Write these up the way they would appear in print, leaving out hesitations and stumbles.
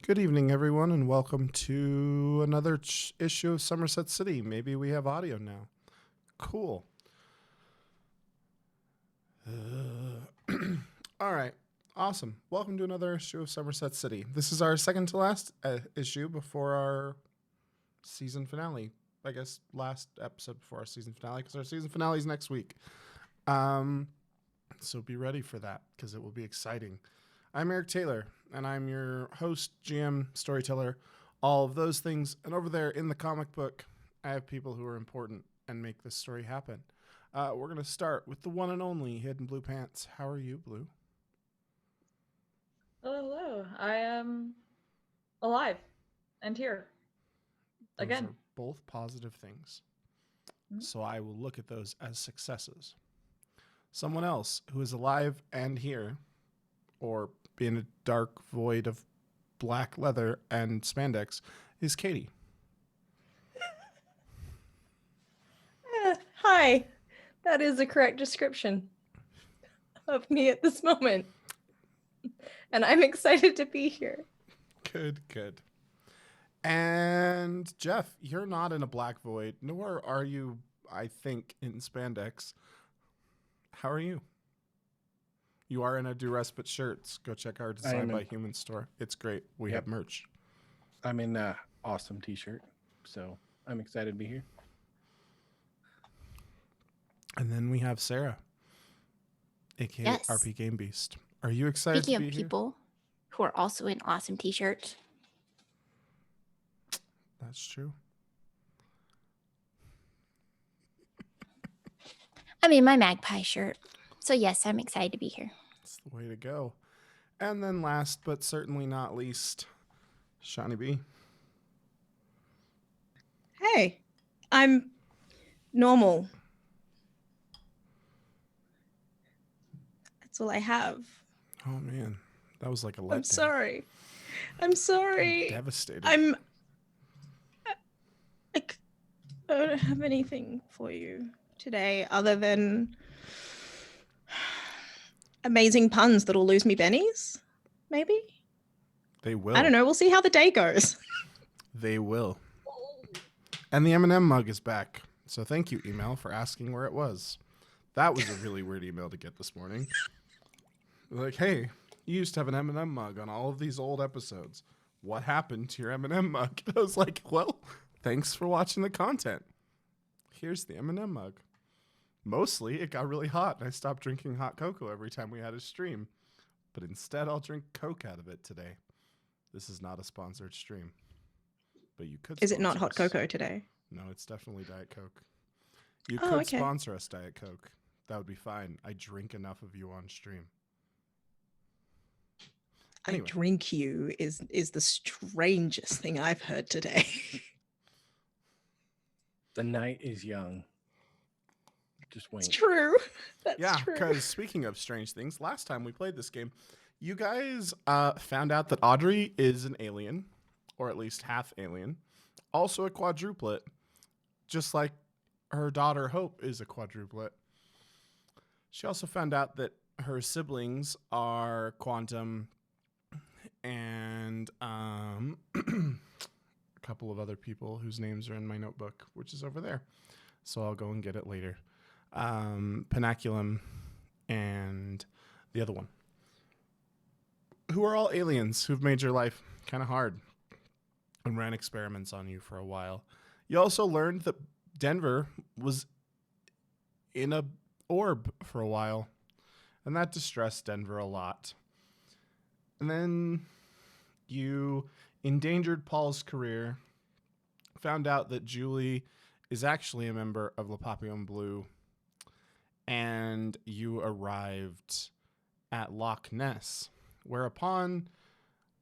Good evening, everyone, and welcome to another issue of Somerset City. Maybe we have audio now. Cool. All right. Awesome. Welcome to another issue of Somerset City. This is our second to last issue before our season finale. I guess last episode before our season finale, because our season finale is next week. So be ready for that, because it will be exciting. I'm Eric Taylor, and I'm your host, GM, storyteller, all of those things. And over there in the comic book, I have people who are important and make this story happen. We're going to start with the one and only Hidden Blue Pants. How are you, Blue? Hello. I am alive and here Those again. are both positive things. Mm-hmm. So I will look at those as successes. Someone else who is alive and here, or in a dark void of black leather and spandex, is Katie. Hi, that is the correct description of me at this moment. And I'm excited to be here. Good. And Jeff, you're not in a black void, nor are you, I think, in spandex. How are you? You are in a Do Respite shirts. Go check our Design by Human store. It's great. We have merch. I'm in an awesome t-shirt, so I'm excited to be here. And then we have Sarah, aka RP Game Beast. Are you excited Speaking to be of people who are also in awesome t-shirts. That's true. I'm in my magpie shirt. So yes, I'm excited to be here. That's the way to go. And then last but certainly not least, Shawnee B. Hey, I'm normal. That's all I have. Oh man, that was like a letdown. I'm sorry. I'm devastated. I don't have anything for you today other than amazing puns that'll lose me bennies, maybe? They will. I don't know. We'll see how the day goes. They will. And the M&M mug is back. So thank you, email, for asking where it was. That was a really weird email to get this morning. Like, hey, you used to have an M&M mug on all of these old episodes. What happened to your M&M mug? I was like, well, thanks for watching the content. Here's the M&M mug. Mostly, it got really hot, and I stopped drinking hot cocoa every time we had a stream. But instead, I'll drink Coke out of it today. This is not a sponsored stream. But you could. Is it not hot us. cocoa today? No, it's definitely Diet Coke. You could sponsor us, Diet Coke. That would be fine. I drink enough of you on stream. Anyway. I drink you is the strangest thing I've heard today. The night is young. Just wait. It's true. That's true. Because speaking of strange things, last time we played this game, you guys found out that Audrey is an alien, or at least half alien, also a quadruplet, just like her daughter Hope is a quadruplet. She also found out that her siblings are quantum and a couple of other people whose names are in my notebook, which is over there. So I'll go and get it later. Panaculum and the other one, who are all aliens who've made your life kind of hard and ran experiments on you for a while. You also learned that Denver was in a orb for a while, and that distressed Denver a lot. And then you endangered Paul's career, found out that Julie is actually a member of Le Papillon Bleu, and you arrived at Loch Ness, where upon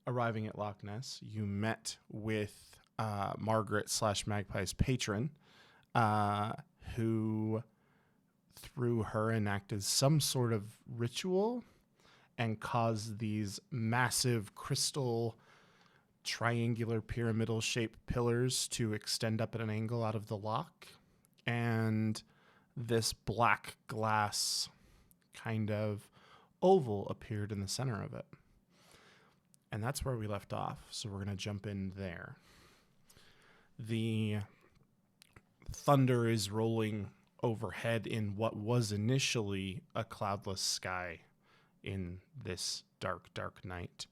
arriving at Loch Ness, you met with Margaret / Magpie's patron, who, through her, enacted some sort of ritual and caused these massive crystal triangular pyramidal shaped pillars to extend up at an angle out of the loch. And this black glass kind of oval appeared in the center of it. And that's where we left off. So we're going to jump in there. The thunder is rolling overhead in what was initially a cloudless sky in this dark, dark night.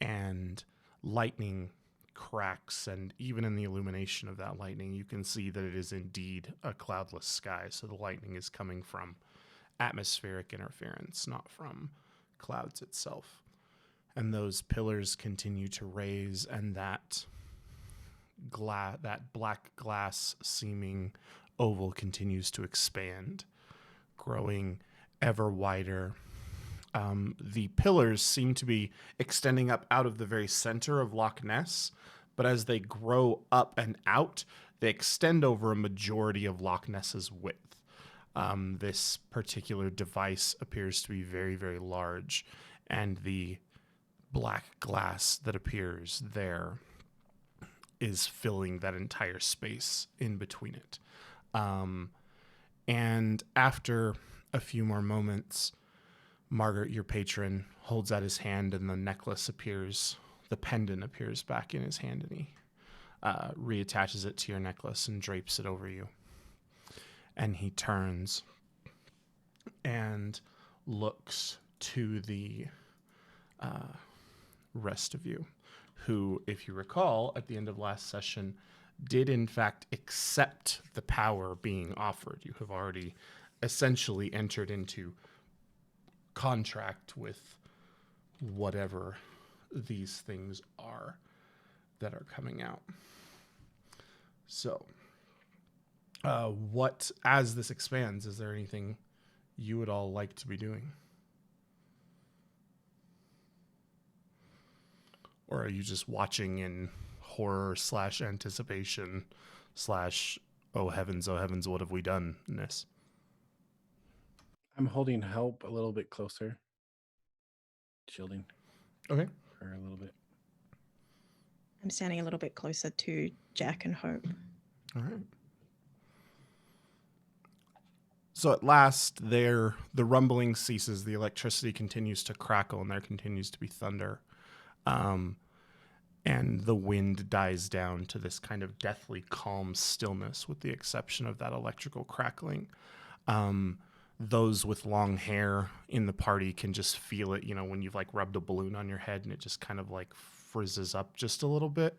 And lightning cracks, and even in the illumination of that lightning, you can see that it is indeed a cloudless sky. So the lightning is coming from atmospheric interference, not from clouds itself. And those pillars continue to raise, and that black glass seeming oval continues to expand, growing ever wider. The pillars seem to be extending up out of the very center of Loch Ness, but as they grow up and out, they extend over a majority of Loch Ness's width. This particular device appears to be very, very large, and the black glass that appears there is filling that entire space in between it. And after a few more moments, Margaret, your patron, holds out his hand, and the necklace appears, the pendant appears back in his hand, and he reattaches it to your necklace and drapes it over you. And he turns and looks to the rest of you, who, if you recall, at the end of last session, did in fact accept the power being offered. You have already essentially entered into contract with whatever these things are that are coming out. So, as this expands, is there anything you would all like to be doing? Or are you just watching in horror / anticipation / oh heavens, what have we done-ness? I'm holding Help a little bit closer. Shielding Okay. her a little bit. I'm standing a little bit closer to Jack and Hope. All right. So at last, the rumbling ceases, the electricity continues to crackle, and there continues to be thunder. And the wind dies down to this kind of deathly calm stillness, with the exception of that electrical crackling. Those with long hair in the party can just feel it, when you've like rubbed a balloon on your head and it just kind of like frizzes up just a little bit.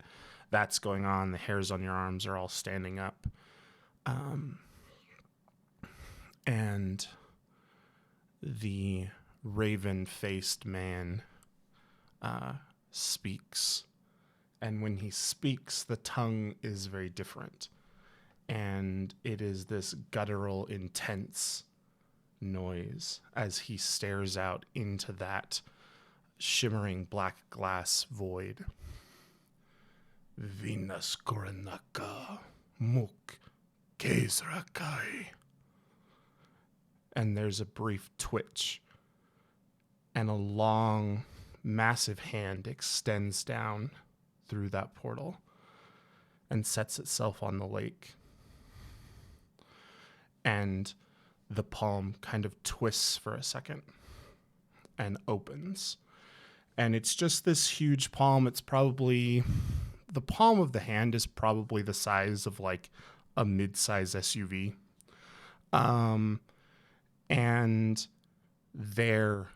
That's going on. The hairs on your arms are all standing up. And the raven-faced man speaks. And when he speaks, the tongue is very different. And it is this guttural, intense noise as he stares out into that shimmering black glass void. Venus Koranaka Muk Kezrakai. And there's a brief twitch, and a long, massive hand extends down through that portal and sets itself on the lake. And the palm kind of twists for a second and opens. And it's just this huge palm. It's probably, the palm of the hand is probably the size of like a mid-size SUV. And there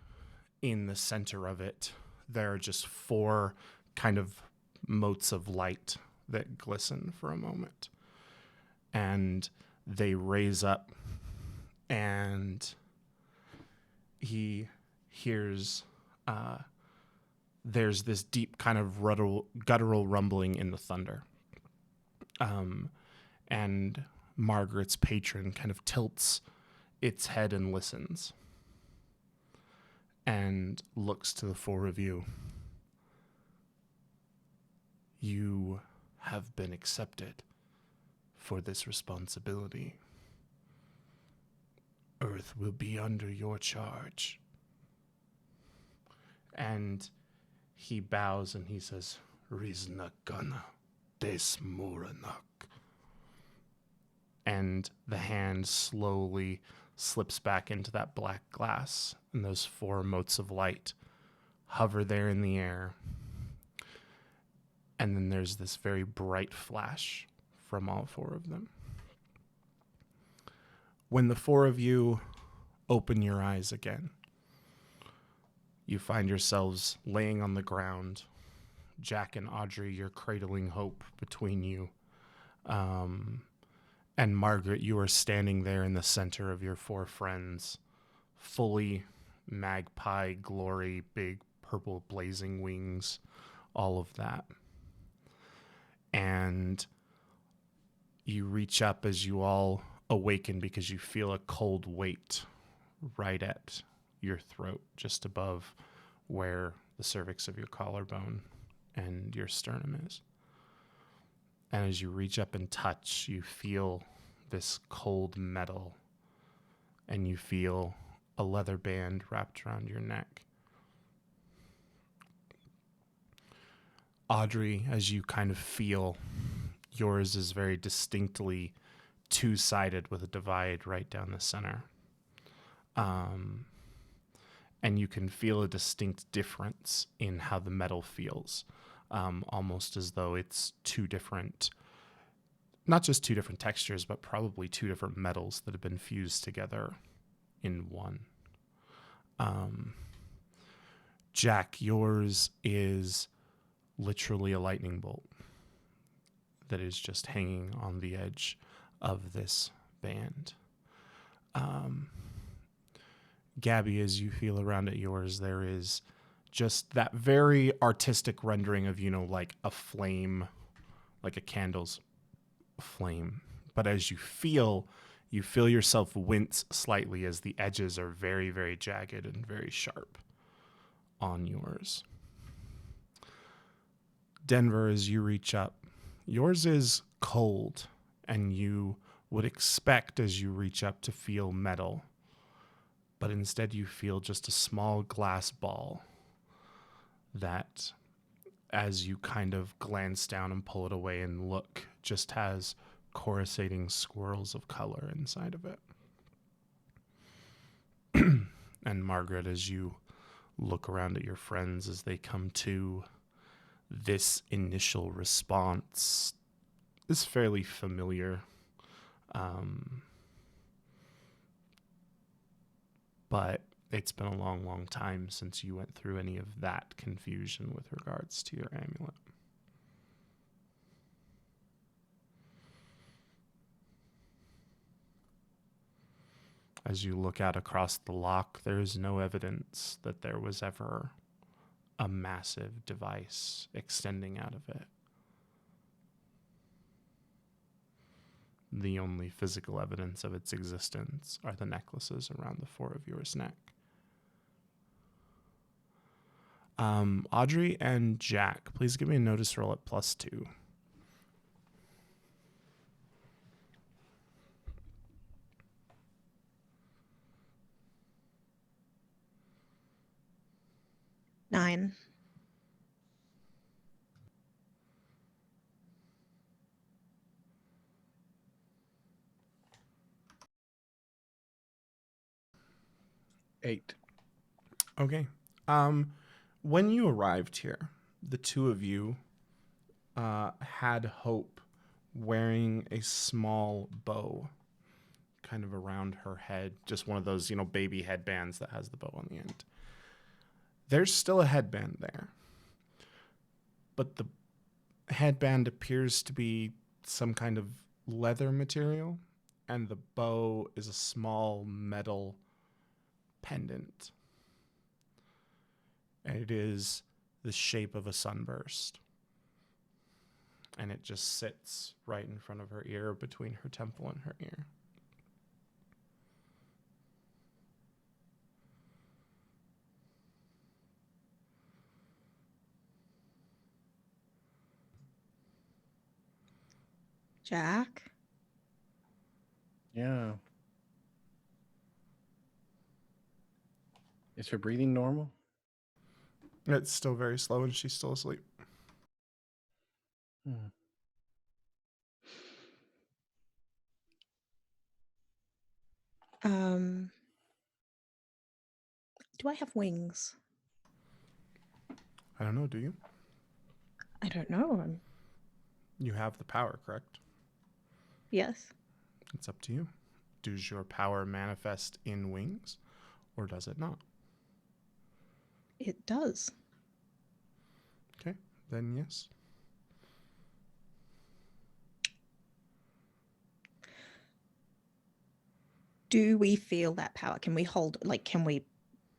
in the center of it, there are just 4 kind of motes of light that glisten for a moment. And they raise up, and he hears there's this deep kind of guttural rumbling in the thunder. And Margaret's patron kind of tilts its head and listens and looks to the 4 of you. You have been accepted for this responsibility. Earth will be under your charge. And he bows and he says, Riznakana desmuranak. And the hand slowly slips back into that black glass, and those 4 motes of light hover there in the air. And then there's this very bright flash from all four of them. When the four of you open your eyes again, you find yourselves laying on the ground. Jack and Audrey, you're cradling hope between you. And Margaret, you are standing there in the center of your four friends, fully magpie glory, big purple blazing wings, all of that. And you reach up as you all awaken because you feel a cold weight right at your throat, just above where the cervix of your collarbone and your sternum is. And as you reach up and touch, you feel this cold metal, and you feel a leather band wrapped around your neck. Audrey, as you kind of feel, yours is very distinctly two-sided with a divide right down the center. And you can feel a distinct difference in how the metal feels, almost as though it's two different, not just two different textures, but probably two different metals that have been fused together in one. Jack, yours is literally a lightning bolt that is just hanging on the edge of this band. Gabby, as you feel around at yours, there is just that very artistic rendering of, like a flame, like a candle's flame. But as you feel yourself wince slightly as the edges are very, very jagged and very sharp on yours. Denver, as you reach up, yours is cold, and you would expect as you reach up to feel metal, but instead you feel just a small glass ball that, as you kind of glance down and pull it away and look, just has coruscating swirls of color inside of it. And Margaret, as you look around at your friends as they come to, this initial response is fairly familiar. But it's been a long, long time since you went through any of that confusion with regards to your amulet. As you look out across the lock, there is no evidence that there was ever a massive device extending out of it. The only physical evidence of its existence are the necklaces around the four of yours neck. Audrey and Jack, please give me a notice roll at +2. Nine. Eight. Okay. When you arrived here, the two of you had Hope wearing a small bow kind of around her head, just one of those, baby headbands that has the bow on the end. There's still a headband there, but the headband appears to be some kind of leather material, and the bow is a small metal pendant. And it is the shape of a sunburst. And it just sits right in front of her ear, between her temple and her ear. Jack? Yeah. Is her breathing normal? It's still very slow and she's still asleep. Do I have wings? I don't know, do you? I don't know. You have the power, correct? Yes. It's up to you. Does your power manifest in wings, or does it not? It does. Okay, then yes. Do we feel that power? Can we can we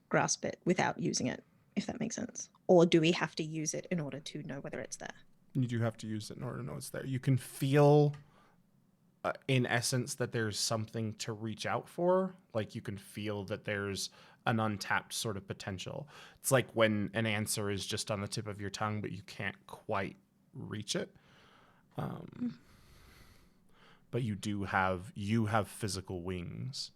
grasp it without using it, if that makes sense? Or do we have to use it in order to know whether it's there? You do have to use it in order to know it's there. You can feel, in essence, that there's something to reach out for. Like you can feel that there's an untapped sort of potential. It's like when an answer is just on the tip of your tongue, but you can't quite reach it. But you have physical wings.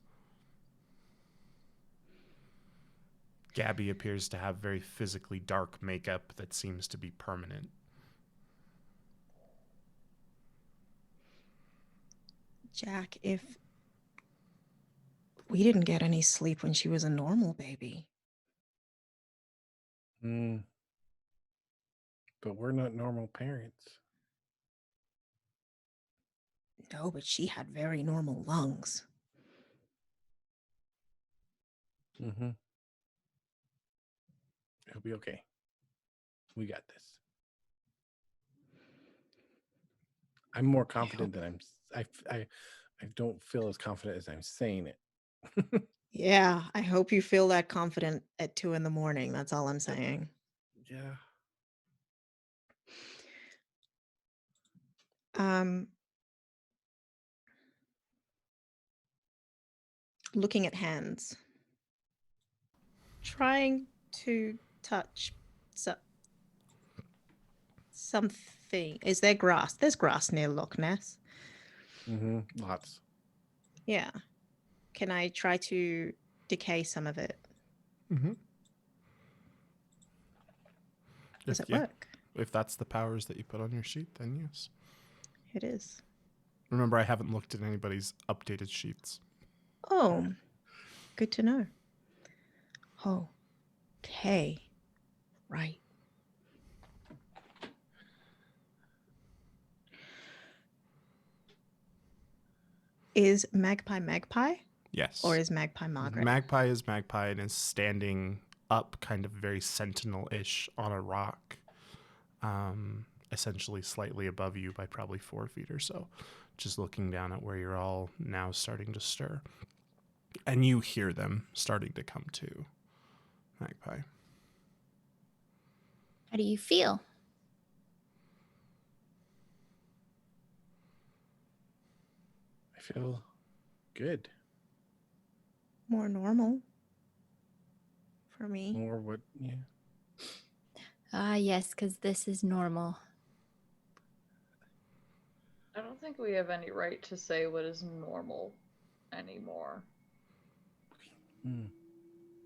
Gabby appears to have very physically dark makeup that seems to be permanent. Jack, if we didn't get any sleep when she was a normal baby. But we're not normal parents. No, but she had very normal lungs. Mm-hmm. It'll be okay. We got this. I'm more confident than I don't feel as confident as I'm saying it. Yeah, I hope you feel that confident at 2 a.m. That's all I'm saying. Yeah. Looking at hands. Trying to touch something. Is there grass? There's grass near Loch Ness. Mm-hmm. Lots. Yeah. Can I try to decay some of it? Mm-hmm. Does it work? If that's the powers that you put on your sheet, then yes. It is. Remember, I haven't looked at anybody's updated sheets. Oh, good to know. Okay. Right. Is Magpie Magpie? Yes. Or is Magpie Margaret? Magpie is Magpie and is standing up kind of very sentinel-ish on a rock, essentially slightly above you by probably 4 feet or so, just looking down at where you're all now starting to stir. And you hear them starting to come to, Magpie. How do you feel? I feel good. More normal. For me. Or what? Yeah. Ah, yes, because this is normal. I don't think we have any right to say what is normal anymore.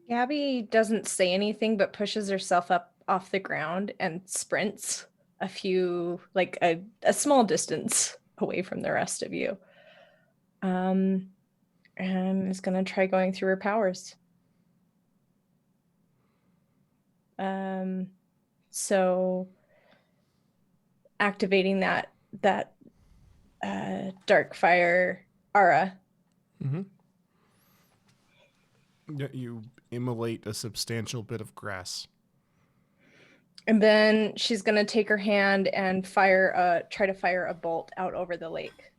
Gabby doesn't say anything but pushes herself up off the ground and sprints a few, like a small distance away from the rest of you. And is going to try going through her powers. So activating that dark fire aura. Mm-hmm. Yeah, you immolate a substantial bit of grass. And then she's going to take her hand and try to fire a bolt out over the lake.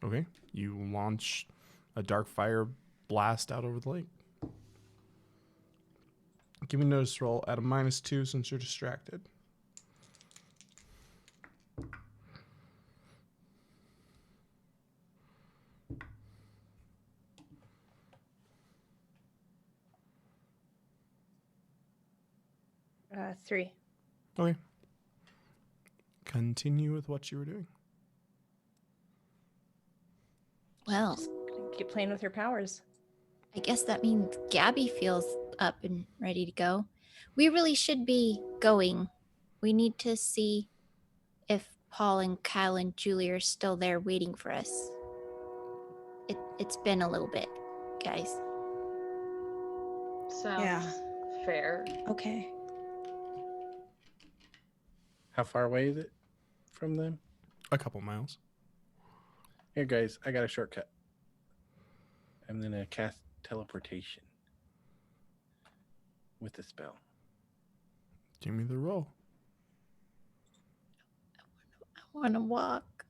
Okay. You launch a dark fire blast out over the lake. Give me a notice roll at a -2 since you're distracted. Uh, 3. Okay. Continue with what you were doing. Well, Keep playing with her powers. I guess that means Gabby feels up and ready to go. We really should be going. We need to see if Paul and Kyle and Julie are still there waiting for us. It's been a little bit, guys. Sounds fair. Okay. How far away is it from them? A couple miles. Here, guys, I got a shortcut. I'm gonna cast teleportation with the spell. Give me the roll. I want to walk.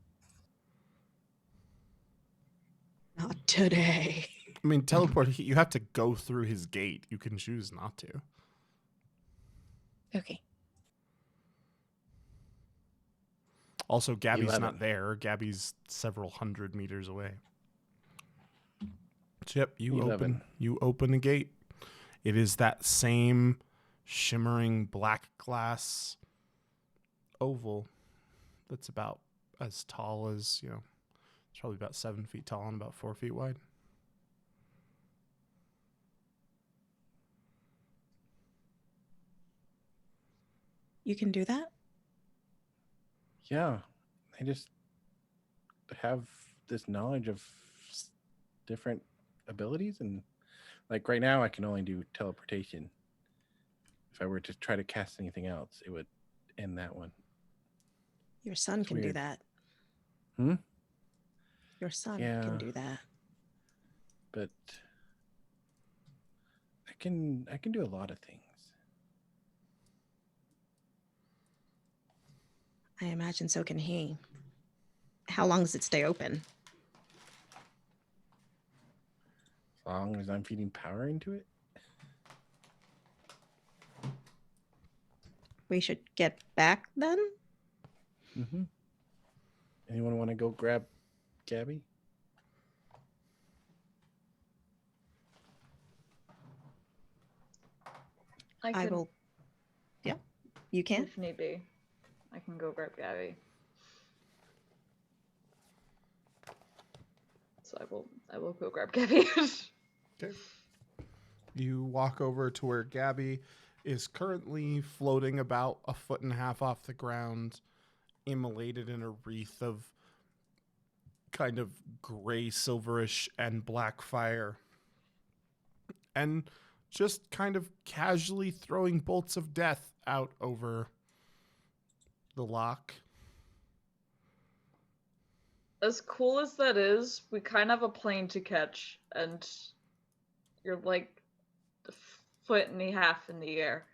Not today. I mean, teleport. You have to go through his gate. You can choose not to. Okay. Also, Gabby's 11. not there. Gabby's several hundred meters away. So, yep, you 11. open a gate. It is that same shimmering black glass oval that's about as tall as, it's probably about 7 feet tall and about 4 feet wide. You can do that? Yeah, I just have this knowledge of different abilities, and like right now I can only do teleportation. If I were to try to cast anything else, it would end that one. Your son It's can do weird. that. Hmm? Your son Yeah. can do that. But I can do a lot of things. I imagine so can he. How long does it stay open? As long as I'm feeding power into it. We should get back then? Mm-hmm. Anyone want to go grab Gabby? I I could, will. Yeah, you can. if need be. I can go grab Gabby. So I will go grab Gabby. Okay. You walk over to where Gabby is currently floating about 1.5 feet off the ground, immolated in a wreath of kind of gray, silverish, and black fire. And just kind of casually throwing bolts of death out over the lock. As cool as that is, we kind of have a plane to catch, and you're like a foot and a half in the air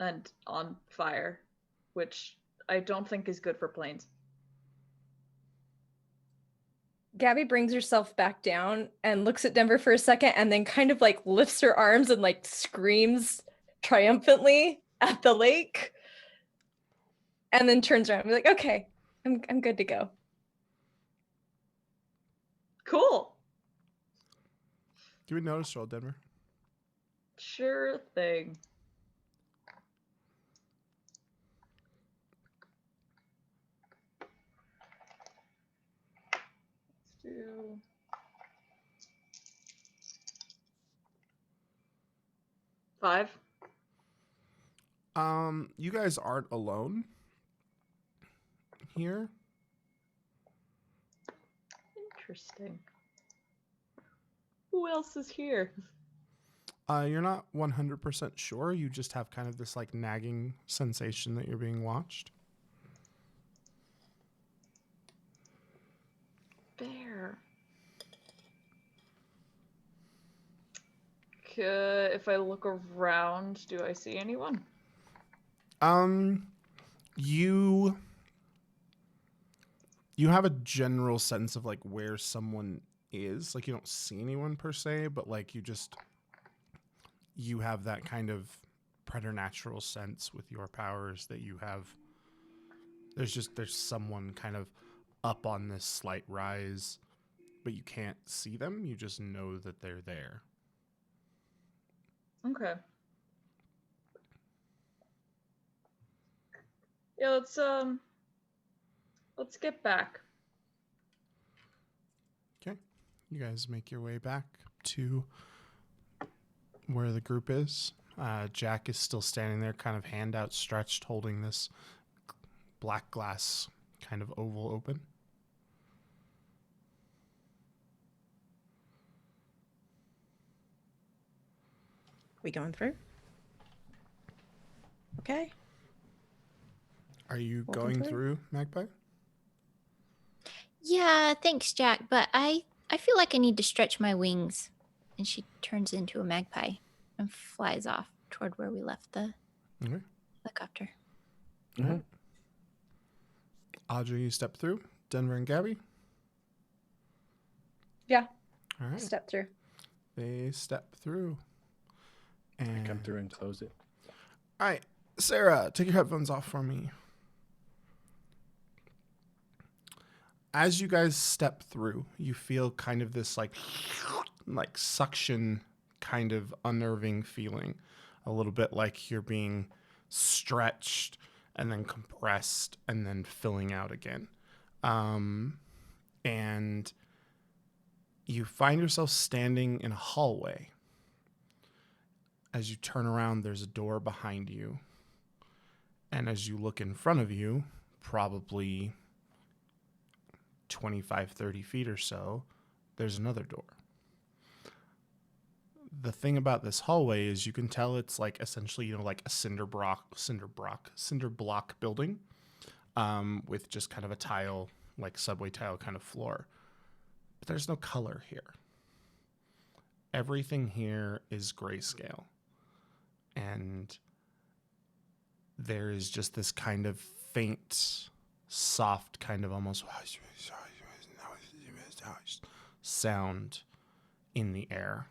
and on fire, which I don't think is good for planes. Gabby brings herself back down and looks at Denver for a second and then kind of like lifts her arms and like screams triumphantly at the lake. And then turns around and be like, okay, I'm good to go. Cool. Give me a notice roll, Denver. Sure thing. Let's do 5. You guys aren't alone here. Interesting. Who else is here? You're not 100% sure. You just have kind of this like nagging sensation that you're being watched. Bear. If I look around, do I see anyone? You have a general sense of like where someone is. Like you don't see anyone per se, but like you have that kind of preternatural sense with your powers that you have. There's someone kind of up on this slight rise, but you can't see them. You just know that they're there. Okay. Yeah, let's get back. Okay. You guys make your way back to where the group is. Jack is still standing there, kind of hand outstretched, holding this black glass kind of oval open. We going through? Okay. Are you Walking going through? through, Magpie? Yeah, thanks, Jack, but I feel like I need to stretch my wings. And she turns into a magpie and flies off toward where we left the Okay. helicopter. Mhm. Audrey, you step through. Denver and Gabby. Yeah, All right. step through. They step through. I And come through and close it. all right, Sarah, take your headphones off for me. As you guys step through, you feel kind of this like suction kind of unnerving feeling. A little bit like you're being stretched and then compressed and then filling out again. And you find yourself standing in a hallway. As you turn around, there's a door behind you. And as you look in front of you, probably 25, 30 feet or so, there's another door. The thing about this hallway is you can tell it's like essentially, like a cinder block building with just kind of a tile, like subway tile kind of floor. But there's no color here. Everything here is grayscale. And there is just this kind of faint, soft, kind of almost sound in the air.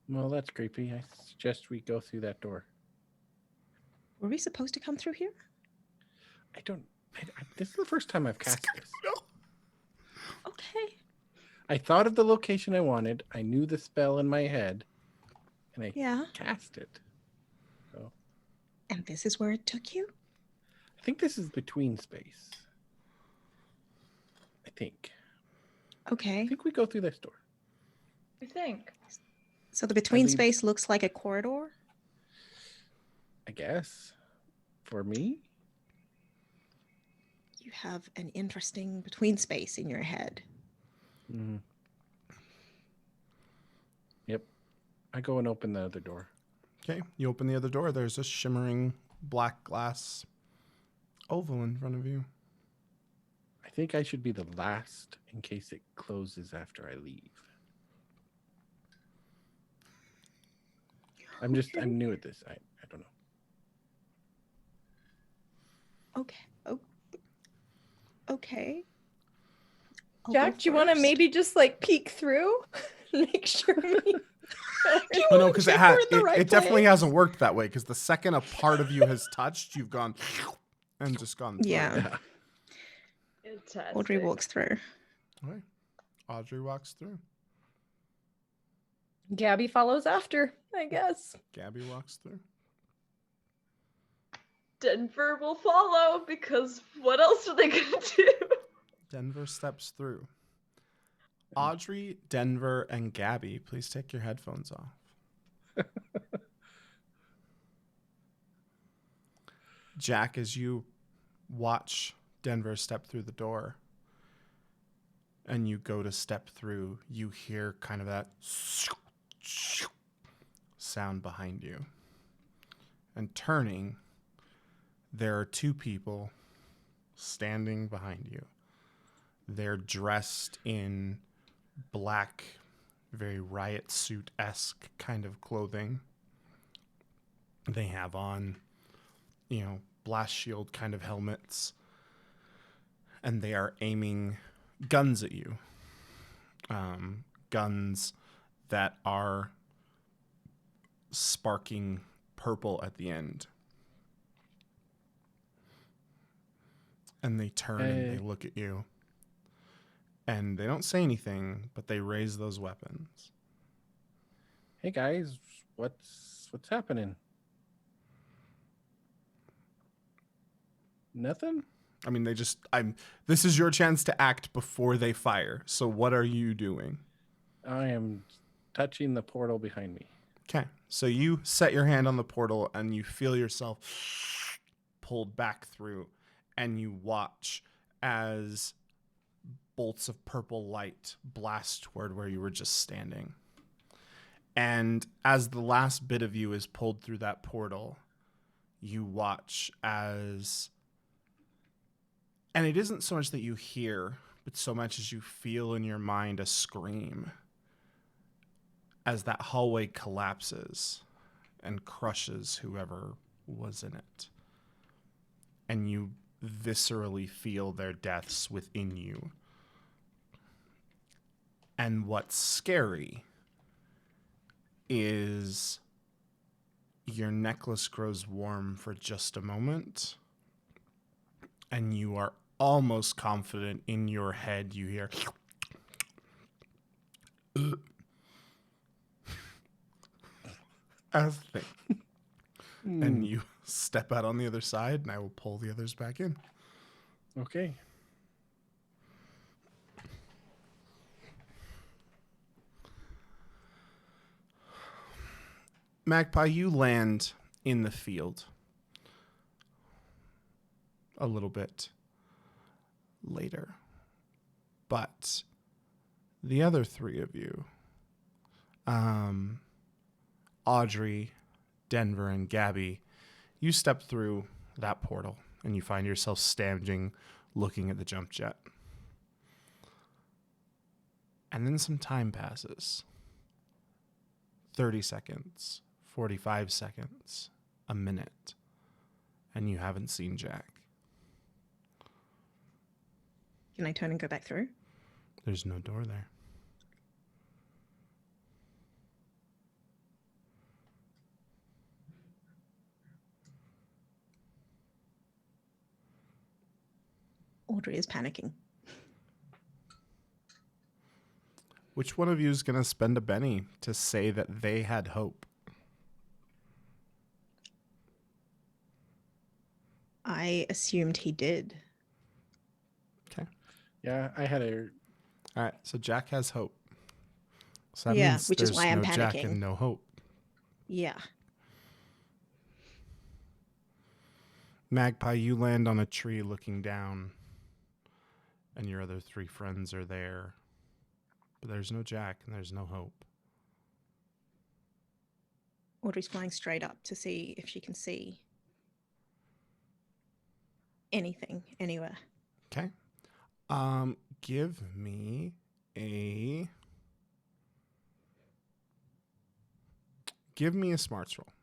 Well, that's creepy. I suggest we go through that door. Were we supposed to come through here? This is the first time I've cast this. Okay. I thought of the location I wanted. I knew the spell in my head. And I Yeah. cast it. So And this is where it took you? I think this is between space. I think Okay. we go through this door. I think. So the between leave- space looks like a corridor? I guess. For me? You have an interesting between space in your head. Mm-hmm. Yep. I go and open the other door. Okay, you open the other door. There's a shimmering black glass oval in front of you. I think I should be the last in case it closes after I leave. I'm new at this. I don't know. Okay. Oh. Okay. I'll Jack, go do you want to first. maybe just like peek through? Make sure we... Oh, no, because check we're in the right it definitely place? hasn't worked that way. Because the second a part of you has touched, you've gone and just gone through. Yeah. Fantastic. Audrey walks through. Okay. Audrey walks through. Gabby follows after, I guess. Gabby walks through. Denver will follow because what else are they gonna do? Denver steps through. Audrey, Denver, and Gabby, please take your headphones off. Jack, as you watch Denver step through the door and you go to step through, you hear kind of that sound behind you. And turning, there are two people standing behind you. They're dressed in black, very riot suit-esque kind of clothing. They have on, blast shield kind of helmets. And they are aiming guns at you. Guns that are sparking purple at the end. And they turn and they look at you. And they don't say anything, but they raise those weapons. Hey guys, what's happening? Nothing? I mean, this is your chance to act before they fire. So what are you doing? I am touching the portal behind me. Okay. So you set your hand on the portal and you feel yourself pulled back through, and you watch as bolts of purple light blast toward where you were just standing. And as the last bit of you is pulled through that portal, you watch as, and it isn't so much that you hear, but so much as you feel in your mind a scream as that hallway collapses and crushes whoever was in it. And you viscerally feel their deaths within you. And what's scary is your necklace grows warm for just a moment, and you are almost confident in your head you hear as a thing. And you step out on the other side, and I will pull the others back in. Okay. Magpie, you land in the field a little bit later. But the other three of you, Audrey, Denver, and Gabby, you step through that portal and you find yourself standing looking at the jump jet. And then some time passes. 30 seconds, 45 seconds, a minute, and you haven't seen Jack. Can I turn and go back through? There's no door there. Audrey is panicking. Which one of you is going to spend a Benny to say that they had hope? I assumed he did. Okay. Yeah, I had a. All right. So Jack has hope. So that Yeah, means which is there's why I'm no Jack panicking. and no hope. Yeah. Magpie, you land on a tree looking down, and your other three friends are there. But there's no Jack and there's no hope. Audrey's flying straight up to see if she can see anything, anywhere. Okay. Give me a smarts roll.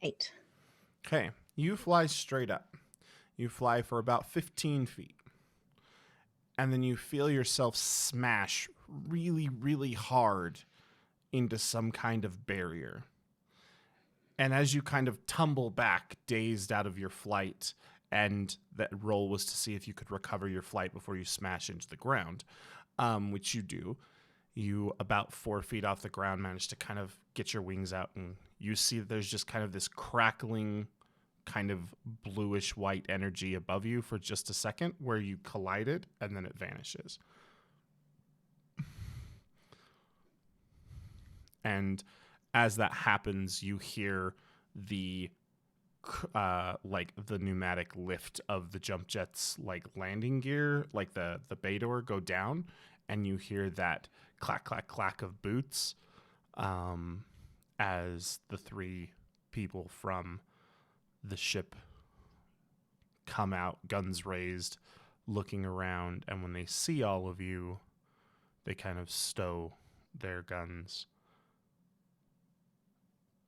Eight. Okay. You fly straight up. You fly for about 15 feet. And then you feel yourself smash really, really hard into some kind of barrier. And as you kind of tumble back, dazed out of your flight, and that roll was to see if you could recover your flight before you smash into the ground, which you do. You, about 4 feet off the ground, manage to kind of get your wings out, and you see that there's just kind of this crackling, kind of bluish white energy above you for just a second where you collided, and then it vanishes. And as that happens, you hear the like the pneumatic lift of the jump jet's like landing gear, like the bay door go down, and you hear that clack, clack, clack of boots as the three people from the ship come out, guns raised, looking around, and when they see all of you, they kind of stow their guns.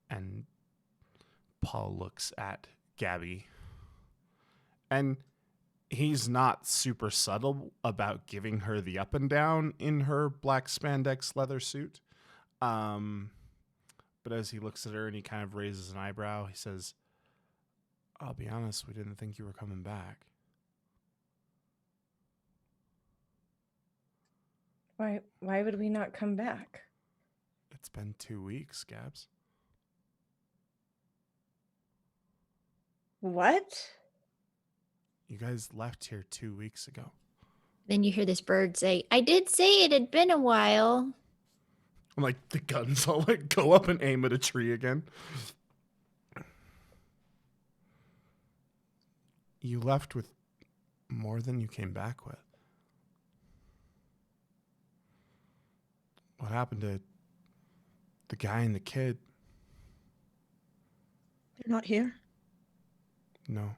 And Paul looks at Gabby, and he's not super subtle about giving her the up and down in her black spandex leather suit. But as he looks at her and he kind of raises an eyebrow, he says, "I'll be honest, we didn't think you were coming back." Why would we not come back? It's been 2 weeks, Gabs. What? You guys left here 2 weeks ago. Then you hear this bird say, "I did say it had been a while." I'm like, the guns all like go up and aim at a tree again. You left with more than you came back with. What happened to the guy and the kid? They're not here. No.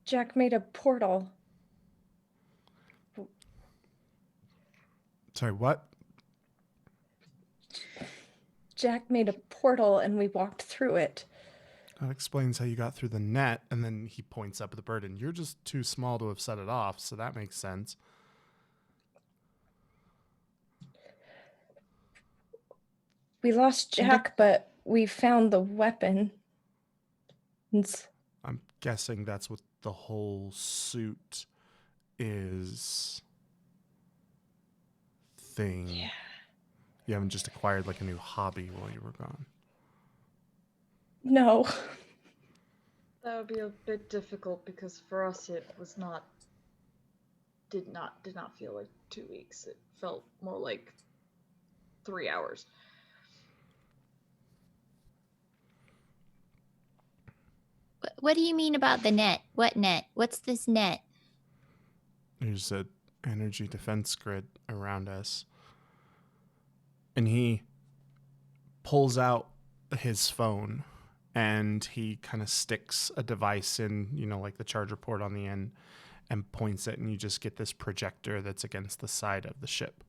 Jack made a portal. Sorry, what? Jack made a portal and we walked through it. That explains how you got through the net, and then he points up at the bird, and you're just too small to have set it off, so that makes sense. We lost Jack, but we found the weapon. I'm guessing that's what the whole suit is thing. Yeah. You haven't just acquired like a new hobby while you were gone. No. That would be a bit difficult because for us it was not did not feel like 2 weeks. It felt more like 3 hours. What do you mean about the net? What net? What's this net? There's an energy defense grid around us. And he pulls out his phone and he kind of sticks a device in, like the charger port on the end, and points it, and you just get this projector that's against the side of the ship.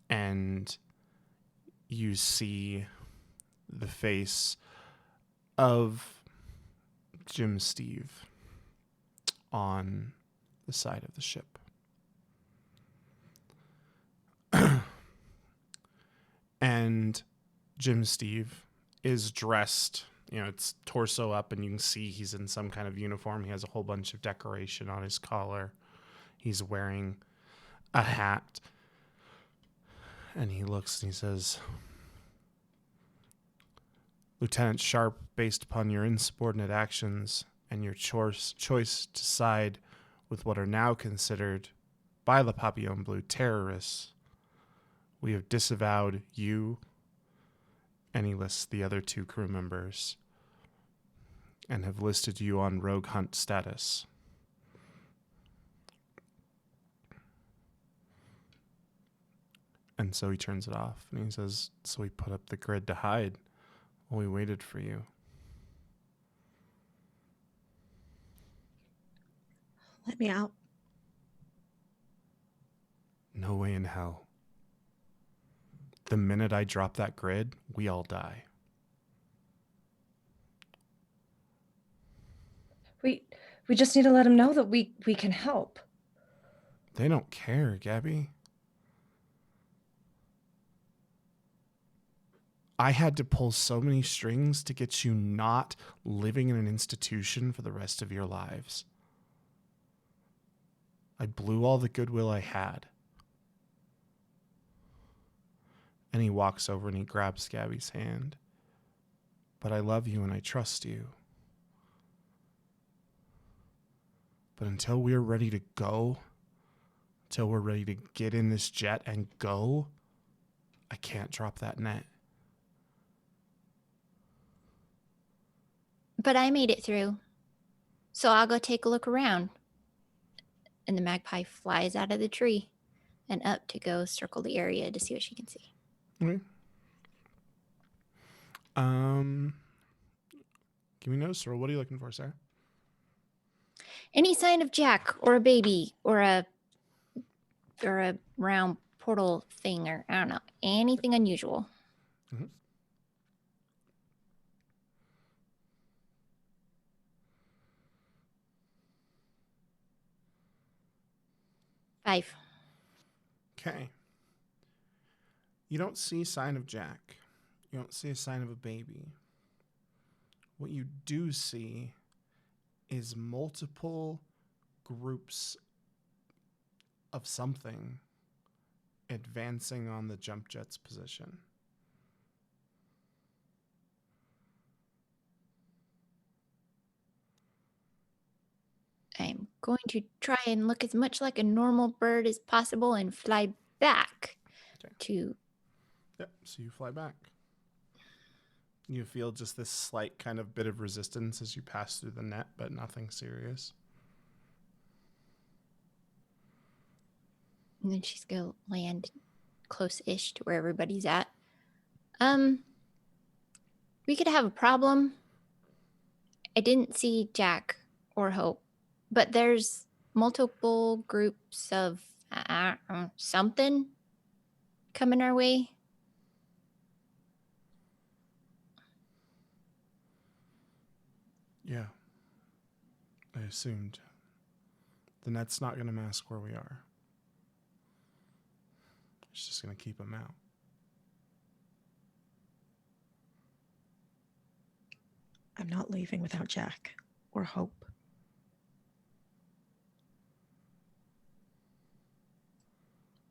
And you see the face of Jim Steve on the side of the ship. And Jim Steve is dressed, it's torso up, and you can see he's in some kind of uniform. He has a whole bunch of decoration on his collar. He's wearing a hat. And he looks and he says, Lieutenant Sharp, based upon your insubordinate actions and your choice to side with what are now considered by the Papillon Bleu terrorists, we have disavowed you, and he lists the other 2 crew members, and have listed you on rogue hunt status. And so he turns it off, and he says, so we put up the grid to hide while we waited for you. Let me out. No way in hell. The minute I drop that grid, we all die. We just need to let him know that we can help. They don't care, Gabby. I had to pull so many strings to get you not living in an institution for the rest of your lives. I blew all the goodwill I had. And he walks over and he grabs Gabby's hand. But I love you and I trust you. But until we're ready to go, until we're ready to get in this jet and go, I can't drop that net. But I made it through. So I'll go take a look around. And the magpie flies out of the tree and up to go circle the area to see what she can see. Okay. Give me notice, or what are you looking for, Sarah? Any sign of Jack or a baby or a round portal thing, or I don't know, anything unusual. Mm-hmm. 5. Okay. You don't see a sign of Jack. You don't see a sign of a baby. What you do see is multiple groups of something advancing on the jump jet's position. I'm going to try and look as much like a normal bird as possible and fly back Okay. to... Yep, so you fly back. You feel just this slight kind of bit of resistance as you pass through the net, but nothing serious. And then she's gonna land close-ish to where everybody's at. We could have a problem. I didn't see Jack or Hope, but there's multiple groups of something coming our way. Yeah. I assumed. The net's not going to mask where we are. It's just going to keep them out. I'm not leaving without Jack or Hope.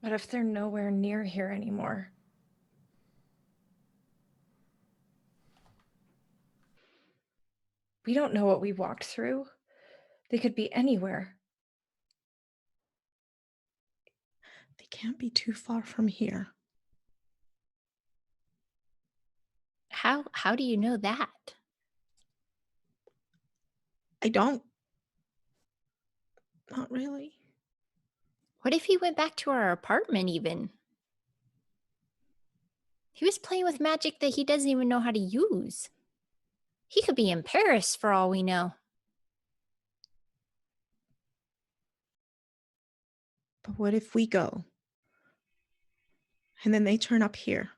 But if they're nowhere near here anymore? We don't know what we walked through. They could be anywhere. They can't be too far from here. How do you know that? I don't. Not really. What if he went back to our apartment even? He was playing with magic that he doesn't even know how to use. He could be in Paris for all we know. But what if we go? And then they turn up here?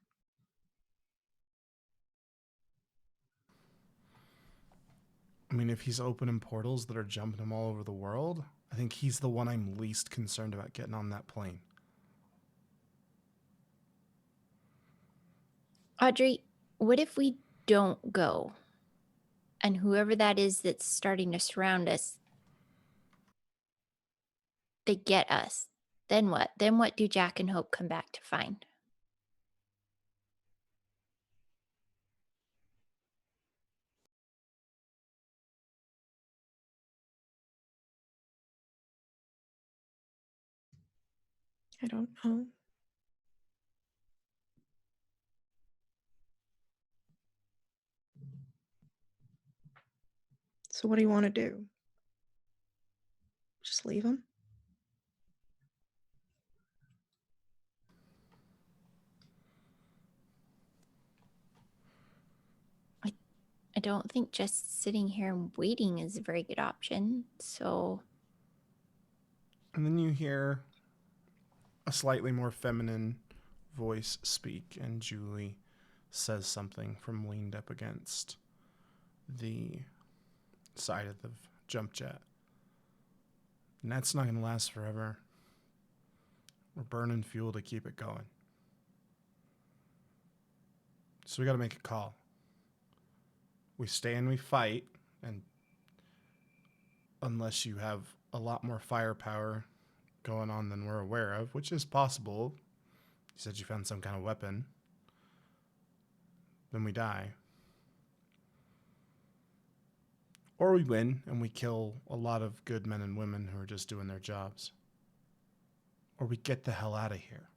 I mean, if he's opening portals that are jumping him all over the world, I think he's the one I'm least concerned about getting on that plane. Audrey, what if we don't go? And whoever that is that's starting to surround us, they get us. Then what? Then what do Jack and Hope come back to find? I don't know. So what do you want to do? Just leave him? I don't think just sitting here and waiting is a very good option. So, And then you hear a slightly more feminine voice speak, and Julie says something from leaned up against the side of the jump jet. And that's not going to last forever. We're burning fuel to keep it going. So we got to make a call. We stay and we fight, and unless you have a lot more firepower going on than we're aware of, which is possible. You said you found some kind of weapon. Then we die. Or we win and we kill a lot of good men and women who are just doing their jobs. Or we get the hell out of here.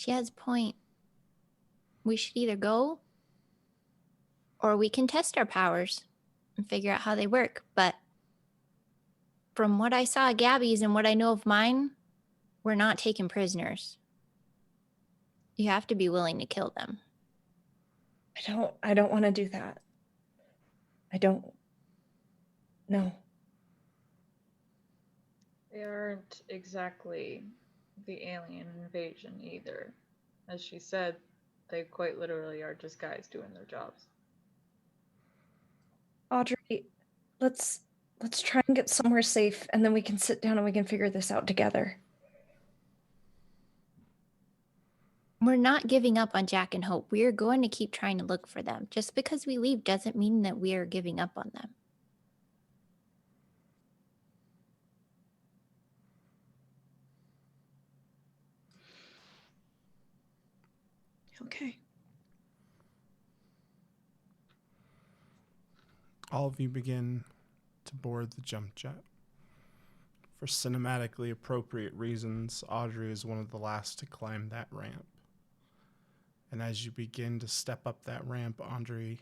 she has a point. We should either go or we can test our powers and figure out how they work. But from what I saw of Gabby's and what I know of mine, we're not taking prisoners. You have to be willing to kill them. I don't want to do that. I don't. No. They aren't exactly the alien invasion either. As she said, they quite literally are just guys doing their jobs. Audrey, let's try and get somewhere safe, and then we can sit down and we can figure this out together. We're not giving up on Jack and Hope. We are going to keep trying to look for them. Just because we leave doesn't mean that we are giving up on them. Okay. All of you begin to board the jump jet. For cinematically appropriate reasons, Audrey is one of the last to climb that ramp. And as you begin to step up that ramp, Audrey,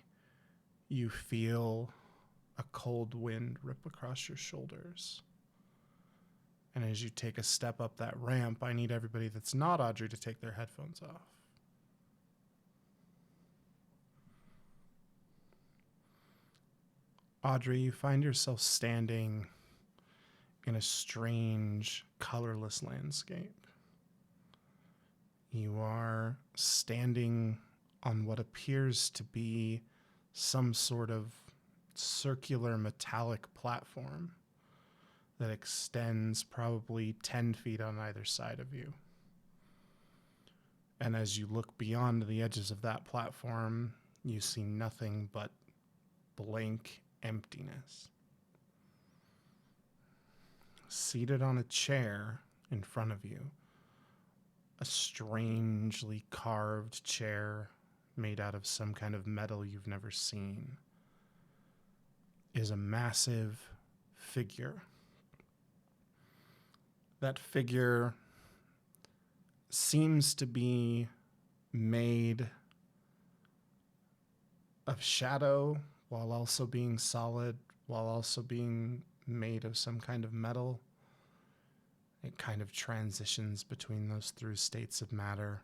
you feel a cold wind rip across your shoulders. And as you take a step up that ramp, I need everybody that's not Audrey to take their headphones off. Audrey, you find yourself standing in a strange, colorless landscape. You are standing on what appears to be some sort of circular metallic platform that extends probably 10 feet on either side of you. And as you look beyond the edges of that platform, you see nothing but blank emptiness. Seated on a chair in front of you, a strangely carved chair made out of some kind of metal you've never seen, is a massive figure. That figure seems to be made of shadow while also being solid, while also being made of some kind of metal. It kind of transitions between those through states of matter.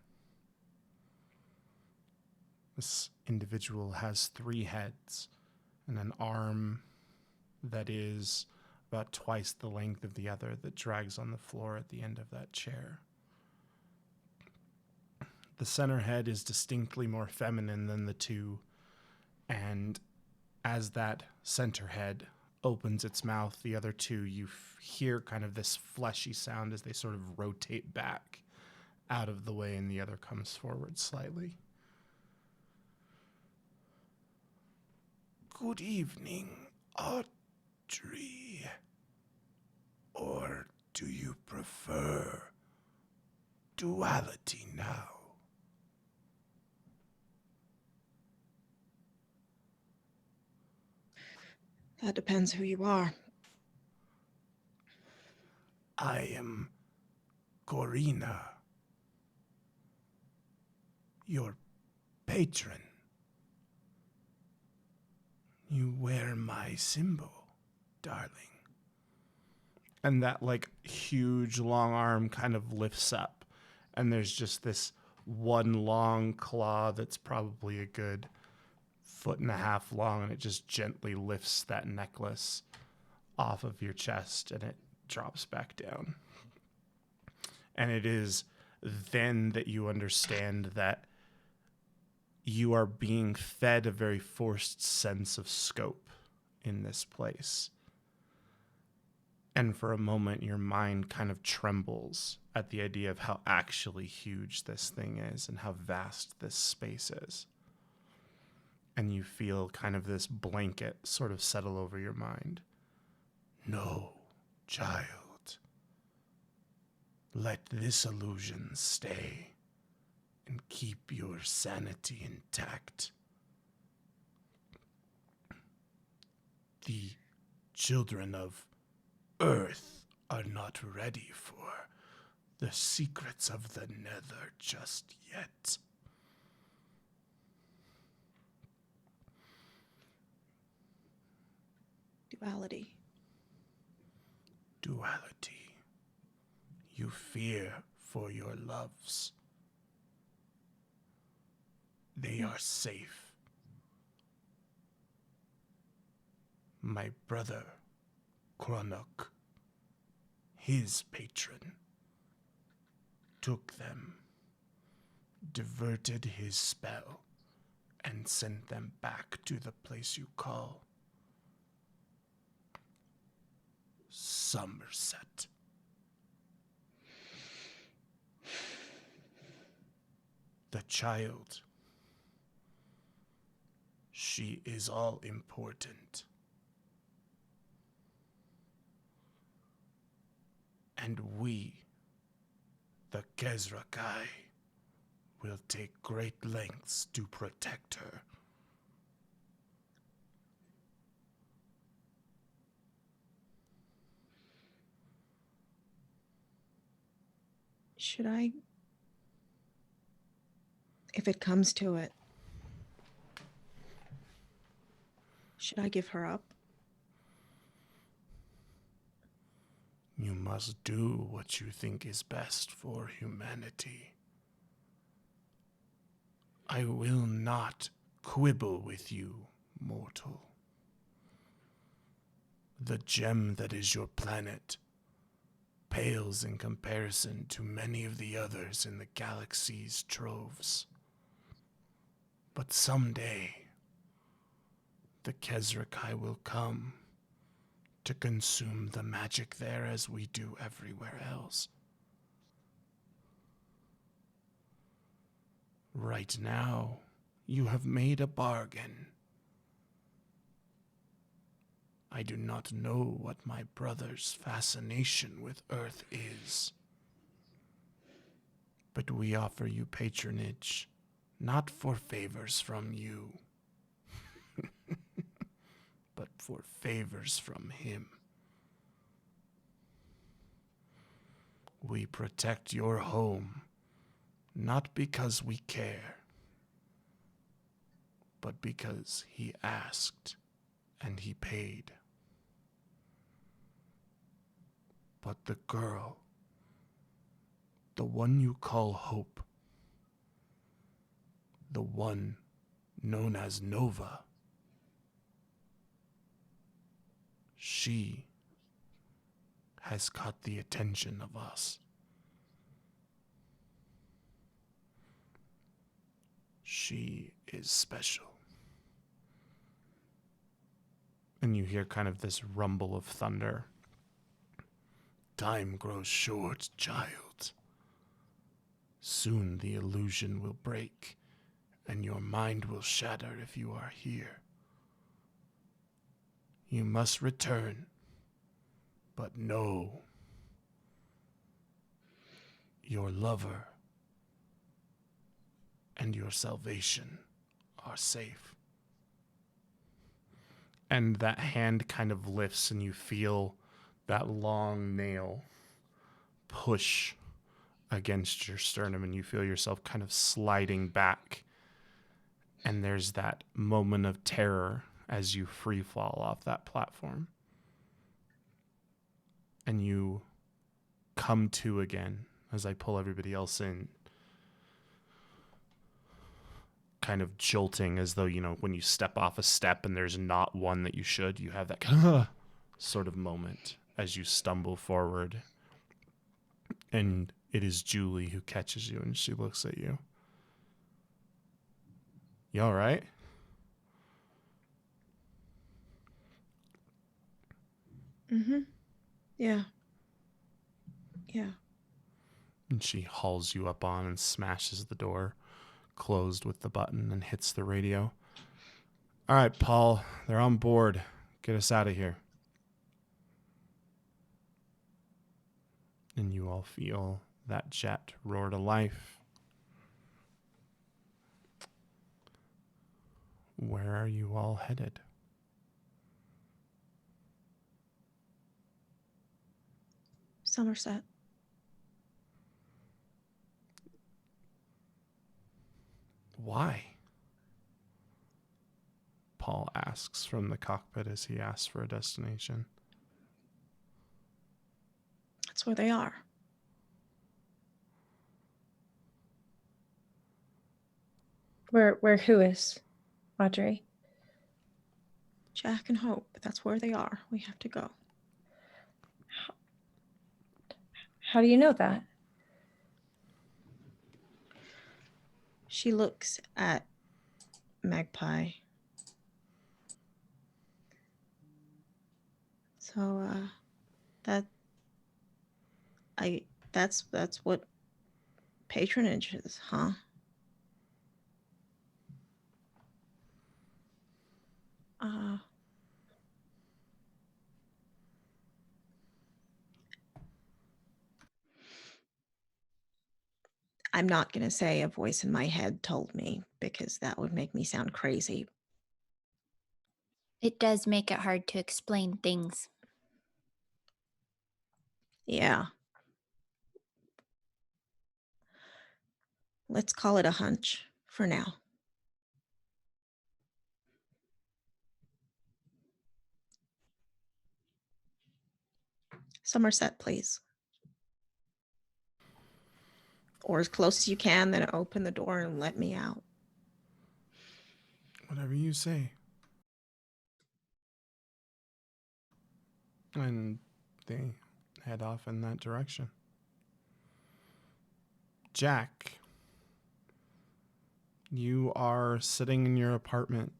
This individual has 3 heads and an arm that is about twice the length of the other that drags on the floor at the end of that chair. The center head is distinctly more feminine than the two, and as that center head opens its mouth, the other two, you hear kind of this fleshy sound as they sort of rotate back out of the way, and the other comes forward slightly. Good evening, Audrey. Or do you prefer duality now? That depends who you are. I am Corina, your patron. You wear my symbol, darling. And that, like, huge long arm kind of lifts up, and there's just this one long claw that's probably a good 1.5 feet long, and it just gently lifts that necklace off of your chest, and it drops back down. And it is then that you understand that you are being fed a very forced sense of scope in this place. And for a moment, your mind kind of trembles at the idea of how actually huge this thing is and how vast this space is. And you feel kind of this blanket sort of settle over your mind. No, child. Let this illusion stay and keep your sanity intact. The children of Earth are not ready for the secrets of the Nether just yet. Duality. Duality. You fear for your loves. They are safe. My brother, Kronok, his patron, took them, diverted his spell, and sent them back to the place you call Somerset. The child, she is all important. And we, the Kezrakai, will take great lengths to protect her. Should I, if it comes to it, should I give her up? You must do what you think is best for humanity. I will not quibble with you, mortal. The gem that is your planet pales in comparison to many of the others in the galaxy's troves. But someday, the Kezrakai will come to consume the magic there as we do everywhere else. Right now, you have made a bargain. I do not know what my brother's fascination with Earth is, but we offer you patronage, not for favors from you, but for favors from him. We protect your home, not because we care, but because he asked and he paid. But the girl, the one you call Hope, the one known as Nova, she has caught the attention of us. She is special. And you hear kind of this rumble of thunder. Time grows short, child. Soon the illusion will break, and your mind will shatter if you are here. You must return, but know your lover and your salvation are safe. And that hand kind of lifts, and you feel that long nail push against your sternum, and you feel yourself kind of sliding back. And there's that moment of terror as you free fall off that platform. And you come to again as I pull everybody else in. Kind of jolting, as though, you know, when you step off a step and there's not one that you should, you have that sort of moment as you stumble forward. And it is Julie who catches you, and she looks at you. You all right? Mm-hmm. Yeah. Yeah. And she hauls you up on and smashes the door closed with the button and hits the radio. All right, Paul, they're on board. Get us out of here. And you all feel that jet roar to life. Where are you all headed? Somerset. Why? Paul asks from the cockpit as he asks for a destination. That's where they are. Where who is? Audrey? Jack and Hope. That's where they are. We have to go. How do you know that? She looks at Magpie. So that's what patronage is, huh? I'm not going to say a voice in my head told me because that would make me sound crazy. It does make it hard to explain things. Yeah. Let's call it a hunch for now. Somerset, please. Or as close as you can, then open the door and let me out. Whatever you say. And they head off in that direction. Jack, you are sitting in your apartment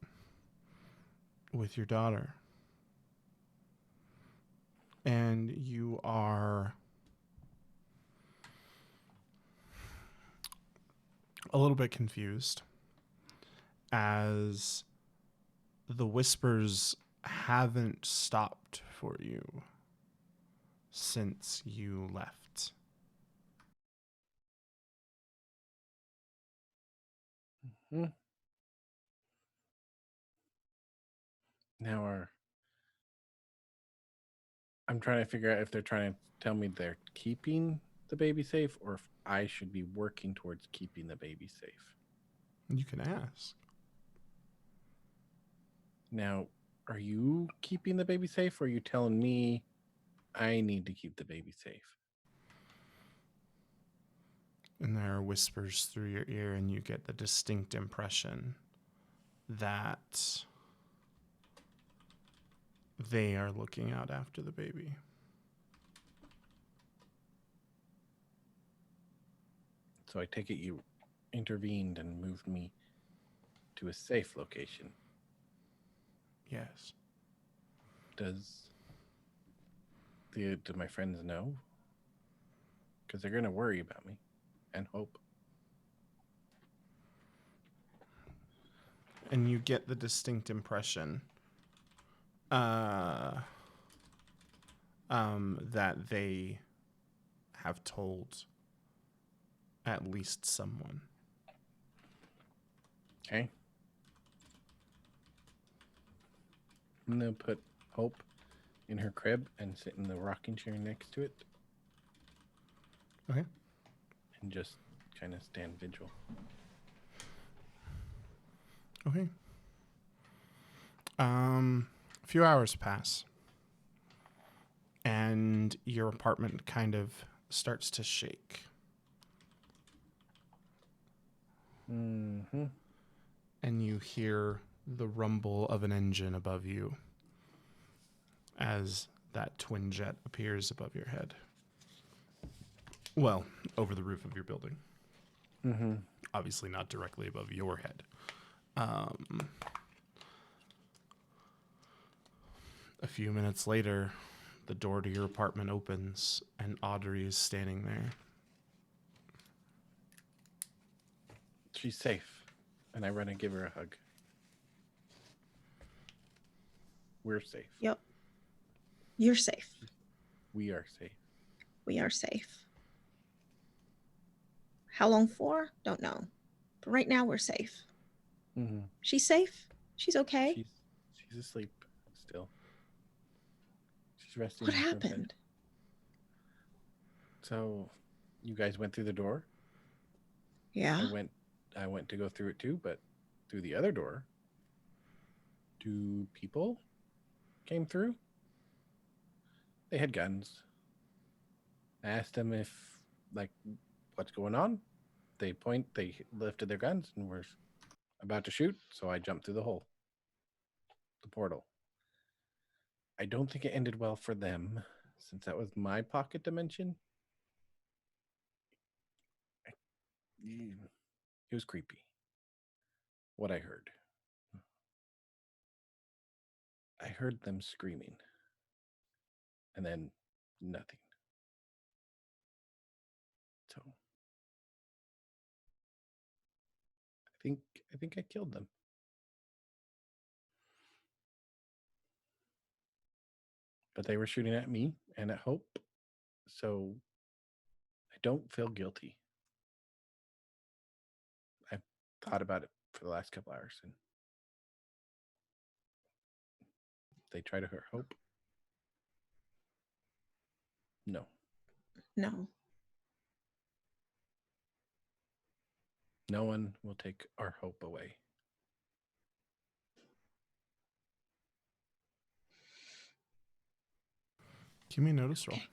with your daughter. And you are a little bit confused as the whispers haven't stopped for you since you left. Hmm. Now I'm trying to figure out if they're trying to tell me they're keeping the baby safe or if I should be working towards keeping the baby safe. You can ask. Now, are you keeping the baby safe or are you telling me I need to keep the baby safe? And there are whispers through your ear, and you get the distinct impression that they are looking out after the baby. So I take it you intervened and moved me to a safe location. Yes. Do my friends know? Because they're going to worry about me and hope. And you get the distinct impression that they have told at least someone. Okay. I'm going to put Hope in her crib and sit in the rocking chair next to it. Okay. And just kind of stand vigil. Okay. A few hours pass, and your apartment kind of starts to shake. Mm-hmm. And you hear the rumble of an engine above you as that twin jet appears above your head. Well, over the roof of your building. Mm-hmm. Obviously not directly above your head. A few minutes later, the door to your apartment opens, and Audrey is standing there. She's safe. And I run and give her a hug. We're safe. Yep. You're safe. We are safe. We are safe. How long for? Don't know. But right now we're safe. Mm-hmm. She's safe. She's okay. She's asleep still. She's resting. What in her happened? bed. So, you guys went through the door. Yeah. I went to go through it too, but through the other door, 2 people came through. They had guns. I asked them if, what's going on? They lifted their guns and were about to shoot, so I jumped through the hole. The portal. I don't think it ended well for them, since that was my pocket dimension. It was creepy. What I heard. I heard them screaming. And then nothing. So I think I killed them. But they were shooting at me and at Hope. So I don't feel guilty. thought about it for the last couple hours, and they try to hurt Hope. No. No. No one will take our hope away. Give me a notice roll. Okay.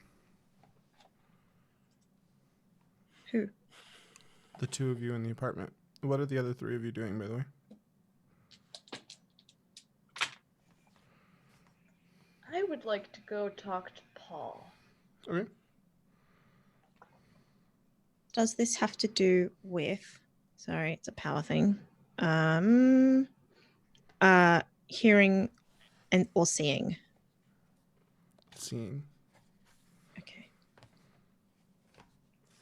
Who? The two of you in the apartment. What are the other three of you doing, by the way? I would like to go talk to Paul. Okay. Does this have to do with? Sorry, it's a power thing. Hearing and or seeing. Seeing. Okay.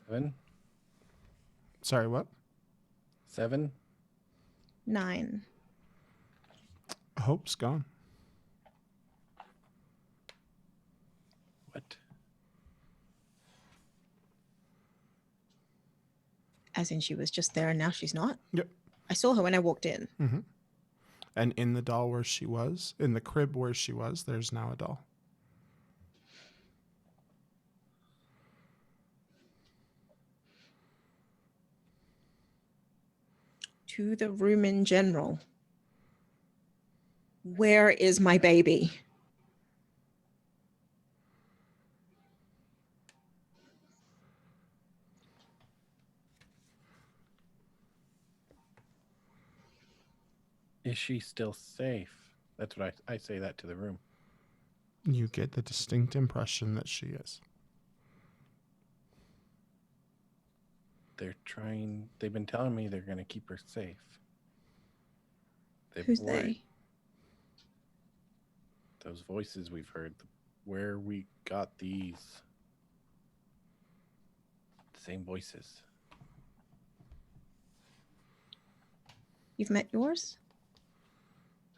7? Sorry, what? 7? 9. Hope's gone. What? As in, she was just there and now she's not. Yep. I saw her when I walked in. Mm-hmm. And in the doll where she was, in the crib where she was, there's now a doll. To the room in general. Where is my baby? Is she still safe? That's what I say that to the room. You get the distinct impression that she is. They've been telling me they're going to keep her safe. They've Who's worried. they? Those voices we've heard, where we got these. The same voices. You've met yours?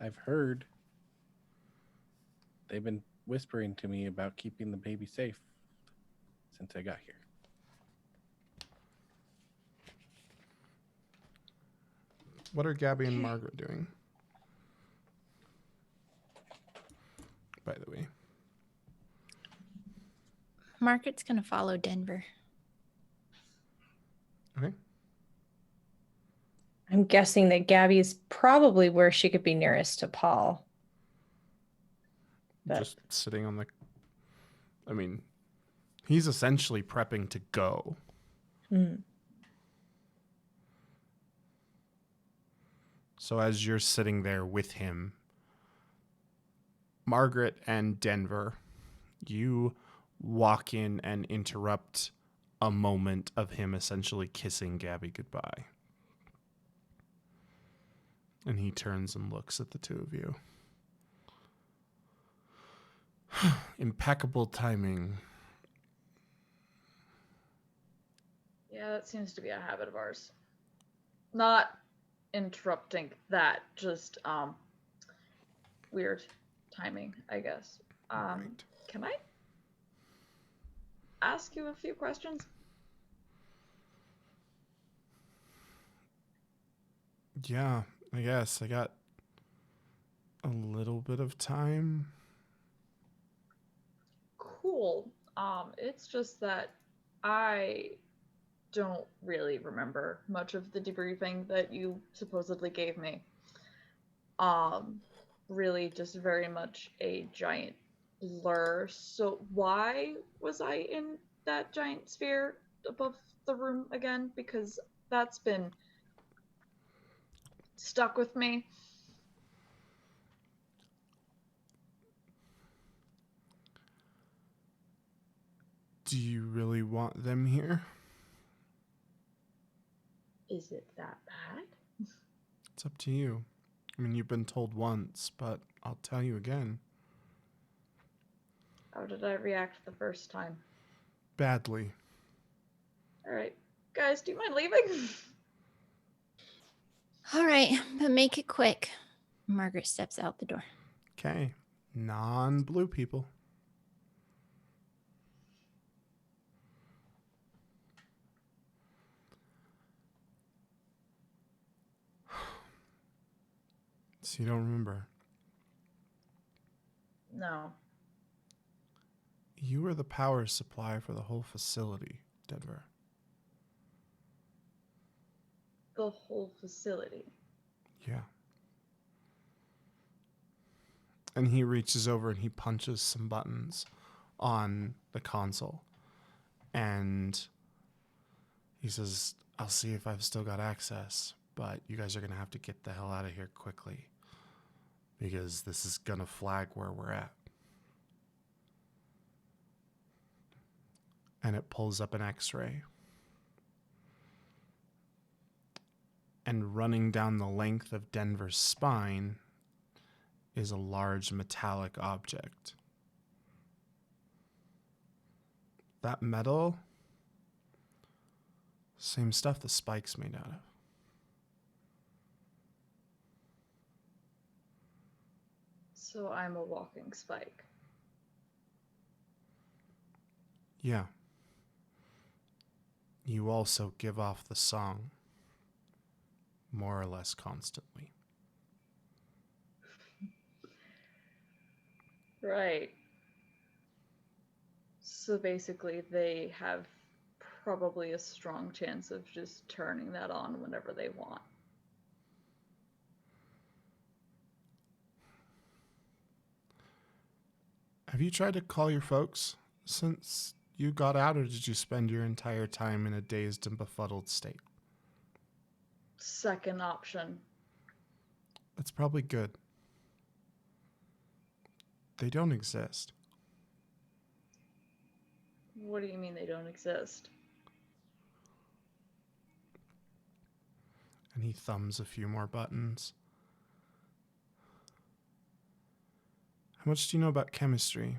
I've heard. They've been whispering to me about keeping the baby safe since I got here. What are Gabby and Margaret doing? By the way. Margaret's going to follow Denver. Okay. I'm guessing that Gabby is probably where she could be nearest to Paul. But Just sitting on the... I mean, he's essentially prepping to go. So as you're sitting there with him, Margaret and Denver, you walk in and interrupt a moment of him essentially kissing Gabby goodbye. And he turns and looks at the two of you. Impeccable timing. Yeah, that seems to be a habit of ours. Not interrupting that, just weird timing, I guess. Right. Can I ask you a few questions? Yeah, I guess I got a little bit of time. Cool. It's just that I don't really remember much of the debriefing that you supposedly gave me. Really just very much a giant blur. So why was I in that giant sphere above the room again? Because that's been stuck with me. Do you really want them here? Is it that bad? It's up to you. I mean, you've been told once, but I'll tell you again. How did I react the first time? Badly. Alright. Guys, do you mind leaving? All right, but make it quick. Margaret steps out the door. Okay. Non-blue people. So you don't remember. No. You were the power supply for the whole facility, Denver. The whole facility. Yeah. And he reaches over and he punches some buttons on the console. And he says, I'll see if I've still got access, but you guys are going to have to get the hell out of here quickly because this is going to flag where we're at. And it pulls up an X-ray. And running down the length of Denver's spine is a large metallic object. That metal, same stuff the spike's made out of. So I'm a walking spike. Yeah. You also give off the song more or less constantly. Right. So basically, they have probably a strong chance of just turning that on whenever they want. Have you tried to call your folks since you got out, or did you spend your entire time in a dazed and befuddled state? Second option. That's probably good. They don't exist. What do you mean they don't exist? And he thumbs a few more buttons. How much do you know about chemistry?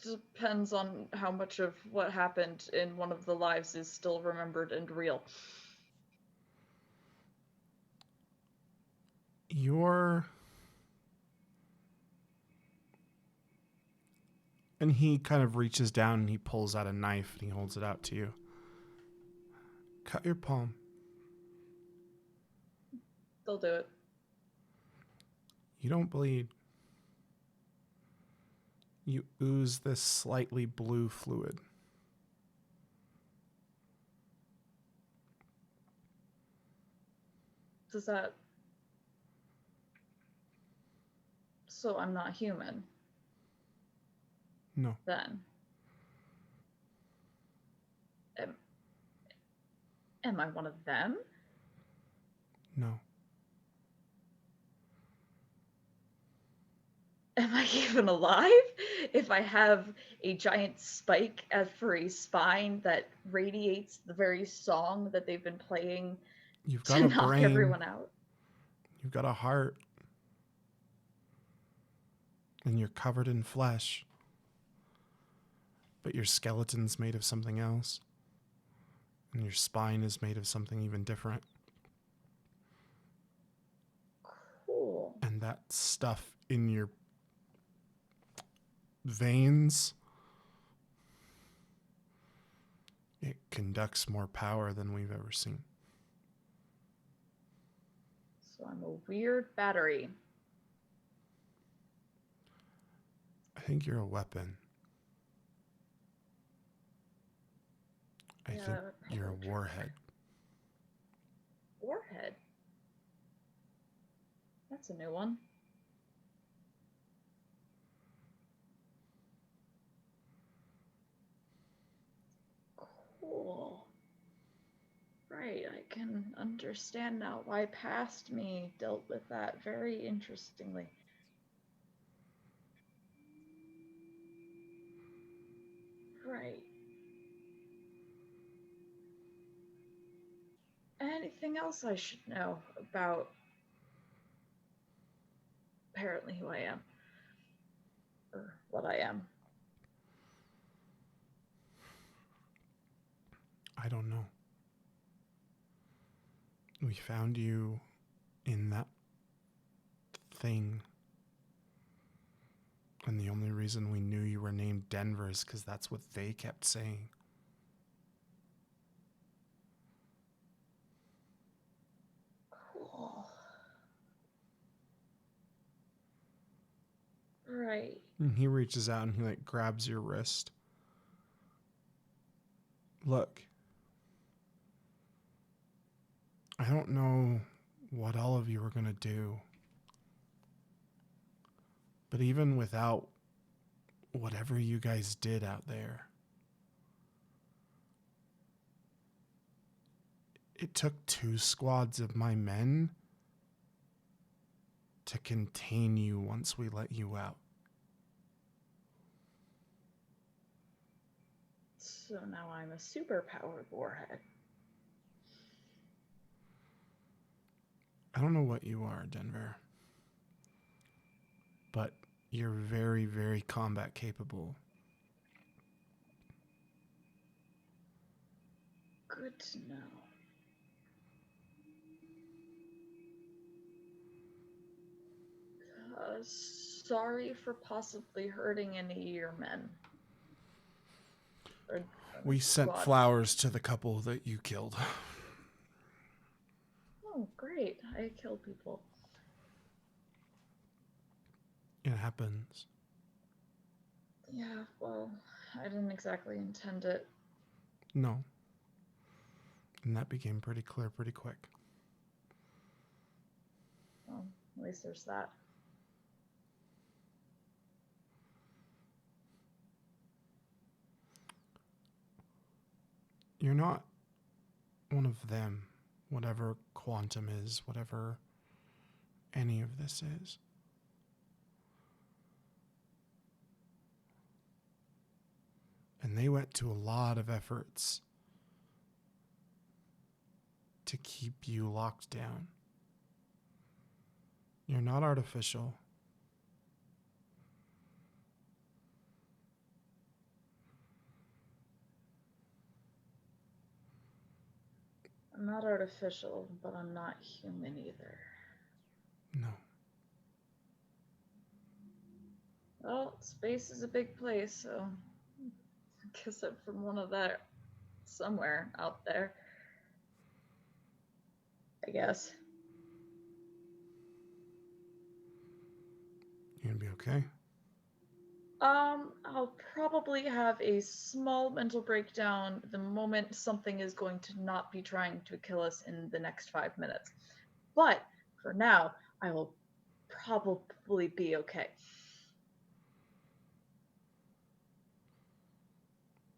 Depends on how much of what happened in one of the lives is still remembered and real. And he kind of reaches down and he pulls out a knife and he holds it out to you. Cut your palm. They'll do it. You don't bleed. You ooze this slightly blue fluid. Does that... So I'm not human, No. then. Am I one of them? No. Am I even alive? If I have a giant spike for a spine that radiates the very song that they've been playing You've got to a knock brain. everyone out. You've got a heart. And you're covered in flesh. But your skeleton's made of something else. And your spine is made of something even different. Cool. And that stuff in your veins, it conducts more power than we've ever seen. So I'm a weird battery. I think you're a weapon. I think you're a warhead. Warhead? That's a new one. Cool. Right, I can understand now why past me dealt with that very interestingly. Right. Anything else I should know about apparently who I am? Or what I am? I don't know. We found you in that thing. And the only reason we knew you were named Denver is because that's what they kept saying. Oh. Right. And he reaches out and he like grabs your wrist. Look, I don't know what all of you are going to do. But even without whatever you guys did out there, it took 2 squads of my men to contain you once we let you out. So now I'm a superpowered warhead. I don't know what you are, Denver, but you're very, very combat capable. Good to know. Sorry for possibly hurting any of your men. Or We sent squad. flowers to the couple that you killed. Oh, great. I kill people. It happens. Yeah, well, I didn't exactly intend it. No. And that became pretty clear pretty quick. Well, at least there's that. You're not one of them, whatever quantum is, whatever any of this is. And they went to a lot of efforts to keep you locked down. You're not artificial. I'm not artificial, but I'm not human either. No. Well, space is a big place, so I guess I'm from one of that somewhere out there. I guess. You gonna be okay? I'll probably have a small mental breakdown the moment something is going to not be trying to kill us in the next 5 minutes. But for now, I will probably be okay.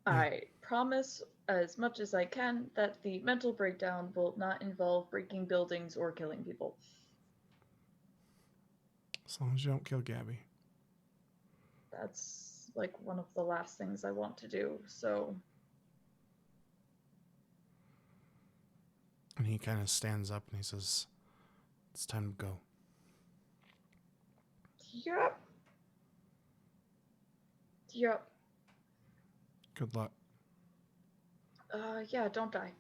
Yeah. I promise as much as I can that the mental breakdown will not involve breaking buildings or killing people. As long as you don't kill Gabby. That's like one of the last things I want to do, so And he kind of stands up and he says, it's time to go. yep. Yep. Good luck. Yeah, don't die.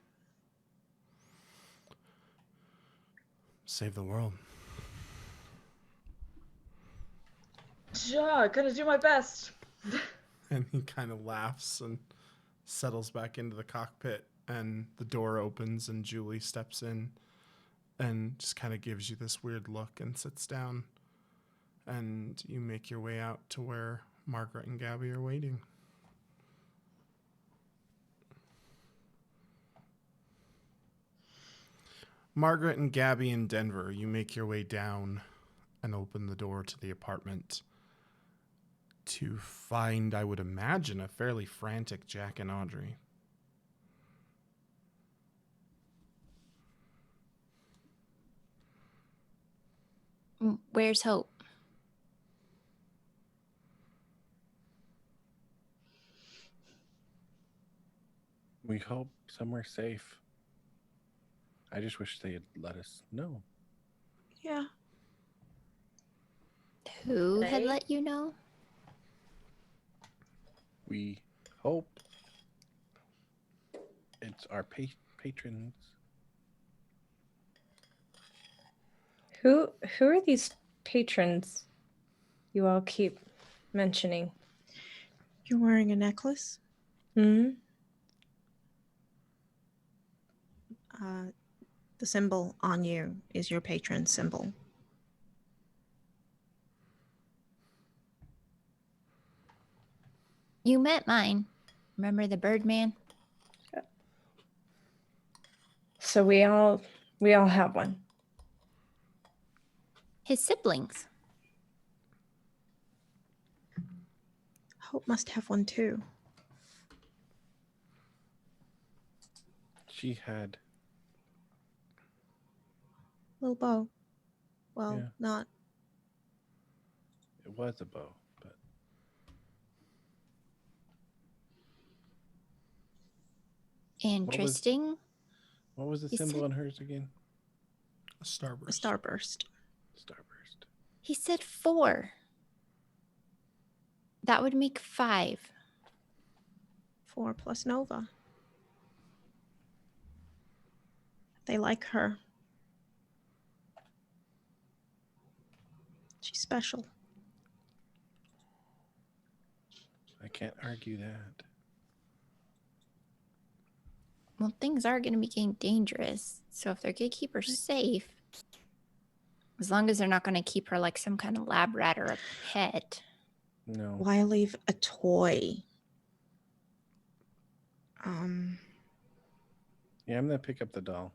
Save the world. Yeah, gonna do my best. And he kind of laughs and settles back into the cockpit, and the door opens and Julie steps in and just kind of gives you this weird look and sits down, and you make your way out to where Margaret and Gabby are waiting. Margaret and Gabby in Denver, you make your way down and open the door to the apartment to find, I would imagine, a fairly frantic Jack and Audrey. Where's Hope? We hope somewhere safe. I just wish they had let us know. Yeah. Who had They? let you know? We hope it's our patrons. Who are these patrons you all keep mentioning? You're wearing a necklace? Hmm? The symbol on you is your patron symbol. You met mine. Remember the Birdman? So we all have one. His siblings. Hope must have one too. She had. Little bow. Well, Yeah. not. It was a bow, but Interesting. what was the He symbol said- on hers again? A starburst. A starburst. Starburst. He said 4. That would make 5. 4 plus Nova. They like her. She's special. I can't argue that. Well, things are going to be getting dangerous. So if they're going to keep her safe, as long as they're not going to keep her like some kind of lab rat or a pet. No. Why leave a toy? Yeah, I'm gonna pick up the doll.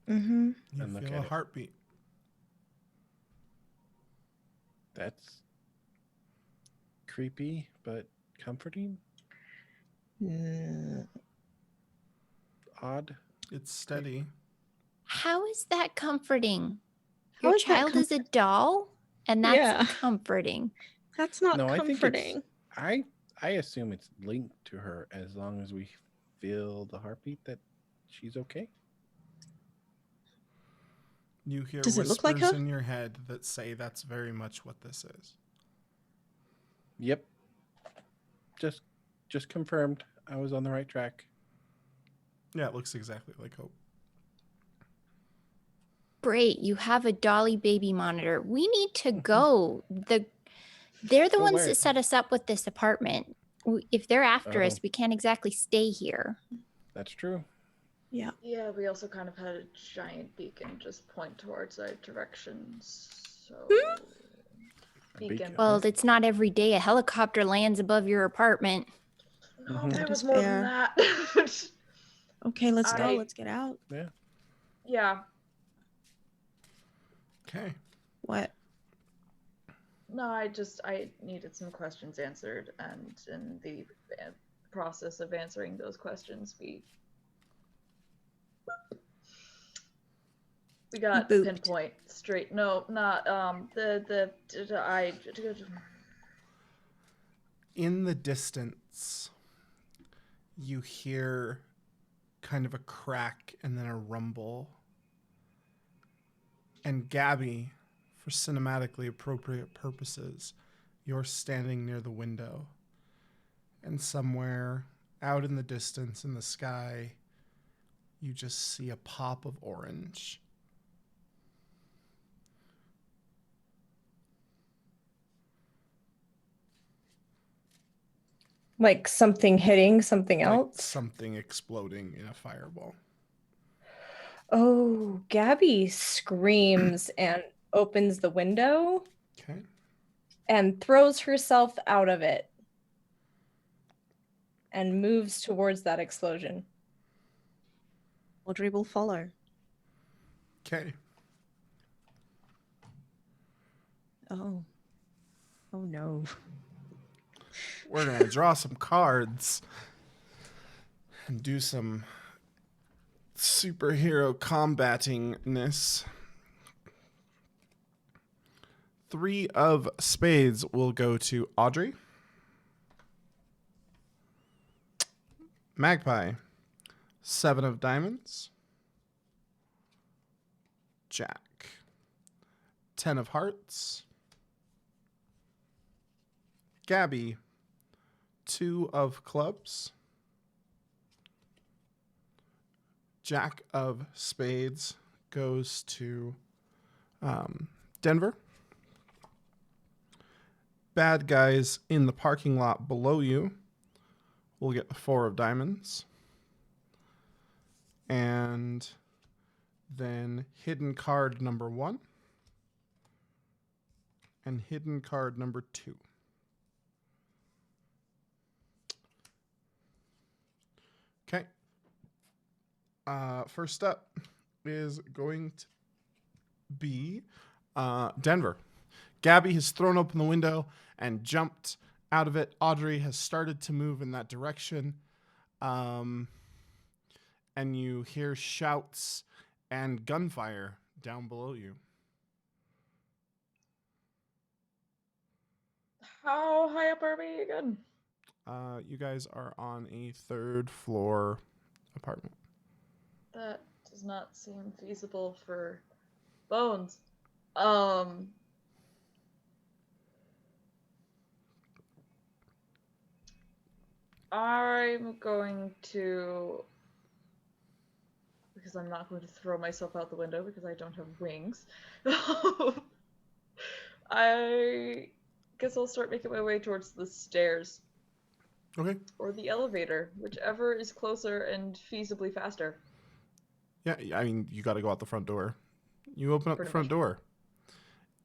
Mm-hmm. You And look feel at a it. heartbeat. That's creepy, but comforting. Odd. It's steady. How is that comforting? How Your is that child is a doll, and that's Yeah. comforting. That's not No, I think it's- comforting. I assume it's linked to her as long as we feel the heartbeat that she's okay. You hear Does it whispers look like her? in your head that say that's very much what this is. Yep. Just confirmed. I was on the right track. Yeah, it looks exactly like Hope. Great, you have a dolly baby monitor. We need to go. They're the Go ones where? that set us up with this apartment. If they're after Oh. us, we can't exactly stay here. That's true. Yeah. Yeah, we also kind of had a giant beacon just point towards our directions. So A beacon. beacon. Well, it's not every day a helicopter lands above your apartment. No, Mhm. there That was is more fair. than that. Okay, let's I- go. Let's get out. Yeah. Okay. What? No, I needed some questions answered, and in the process of answering those questions, we got Booped. pinpoint straight. No, not In the distance, you hear kind of a crack and then a rumble. And Gabby, for cinematically appropriate purposes, you're standing near the window. And somewhere out in the distance in the sky, you just see a pop of orange. Like something hitting something Like else. something exploding in a fireball. Oh, Gabby screams and opens the window Okay. and throws herself out of it and moves towards that explosion. Audrey will follow. Okay. Oh. Oh no. We're going to draw some cards and do some superhero combatingness. 3 of spades will go to Audrey. Magpie. 7 of diamonds. Jack. 10 of hearts. Gabby. 2 of clubs. Jack of spades goes to Denver. Bad guys in the parking lot below you will get the 4 of diamonds. And then on hidden card number 1 and hidden card number 2. Okay. First up is going to be Denver. Gabby has thrown open the window and jumped out of it. Audrey has started to move in that direction. And you hear shouts and gunfire down below you. How high up are we again? You guys are on a 3rd floor apartment. That does not seem feasible for Bones. I'm going to, because I'm not going to throw myself out the window because I don't have wings. I guess I'll start making my way towards the stairs. Okay. Or the elevator, whichever is closer and feasibly faster. Yeah, I mean, you got to go out the front door. You open up Pretty the front much. door,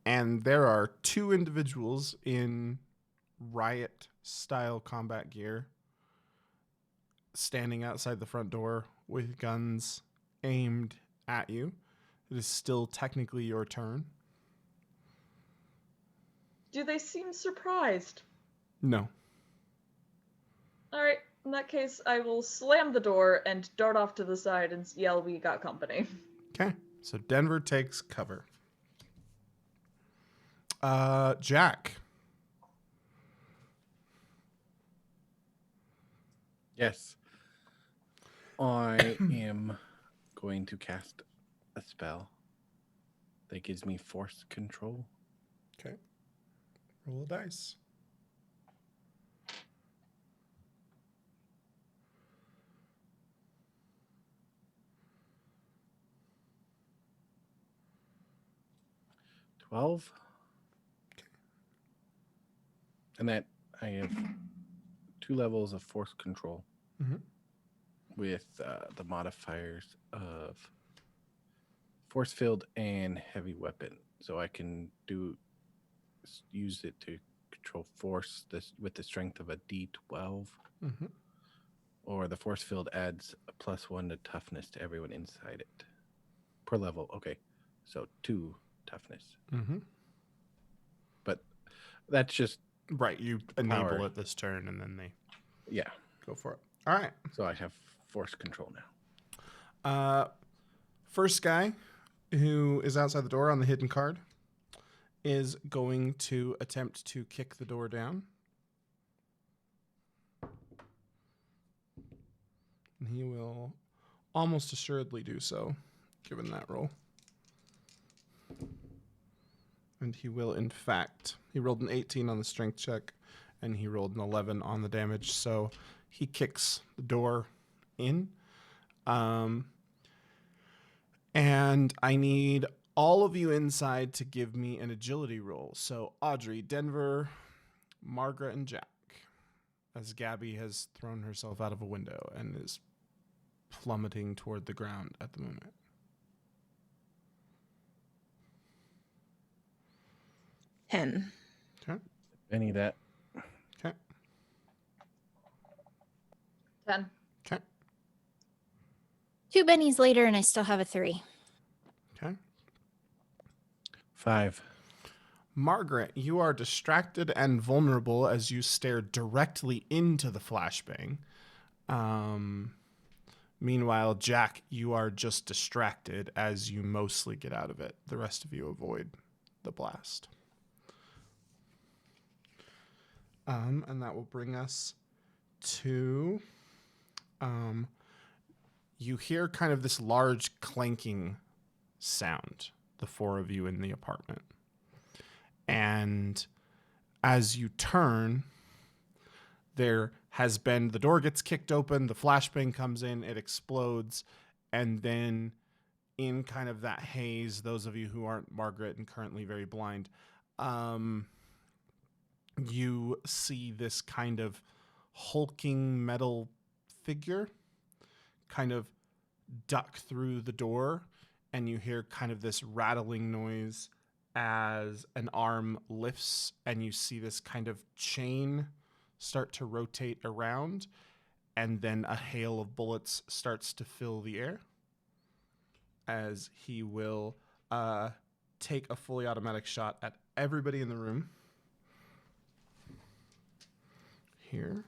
and there are 2 individuals in riot-style combat gear standing outside the front door with guns aimed at you. It is still technically your turn. Do they seem surprised? No. Alright, in that case, I will slam the door and dart off to the side and yell, "We got company." Okay, so Denver takes cover. Jack. Yes. I am going to cast a spell that gives me force control. Okay. Roll a dice. Okay. And that I have 2 levels of force control Mhm. with the modifiers of force field and heavy weapon. So I can use it to control force this with the strength of a D12, Mhm. or the force field adds a +1 to toughness to everyone inside it per level. Okay, so 2 toughness. Mhm. But that's just Right, you enable Power. it this turn, and then they yeah. go for it. All right. So I have force control now. First guy who is outside the door on the hidden card is going to attempt to kick the door down. And he will almost assuredly do so, given that roll. And he will, in fact, he rolled an 18 on the strength check, and he rolled an 11 on the damage. So he kicks the door in. And I need all of you inside to give me an agility roll. So Audrey, Denver, Margaret, and Jack, as Gabby has thrown herself out of a window and is plummeting toward the ground at the moment. Ten. Okay. Any of that. Okay. 10. Okay. 2 bennies later, and I still have a 3. Okay. 5. Margaret, you are distracted and vulnerable as you stare directly into the flashbang. Meanwhile, Jack, you are just distracted as you mostly get out of it. The rest of you avoid the blast. And that will bring us to... you hear kind of this large clanking sound, the 4 of you in the apartment. And as you turn, there has been, the door gets kicked open, the flashbang comes in, it explodes, and then in kind of that haze, those of you who aren't Margaret and currently very blind, you see this kind of hulking metal figure kind of duck through the door and you hear kind of this rattling noise as an arm lifts, and you see this kind of chain start to rotate around, and then a hail of bullets starts to fill the air as he will take a fully automatic shot at everybody in the room. Here.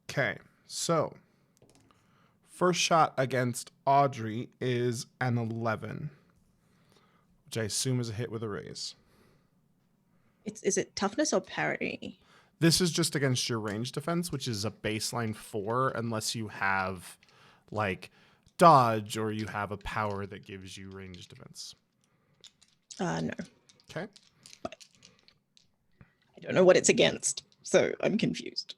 Okay, so first shot against Audrey is an 11, which I assume is a hit with a raise. Is it toughness or parry? This is just against your range defense, which is a baseline 4, unless you have like dodge or you have a power that gives you range defense. No. Okay. I don't know what it's against, so I'm confused.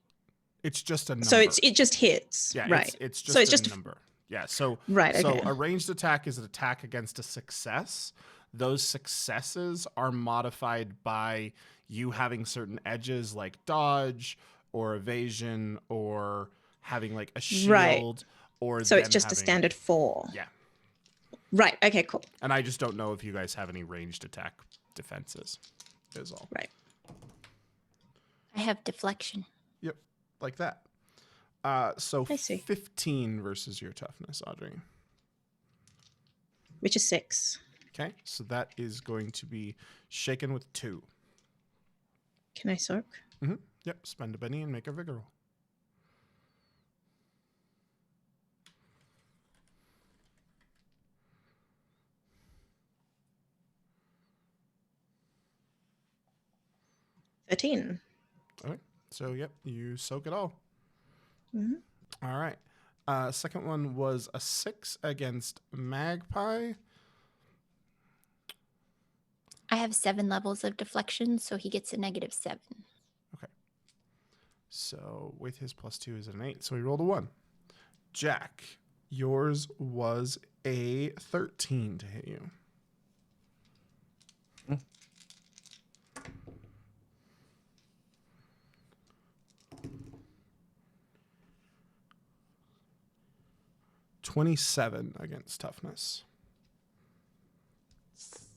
It's just a number. So it just hits. Yeah, right. It's just so it's a just number. Yeah. So right. Okay. So a ranged attack is an attack against a success. Those successes are modified by you having certain edges like dodge or evasion or having like a shield Right. or So it's them just a having- standard 4. Yeah. Right. Okay. Cool. And I just don't know if you guys have any ranged attack defenses. Is all. Right. I have deflection. Yep. Like that. So I see. 15 versus your toughness, Audrey. Which is 6. Okay, so that is going to be shaken with 2. Can I soak? Mm-hmm. Yep, spend a Benny and make a vigor roll. $13. Okay, so yep, you soak it all. Mm-hmm. All right. Second one was a 6 against Magpie. I have 7 levels of deflection, so he gets a -7. Okay. So with his +2 is an 8. So he rolled a 1. Jack, yours was a 13 to hit you. $27 against toughness. 6.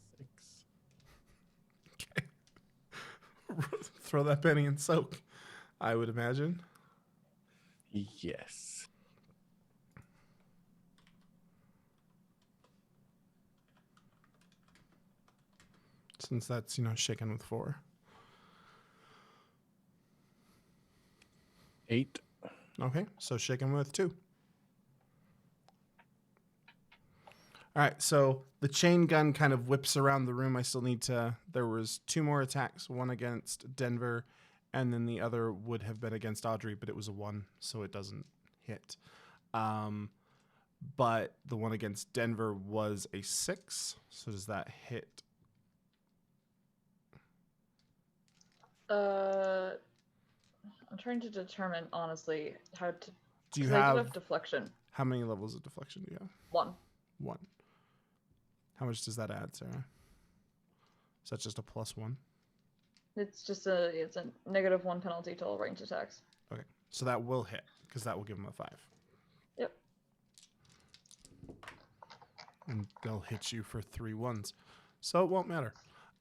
Okay. Throw that penny and soak, I would imagine. Yes. Since that's, shaken with 4. 8. Okay, so shaken with 2. All right, so the chain gun kind of whips around the room. I still need to... There was 2 more attacks, one against Denver, and then the other would have been against Audrey, but it was a 1, so it doesn't hit. But the one against Denver was a 6, so does that hit? I'm trying to determine, honestly, how to... Do you 'cause I do have... have deflection. How many levels of deflection do you have? 1. 1. How much does that add, Sarah? Is that just a +1? It's just it's a -1 penalty to all ranged attacks. Okay, so that will hit, because that will give him a 5. Yep. And they'll hit you for 3 ones. So it won't matter.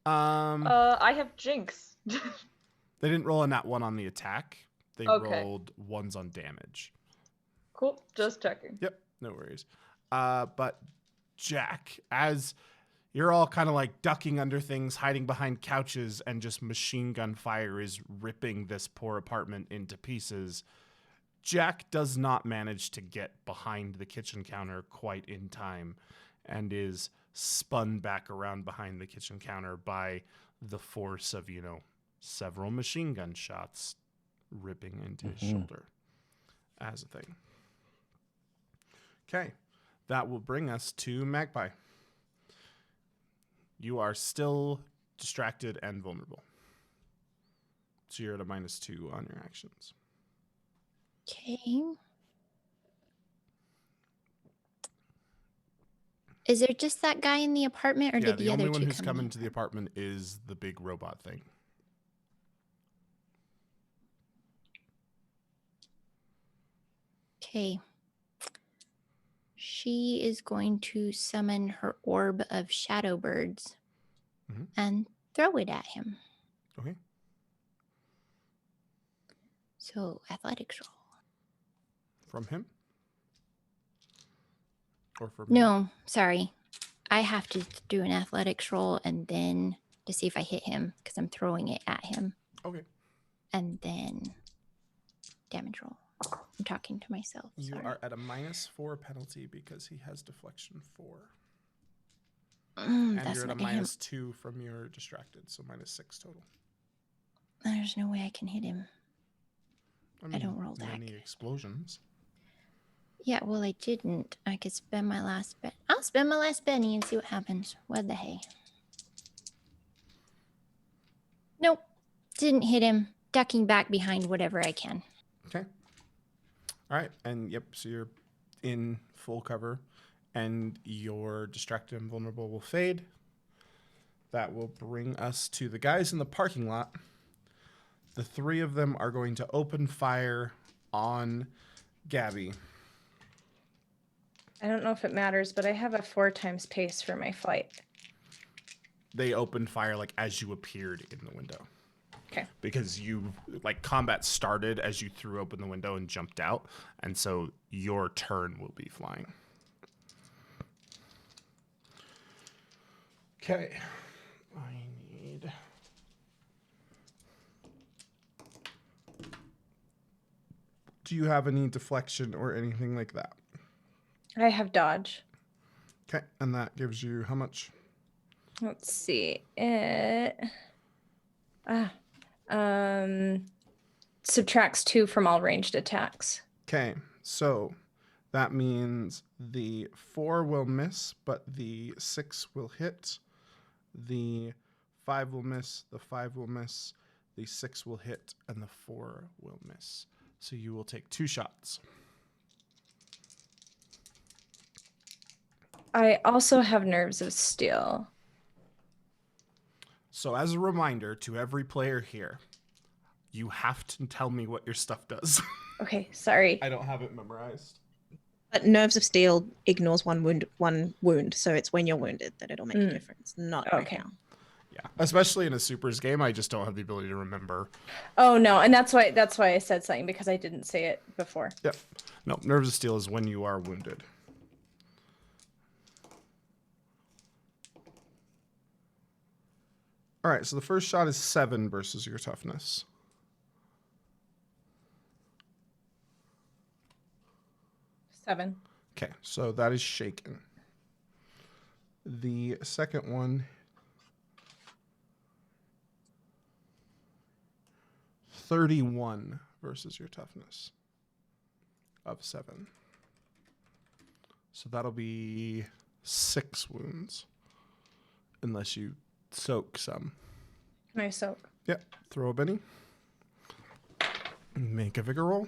I have Jinx. They didn't roll a nat 1 on the attack. They Okay. rolled 1s on damage. Cool, just checking. Yep, no worries. But Jack, as you're all kind of like ducking under things, hiding behind couches, and just machine gun fire is ripping this poor apartment into pieces, Jack does not manage to get behind the kitchen counter quite in time and is spun back around behind the kitchen counter by the force of, several machine gun shots ripping into his shoulder as a thing. Okay, that will bring us to Magpie. You are still distracted and vulnerable. So you're at a -2 on your actions. Okay. Is there just that guy in the apartment, or Yeah, did the the other only one two who's come come in? into the apartment is the big robot thing. Okay. She is going to summon her orb of shadow birds Mhm. and throw it at him. Okay. So, athletics roll. From him? Or from No, sorry. I have to do an athletics roll and then to see if I hit him because I'm throwing it at him. Okay. And then damage roll. I'm talking to myself. You Sorry. are at a -4 penalty because he has deflection 4. Mm, And that's you're at a not gonna hit him. -2 from your distracted, so -6 total. There's no way I can hit him. I don't roll in that any good. explosions. Yeah, well, I didn't. I could spend my last bet. I'll spend my last penny and see what happens. What the hey? Nope. Didn't hit him. Ducking back behind whatever I can. Okay. All right. And yep, so you're in full cover and your distracted and vulnerable will fade. That will bring us to the guys in the parking lot. The 3 of them are going to open fire on Gabby. I don't know if it matters, but I have a 4 times pace for my flight. They opened fire like as you appeared in the window. Okay. Because you, like, combat started as you threw open the window and jumped out, and so your turn will be flying. Okay. I need... Do you have any deflection or anything like that? I have dodge. Okay, and that gives you how much? Let's see. It subtracts 2 from all ranged attacks. Okay, so that means the 4 will miss, but the 6 will hit. The 5 will miss, the 5 will miss, the 6 will hit, and the 4 will miss. So you will take 2 shots. I also have nerves of steel. So as a reminder to every player here, you have to tell me what your stuff does. Okay, sorry. I don't have it memorized. But nerves of steel ignores one wound, so it's when you're wounded that it'll make a difference, not right Okay. now. Yeah, especially in a supers game, I just don't have the ability to remember. Oh no, and that's why I said something, because I didn't say it before. Yep. No, nerves of steel is when you are wounded. All right, so the first shot is 7 versus your toughness. Seven. Okay, so that is shaken. The second one, 31 versus your toughness of 7. So that'll be 6 wounds, unless you soak some. Can I soak? Yep, throw a Benny. Make a vigor roll.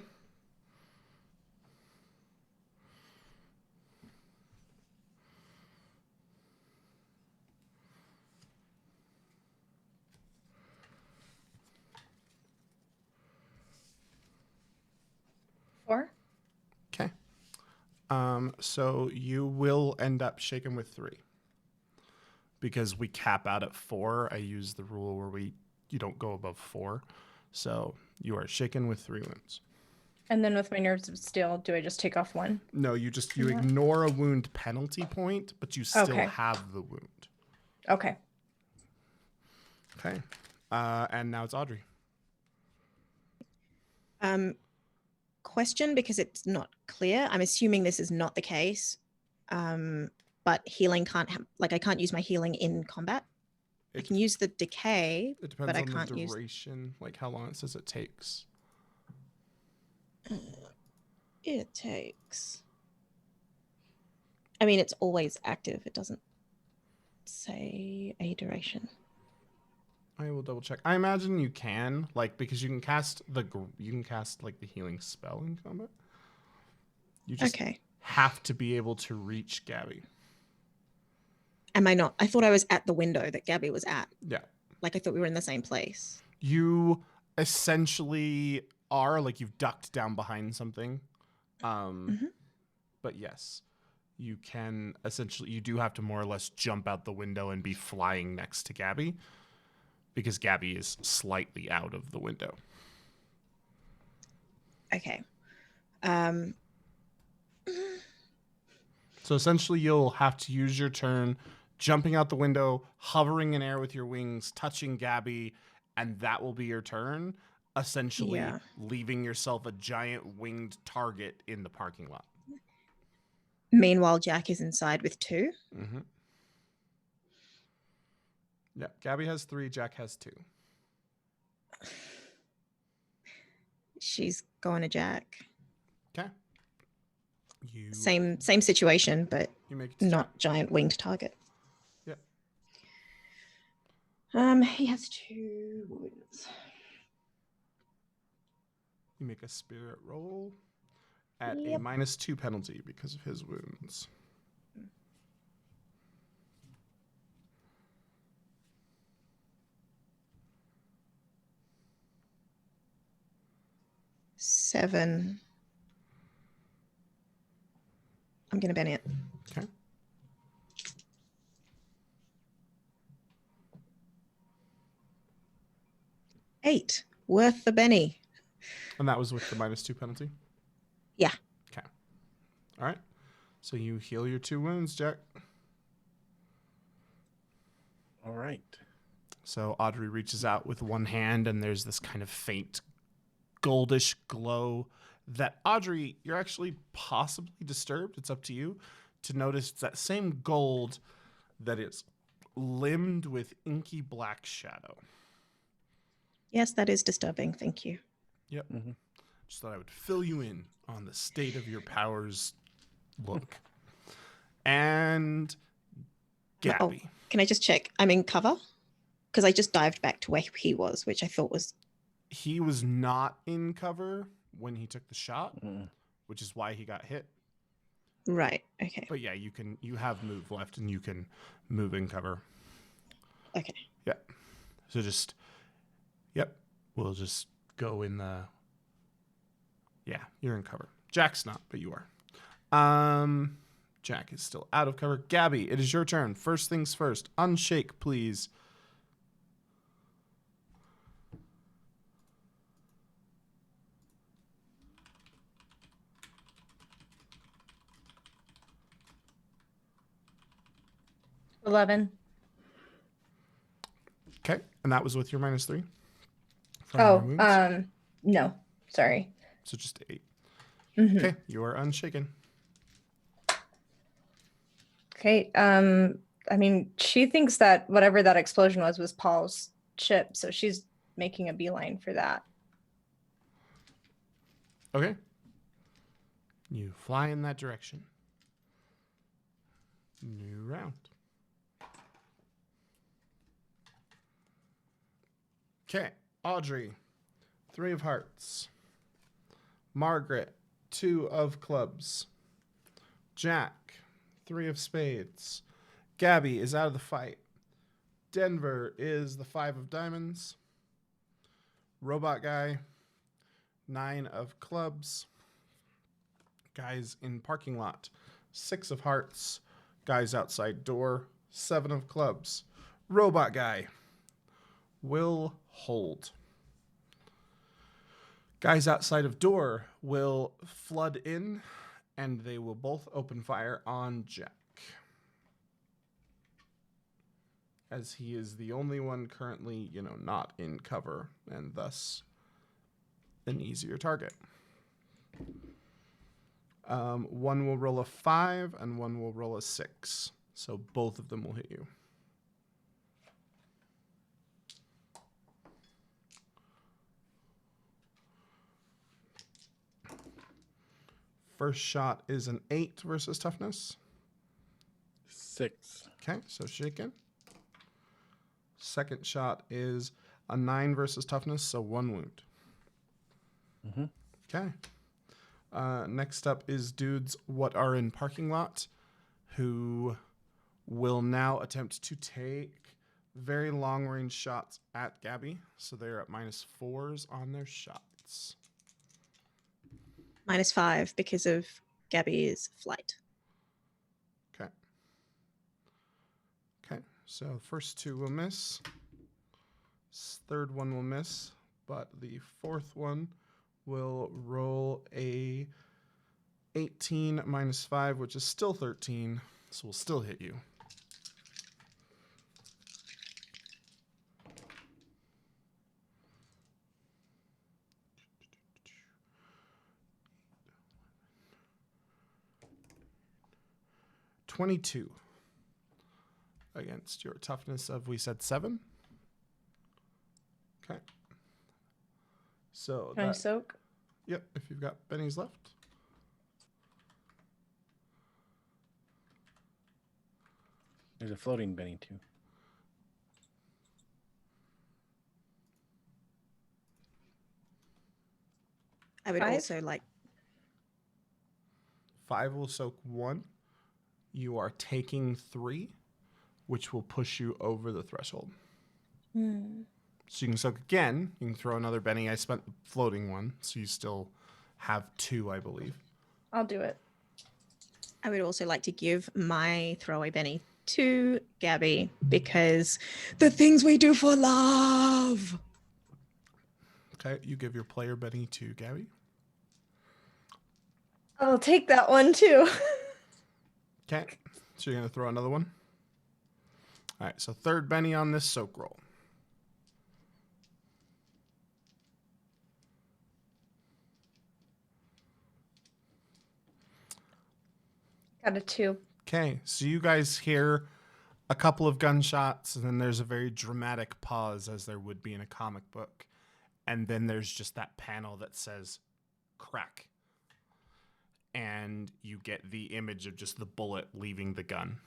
Four? Okay. So you will end up shaken with 3. Because we cap out at 4, I use the rule where you don't go above 4. So you are shaken with 3 wounds. And then with my nerves of steel, do I just take off 1? No, you ignore a wound penalty point, but you still Okay. have the wound. Okay. Okay. And now it's Audrey. Question, because it's not clear. I'm assuming this is not the case. But healing can't I can't use my healing in combat. I can use the decay, It depends but I on can't the use duration, like how long it says it takes. it takes. I mean, it's always active. It doesn't say a duration. I will double check. I imagine you can, like, because you can cast like the healing spell in combat. You just Okay. have to be able to reach Gabby. Am I not? I thought I was at the window that Gabby was at. Yeah. Like I thought we were in the same place. You essentially are, like, you've ducked down behind something. Mhm. But yes, you can essentially, you do have to more or less jump out the window and be flying next to Gabby, because Gabby is slightly out of the window. Okay. Um. So essentially, you'll have to use your turn jumping out the window, hovering in air with your wings, touching Gabby, and that will be your turn, essentially Yeah. leaving yourself a giant winged target in the parking lot. Meanwhile, Jack is inside with 2. Mm-hmm. Yeah, Gabby has 3, Jack has 2. She's going to Jack. Okay. You Same situation, but make it to not Jack. giant winged target. Yep. He has 2 wounds. You make a spirit roll at a Yep. -2 penalty because of his wounds. Seven. I'm going to ban it. Okay. Eight. Worth the Benny. And that was with the -2 penalty? Yeah. Okay. All right. So you heal your 2 wounds, Jack. All right. So Audrey reaches out with one hand, and there's this kind of faint goldish glow that, Audrey, you're actually possibly disturbed. It's up to you to notice that same gold that is limbed with inky black shadow. Yes, that is disturbing. Thank you. Yep. Mm-hmm. Just thought I would fill you in on the state of your powers look. And Gabby. Can I just check? I'm in cover? Because I just dived back to where he was, which I thought was... He was not in cover when he took the shot, Mm. which is why he got hit. Right. Okay. But yeah, you have move left and you can move in cover. Okay. Yep. So we'll just go in the... Yeah, you're in cover. Jack's not, but you are. Jack is still out of cover. Gabby, it is your turn. First things first. Unshake, please. $11. Okay, and that was with your -3? From your wounds? No, sorry. So just 8. Mhm. Okay, you are unshaken. Okay. I mean, she thinks that whatever that explosion was Paul's ship, so she's making a beeline for that. Okay. You fly in that direction. New round. Okay, Audrey, 3 of hearts. Margaret, 2 of clubs. Jack, 3 of spades. Gabby is out of the fight. Denver is the 5 of diamonds. Robot guy, 9 of clubs. Guys in parking lot, 6 of hearts. Guys outside door, 7 of clubs. Robot guy will hold. Guys outside of door will flood in, and they will both open fire on Jack, as he is the only one currently, not in cover, and thus an easier target. One will roll a 5, and one will roll a 6. So both of them will hit you. First shot is an 8 versus toughness. 6. Okay, so shaken. Second shot is a 9 versus toughness, so 1 wound. Mm-hmm. Okay. Next up is dudes what are in parking lot, who will now attempt to take very long range shots at Gabby. So they're at -4s on their shots. -5 because of Gabby's flight. Okay. Okay. So first two will miss. Third one will miss, but the fourth one will roll a 18 -5, which is still 13. So we'll still hit you. $22 against your toughness of, we said 7. Okay. So Can I soak? Yep, if you've got bennies left. There's a floating Benny too. I would 5? also like 5 will soak 1. You are taking 3, which will push you over the threshold. So you can soak again. You can throw another Benny. I spent the floating one, so you still have 2, I believe. I'll do it. I would also like to give my throwaway Benny to Gabby because the things we do for love. Okay, you give your player Benny to Gabby. I'll take that one too. Okay, so you're going to throw another one. All right, so third Benny on this soak roll. Got a 2. Okay, so you guys hear a couple of gunshots, and then there's a very dramatic pause, as there would be in a comic book. And then there's just that panel that says, crack. And you get the image of just the bullet leaving the gun.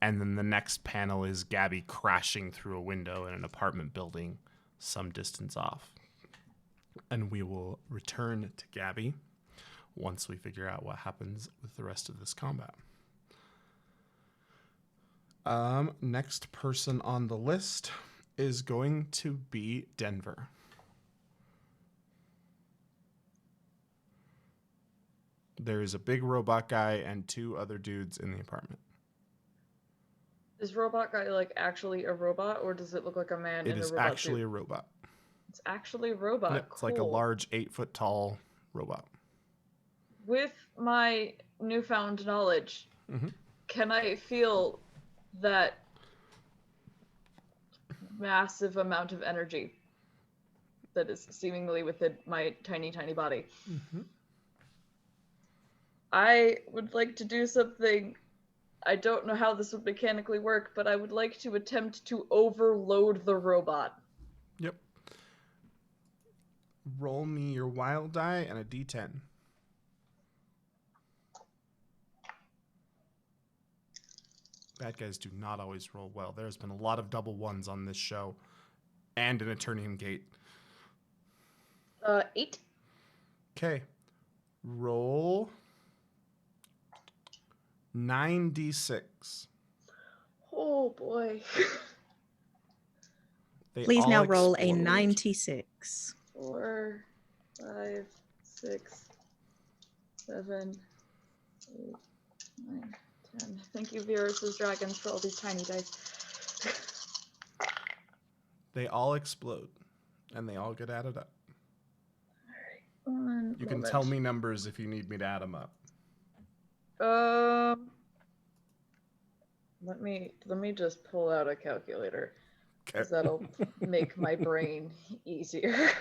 And then the next panel is Gabby crashing through a window in an apartment building some distance off. And we will return to Gabby once we figure out what happens with the rest of this combat. Next person on the list is going to be Denver. There is a big robot guy and 2 other dudes in the apartment. Is robot guy like actually a robot, or does it look like a man It in a is robot actually suit? a robot. It's actually a robot. Yep, it's like a Cool. large 8-foot tall robot. With my newfound knowledge, Mhm. can I feel that massive amount of energy that is seemingly within my tiny, tiny body? Mhm. I would like to do something. I don't know how this would mechanically work, but I would like to attempt to overload the robot. Yep. Roll me your wild die and a d10. Bad guys do not always roll well. There's been a lot of double 1s on this show and an Eternium Gate. 8. Okay. Roll 9d6. Oh boy. They Please all now roll a explode. 96. 4, 5, 6, 7, 8, 9, 10. Thank you, Virus's Dragons, for all these tiny dice. They all explode, and they all get added up. One You can moment. tell me numbers if you need me to add them up. Let me just pull out a calculator, Okay. because that'll make my brain easier.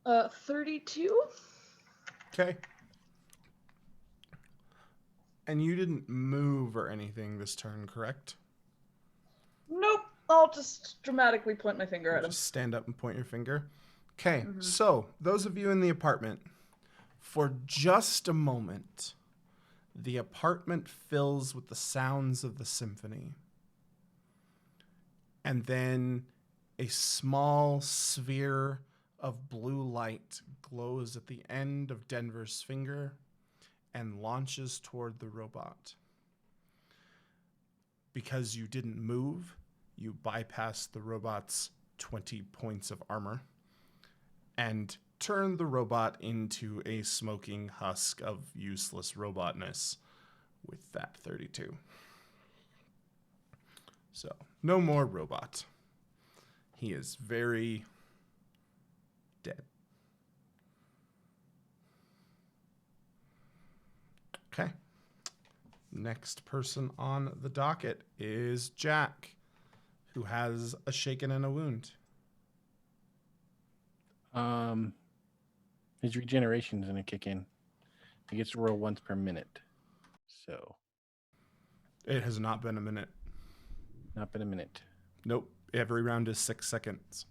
Uh, 32? Okay. And you didn't move or anything this turn, correct? Nope. I'll just dramatically point my finger at him. Just stand up and point your finger. Okay, Mhm. so those of you in the apartment, for just a moment, the apartment fills with the sounds of the symphony. And then a small sphere of blue light glows at the end of Denver's finger and launches toward the robot. Because you didn't move, you bypassed the robot's 20 points of armor and turned the robot into a smoking husk of useless robotness with that 32. So, no more robot. He is very dead. Okay. Next person on the docket is Jack, who has a shaken and a wound. His regeneration is going to kick in. He gets to roll once per minute. So, It has not been a minute. not been a minute. Nope. Every round is 6 seconds.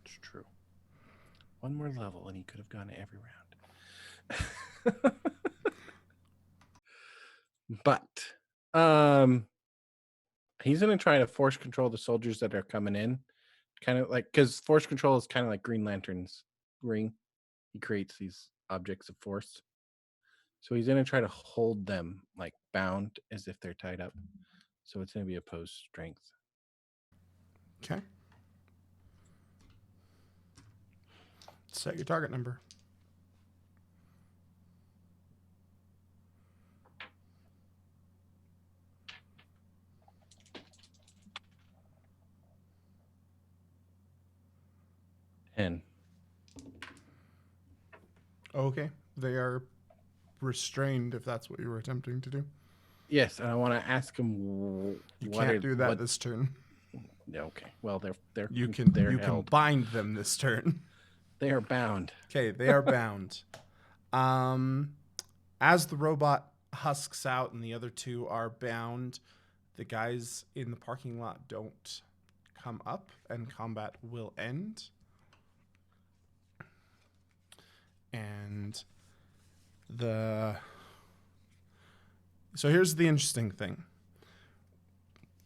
It's true. One more level and he could have gone every round. But he's going to try to force control the soldiers that are coming in. Kind of like, because force control is kind of like Green Lantern's ring. He creates these objects of force. So he's going to try to hold them like bound as if they're tied up. So it's going to be opposed strength. Okay. Set your target number. And Okay. They are restrained if that's what you were attempting to do. yes, and I want to ask him You what can't do that this turn. Okay. Well, they're You can held. bind them this turn. They are bound. Okay, they are bound. As the robot husks out and the other two are bound, the guys in the parking lot don't come up and combat will end. And so here's the interesting thing.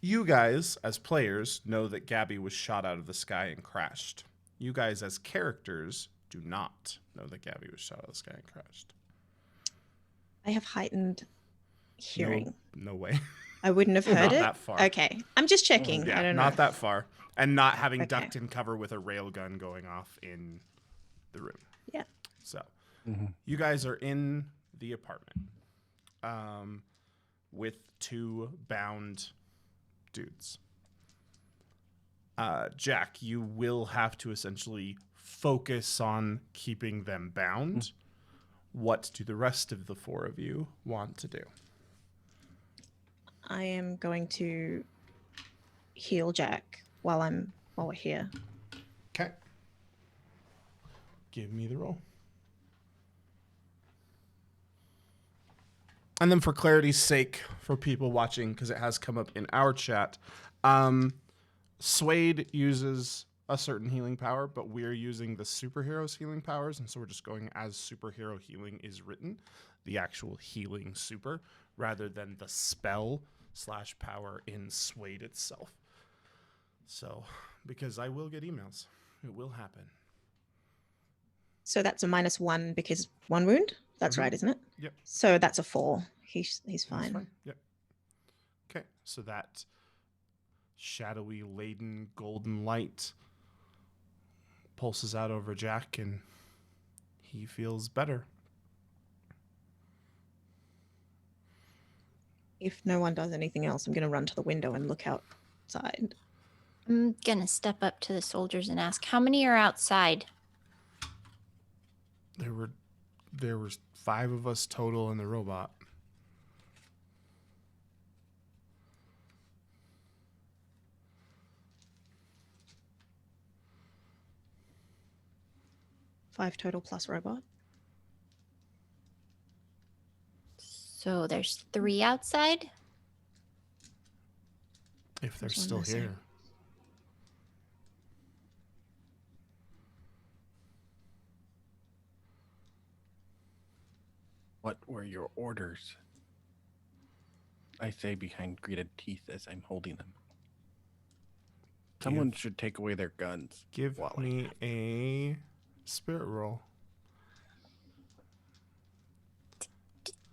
You guys, as players, know that Gabby was shot out of the sky and crashed. You guys, as characters, do not know that Gabby was shot out of the sky and crashed. I have heightened hearing. No way. I wouldn't have heard Not it. that far. Okay, I'm just checking. Yeah, I don't know. not that far. And not having Okay. ducked in cover with a railgun going off in the room. Yeah. So, Mhm. you guys are in the apartment with two bound dudes. Jack, you will have to essentially focus on keeping them bound. What do the rest of the four of you want to do? I am going to heal Jack while we're here. Okay. Give me the roll. And then for clarity's sake, for people watching, because it has come up in our chat, Suede uses a certain healing power, but we're using the superhero's healing powers, and so we're just going as superhero healing is written, the actual healing super, rather than the spell/power in Suede itself. So, because I will get emails. It will happen. So that's a -1 because one wound. That's Mhm. right, isn't it? Yep. So that's a 4. He's That's fine. Yep. Okay, so that shadowy, laden, golden light pulses out over Jack, and he feels better. If no one does anything else, I'm going to run to the window and look outside. I'm gonna step up to the soldiers and ask, how many are outside? There were 5 of us total in the robot. Five total plus robot. So there's 3 outside. If they're There's one still missing. here. What were your orders? I say behind gritted teeth as I'm holding them. Someone should take away their guns. Give while I me have them. a spirit roll.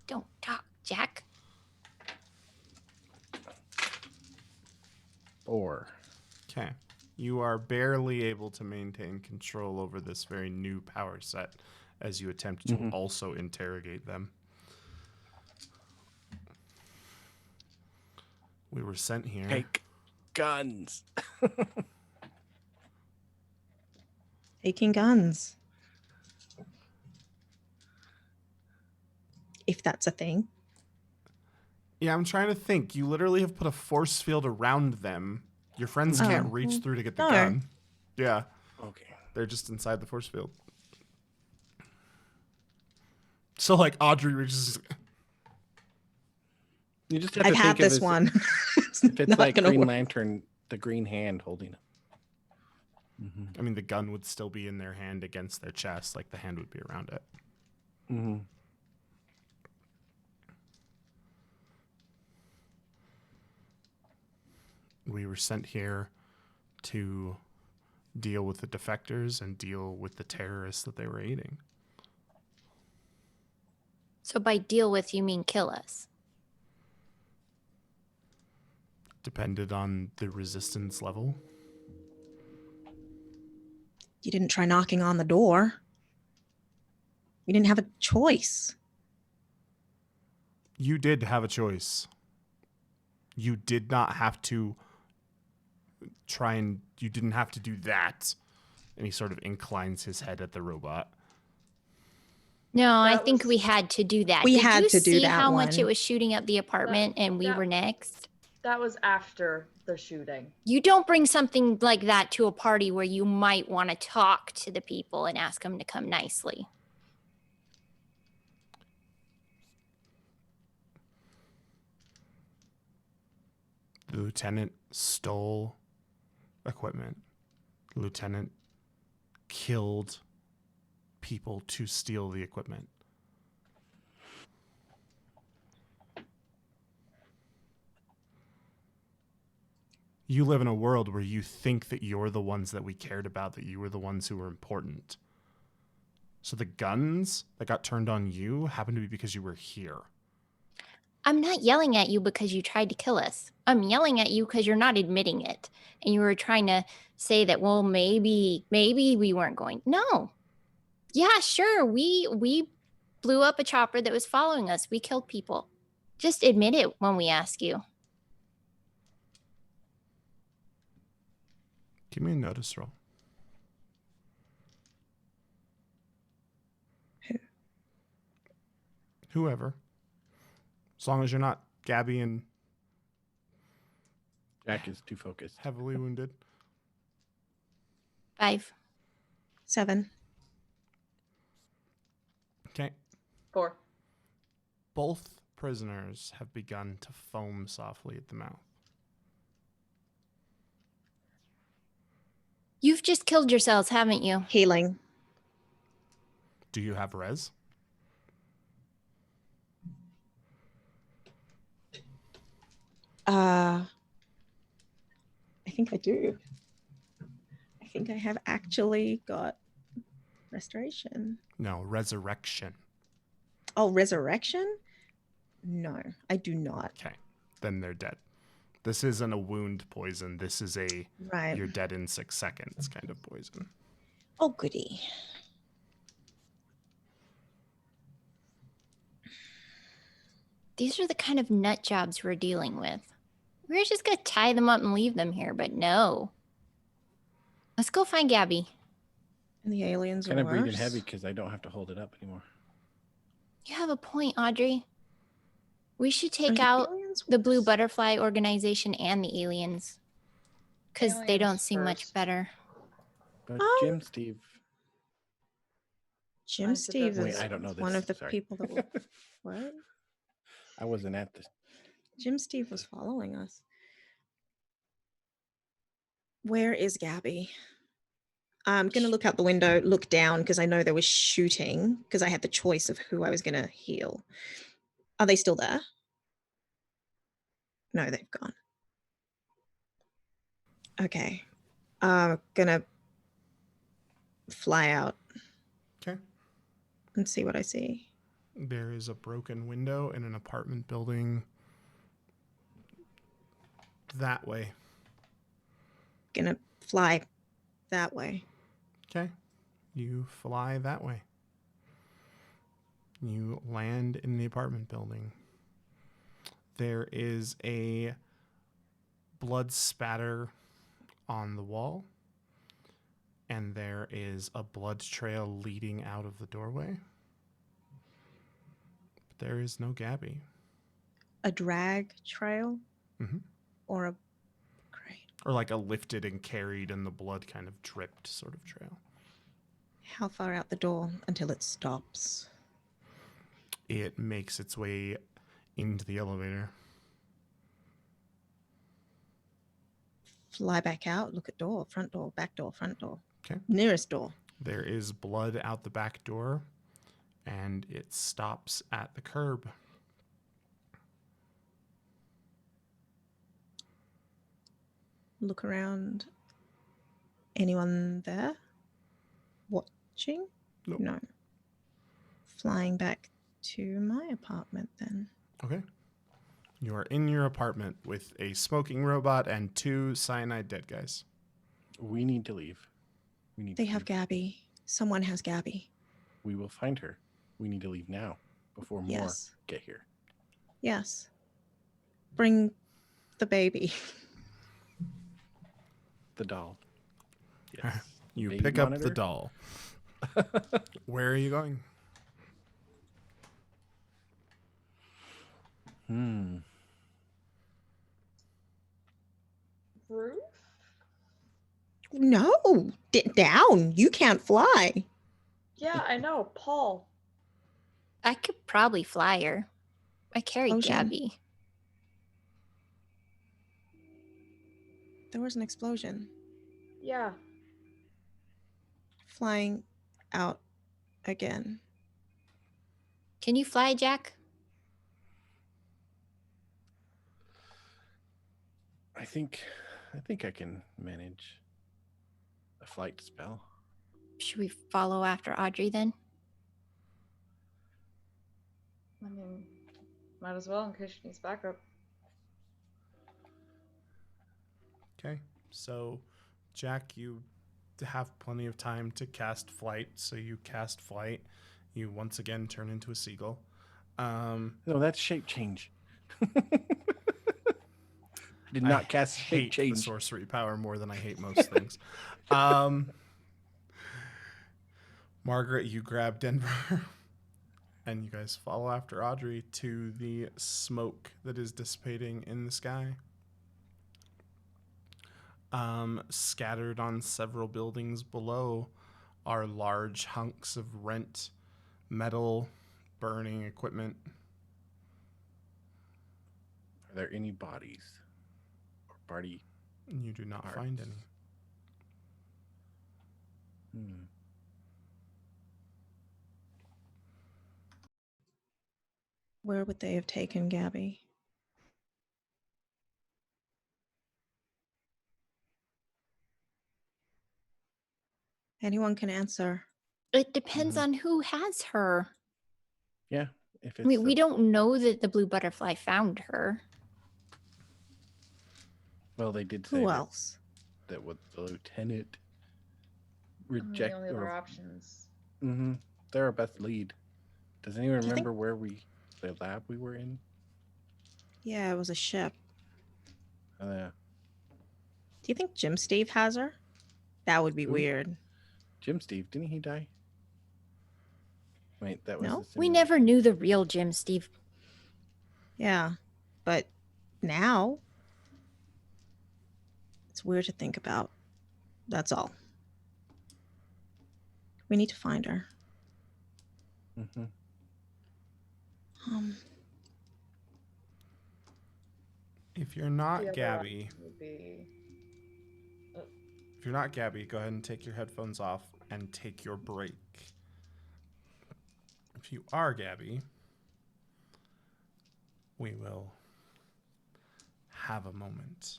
Don't talk, Jack. 4. Okay. You are barely able to maintain control over this very new power set as you attempt to also interrogate them. We were sent here. Take guns. Taking guns. If that's a thing. Yeah, I'm trying to think. You literally have put a force field around them. Your friends can't reach through to get the no. gun. Yeah, Okay. they're just inside the force field. So, like, Audrey reaches. You just have I've to had think of this one. If it's Not like gonna Green work. Lantern, the green hand holding it. I mean, the gun would still be in their hand against their chest. Like, the hand would be around it. Mm-hmm. We were sent here to deal with the defectors and deal with the terrorists that they were aiding. So by deal with, you mean kill us? Depended on the resistance level. You didn't try knocking on the door. You didn't have a choice. You did have a choice. You did not have to you didn't have to do that. And he sort of inclines his head at the robot. No, I That think was- we had to do that. We Did had you to do see that how much it one. was shooting up the apartment and we that- were next? That was after the shooting. You don't bring something like that to a party where you might want to talk to the people and ask them to come nicely. The lieutenant stole equipment. The lieutenant killed people to steal the equipment. You live in a world where you think that you're the ones that we cared about, that you were the ones who were important. So the guns that got turned on you happened to be because you were here. I'm not yelling at you because you tried to kill us. I'm yelling at you because you're not admitting it. And you were trying to say that, well, maybe we weren't going. No. Yeah, sure. We blew up a chopper that was following us. We killed people. Just admit it when we ask you. Give me a notice roll. Whoever. As long as you're not Gabby and Jack is too focused. heavily wounded. 5. 7. Okay. 4. Both prisoners have begun to foam softly at the mouth. You've just killed yourselves, haven't you? Healing. Do you have res? I think I do. I think I have actually got restoration. No, resurrection. Oh, resurrection? No, I do not. Okay. Then they're dead. This isn't a wound poison. This is a Right. you're dead in 6 seconds kind of poison. Oh, goody. These are the kind of nut jobs we're dealing with. We were just going to tie them up and leave them here, but no. Let's go find Gabby. And the aliens Kind are of breathing worse. heavy because I don't have to hold it up anymore. You have a point, Audrey. We should Are take the out aliens the Blue worse? Butterfly organization and the aliens. Because they don't Aliens seem much first. better. But Oh. Jim, Steve. Jim I Steve suppose is it I don't know one this, of the sorry. people that were... What? I wasn't at this. Jim Steve was following us. Where is Gabby? I'm going to look out the window, look down because I know there was shooting because I had the choice of who I was going to heal. Are they still there? No, they've gone. Okay. Gonna fly out Okay. and see what I see. There is a broken window in an apartment building that way. Gonna fly that way. Okay. You fly that way. You land in the apartment building. There is a blood spatter on the wall, and there is a blood trail leading out of the doorway. But there is no Gabby. A drag trail Mhm. or a great. Or like a lifted and carried and the blood kind of dripped sort of trail. How far out the door until it stops? It makes its way into the elevator. Fly back out, look at door, front door, back door, front door. Okay. Nearest door. There is blood out the back door, and it stops at the curb. Look around. Anyone there? Watching? Nope. No. Flying back to my apartment then. Okay. You are in your apartment with a smoking robot and 2 cyanide dead guys. We need to leave. We need They to have leave. Gabby. Someone has Gabby. We will find her. We need to leave now before more Yes. get here. Yes. Bring the baby. The doll. Yes. You Baby pick up monitor? the doll. Where are you going? Roof? No, down. You can't fly. Yeah, I know. Paul. I could probably fly her. I carry Explosion. Gabby. There was an explosion. Yeah. Flying out again. Can you fly, Jack? I think I can manage a flight spell. Should we follow after Audrey then? I mean, might as well in case she needs backup. Okay. So, Jack, you have plenty of time to cast flight. So you cast flight. You once again turn into a seagull. No, that's shape change. I did not cast shape hate the change. sorcery power more than I hate most things. Margaret, you grab Denver, and you guys follow after Audrey to the smoke that is dissipating in the sky. Scattered on several buildings below are large hunks of rent metal, burning equipment. Are there any bodies or body? You do not Parts. find any. Where would they have taken Gabby? Anyone can answer. It depends Mhm. on who has her. Yeah, if it's I mean, we a- don't know that the blue butterfly found her. Well, they did say Who that, else? that what the lieutenant I mean, the reject only other or options. they're our best lead. Does anyone Do you think- remember where the lab we were in? Yeah, it was a ship. Yeah. Do you think Jim Steve has her? That would be Who? weird. Jim Steve, didn't he die? Wait, that was No? the We simulation. never knew the real Jim Steve. Yeah, but now it's weird to think about. That's all. We need to find her. Mhm. If you're not The other Gabby, option would be If you're not Gabby, go ahead and take your headphones off and take your break. If you are Gabby, we will have a moment.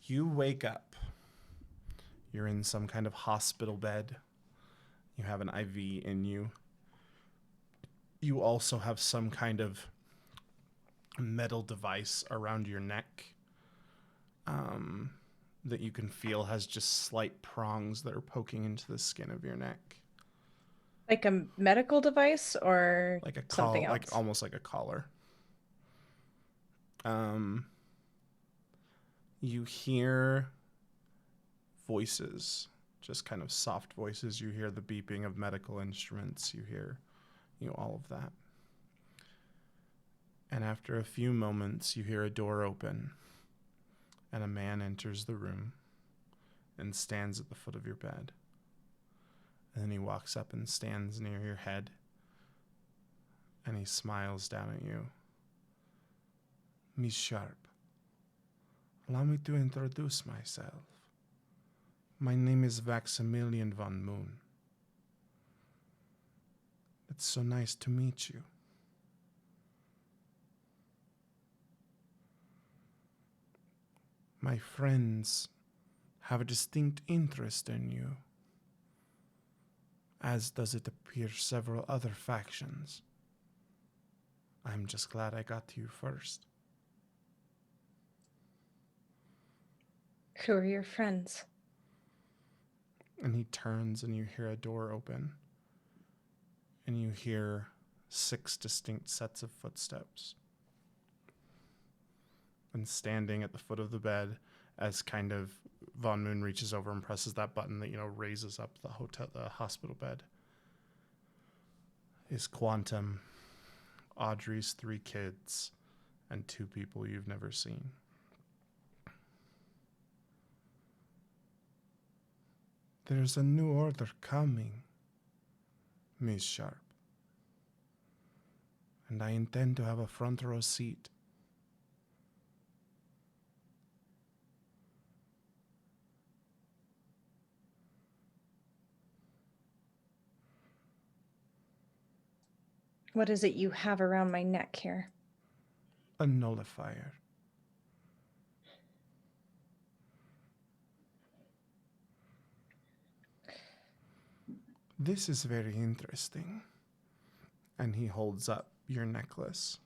You wake up. You're in some kind of hospital bed. You have an IV in you. You also have some kind of metal device around your neck that you can feel has just slight prongs that are poking into the skin of your neck. Like a medical device or Like a something collar, else? like almost like a collar. You hear voices, just kind of soft voices. You hear the beeping of medical instruments. You hear, all of that. And after a few moments, you hear a door open, and a man enters the room and stands at the foot of your bed. And then he walks up and stands near your head, and he smiles down at you. Miss Sharp, allow me to introduce myself. My name is Maximilian von Moon. It's so nice to meet you. My friends have a distinct interest in you, as does it appear several other factions. I'm just glad I got to you first. Who are your friends? And he turns and you hear a door open. And you hear 6 distinct sets of footsteps. And standing at the foot of the bed, as kind of Von Moon reaches over and presses that button that, raises up the hospital bed, is Quantum, Audrey's 3 kids, and 2 people you've never seen. There's a new order coming, Miss Sharp. And I intend to have a front row seat. What is it you have around my neck here? A nullifier. This is very interesting. And he holds up your necklace.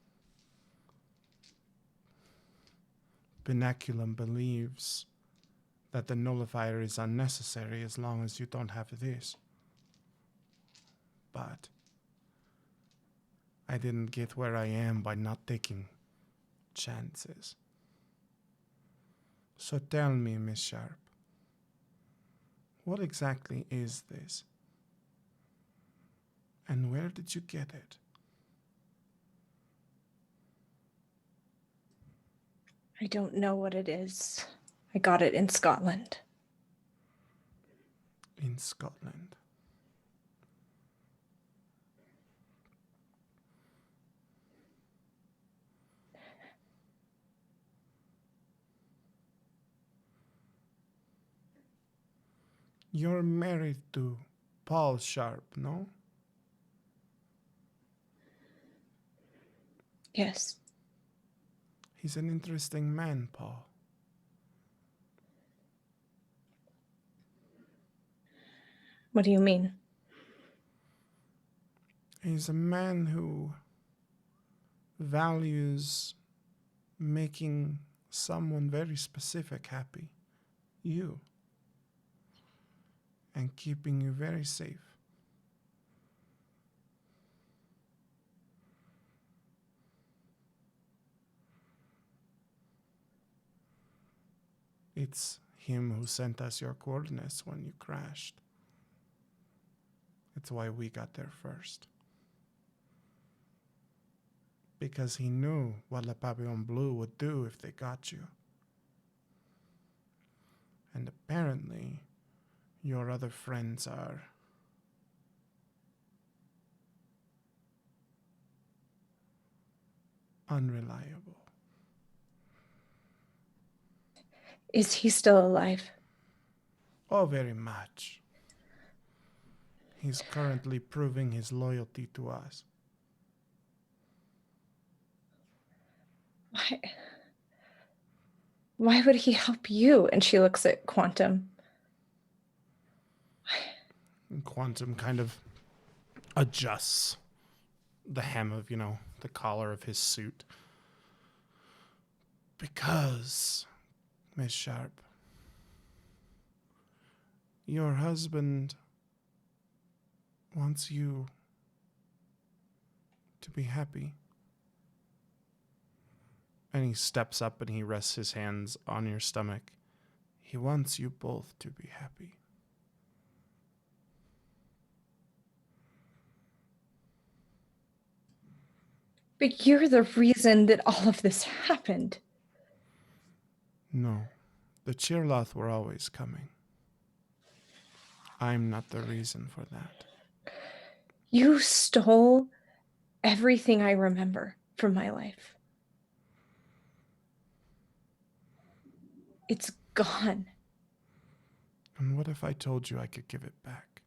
Binaculum believes that the nullifier is unnecessary as long as you don't have this. But I didn't get where I am by not taking chances. So tell me, Miss Sharp, what exactly is this? And where did you get it? I don't know what it is. I got it in Scotland. In Scotland. You're married to Paul Sharp, no? Yes. He's an interesting man, Paul. What do you mean? He's a man who values making someone very specific happy. You. And keeping you very safe. It's him who sent us your coordinates when you crashed. It's why we got there first. Because he knew what Le Papillon Bleu would do if they got you. And apparently, your other friends are unreliable. Is he still alive? Oh, very much. He's currently proving his loyalty to us. Why? Why would he help you? And she looks at Quantum. And Quantum kind of adjusts the hem of, the collar of his suit. Because, Miss Sharp, your husband wants you to be happy. And he steps up and he rests his hands on your stomach. He wants you both to be happy. But you're the reason that all of this happened. No, the Cheerloth were always coming. I'm not the reason for that. You stole everything I remember from my life. It's gone. And what if I told you I could give it back?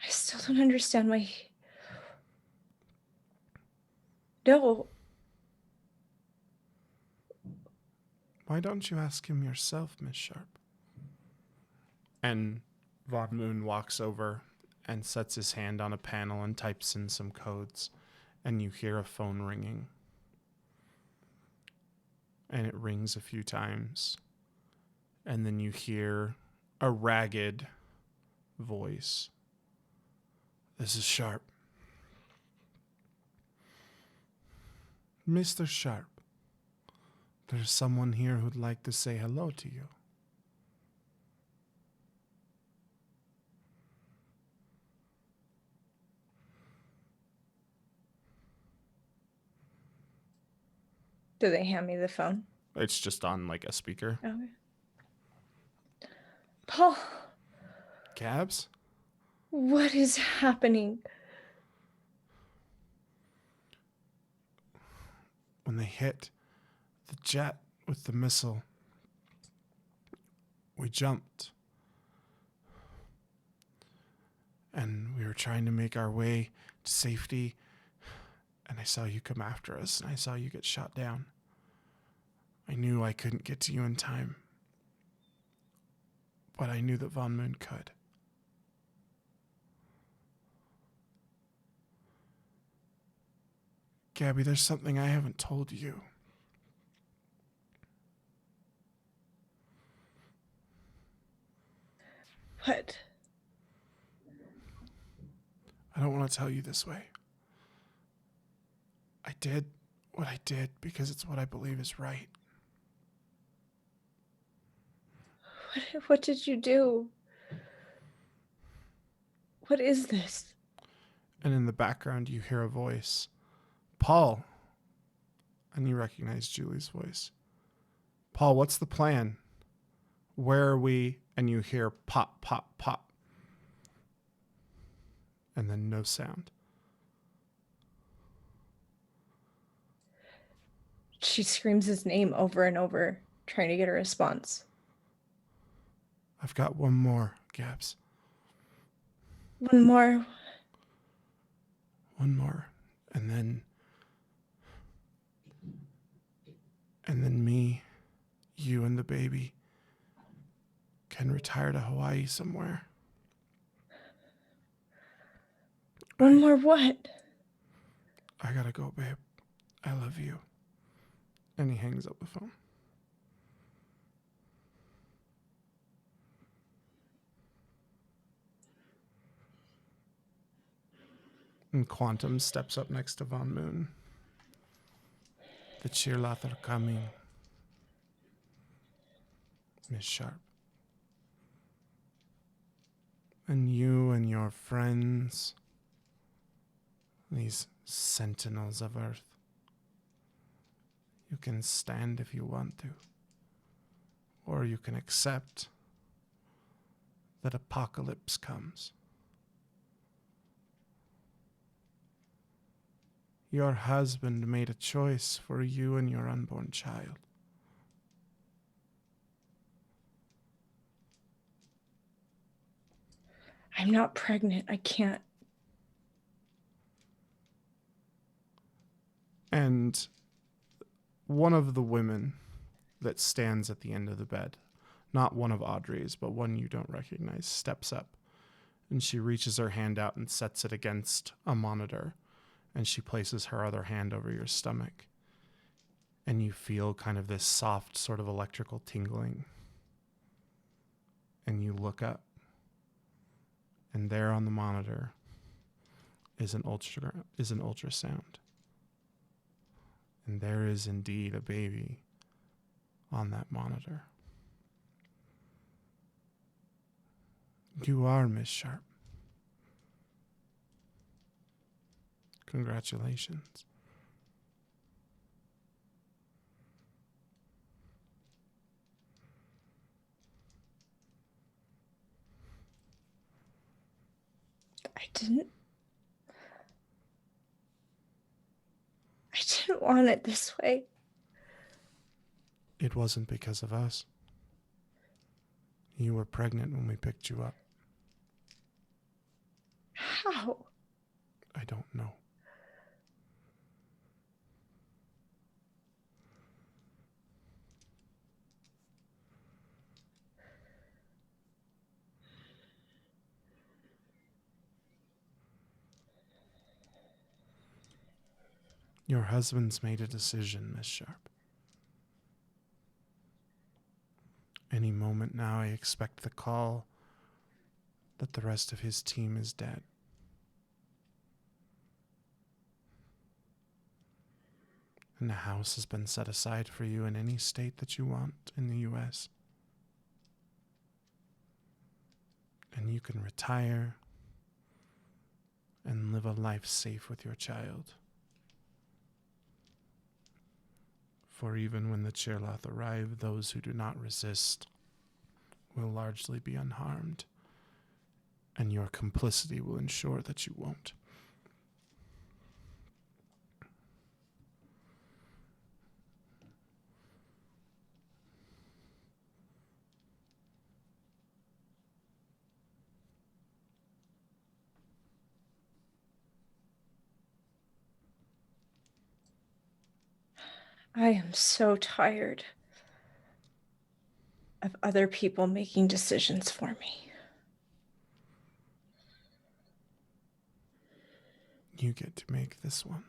I still don't understand why. No. Why don't you ask him yourself, Miss Sharp? And Von Moon walks over and sets his hand on a panel and types in some codes. And you hear a phone ringing. And it rings a few times. And then you hear a ragged voice. This is Sharp. Mr. Sharp, there's someone here who'd like to say hello to you. Do they hand me the phone? It's just on like a speaker. Okay. Paul, Cabs? what is happening? When they hit the jet with the missile, we jumped. And we were trying to make our way to safety. And I saw you come after us, and I saw you get shot down. I knew I couldn't get to you in time. But I knew that Von Moon could. Gabby, there's something I haven't told you. What? I don't want to tell you this way. I did what I did because it's what I believe is right. What did you do? What is this? And in the background, you hear a voice. Paul. And you recognize Julie's voice. Paul, what's the plan? Where are we? And you hear pop, pop, pop. And then no sound. She screams his name over and over, trying to get a response. I've got one more, Gabs. One more. One more. And then me, you and the baby can retire to Hawaii somewhere. One more what? I gotta go, babe. I love you. And he hangs up the phone. And Quantum steps up next to Von Moon. The Cheerloth are coming. Miss Sharp. And you and your friends, these sentinels of Earth, you can stand if you want to. or you can accept that apocalypse comes. Your husband made a choice for you and your unborn child. I'm not pregnant. I can't. And one of the women that stands at the end of the bed, not one of Audrey's, but one you don't recognize, steps up. And she reaches her hand out and sets it against a monitor. And she places her other hand over your stomach. And you feel kind of this soft sort of electrical tingling. And you look up. And there on the monitor is an ultrasound. And there is indeed a baby on that monitor. You are Miss Sharp. Congratulations. I didn't want it this way. It wasn't because of us. You were pregnant when we picked you up. How? I don't know. Your husband's made a decision, Miss Sharp. Any moment now, I expect the call that the rest of his team is dead. And the house has been set aside for you in any state that you want in the U.S. And you can retire and live a life safe with your child. For even when the Chirlath arrive, those who do not resist will largely be unharmed, and your complicity will ensure that you won't. I am so tired of other people making decisions for me. You get to make this one.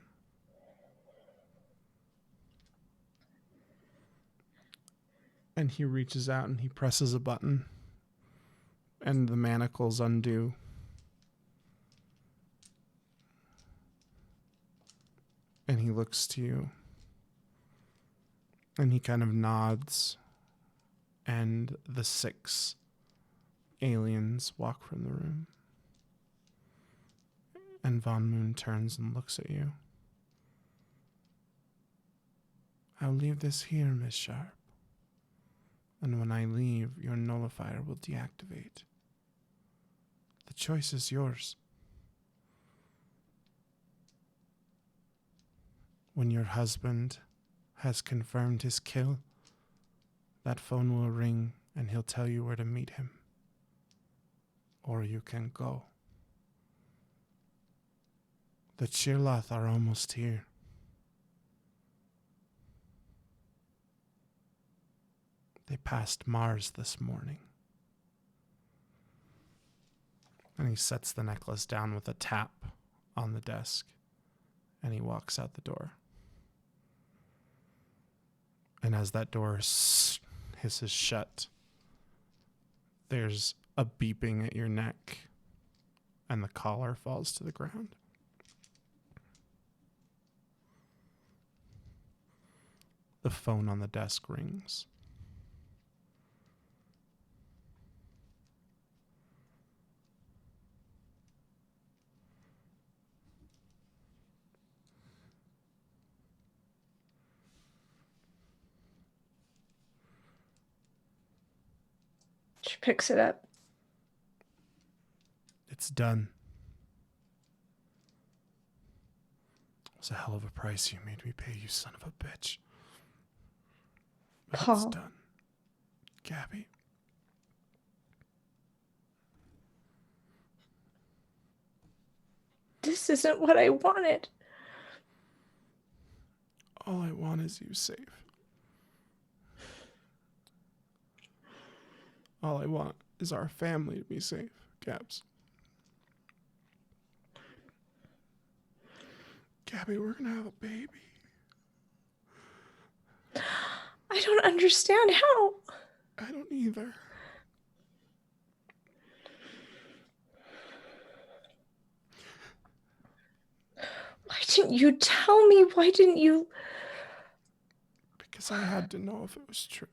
And he reaches out and he presses a button, and the manacles undo. And he looks to you. And he kind of nods, and the 6 aliens walk from the room. And Von Moon turns and looks at you. I'll leave this here, Miss Sharp. And when I leave, your nullifier will deactivate. The choice is yours. When your husband has confirmed his kill, that phone will ring and he'll tell you where to meet him. Or you can go. The Chirlath are almost here. They passed Mars this morning. And he sets the necklace down with a tap on the desk, and he walks out the door. And as that door hisses shut, there's a beeping at your neck, and the collar falls to the ground. The phone on the desk rings. She picks it up. It's done. It was a hell of a price you made me pay, you son of a bitch. But it's Paul. done. Gabby. This isn't what I wanted. All I want is you safe. All I want is our family to be safe, Gabs. Gabby, we're gonna have a baby. I don't understand how. I don't either. Why didn't you tell me? Why didn't you? Because I had to know if it was true.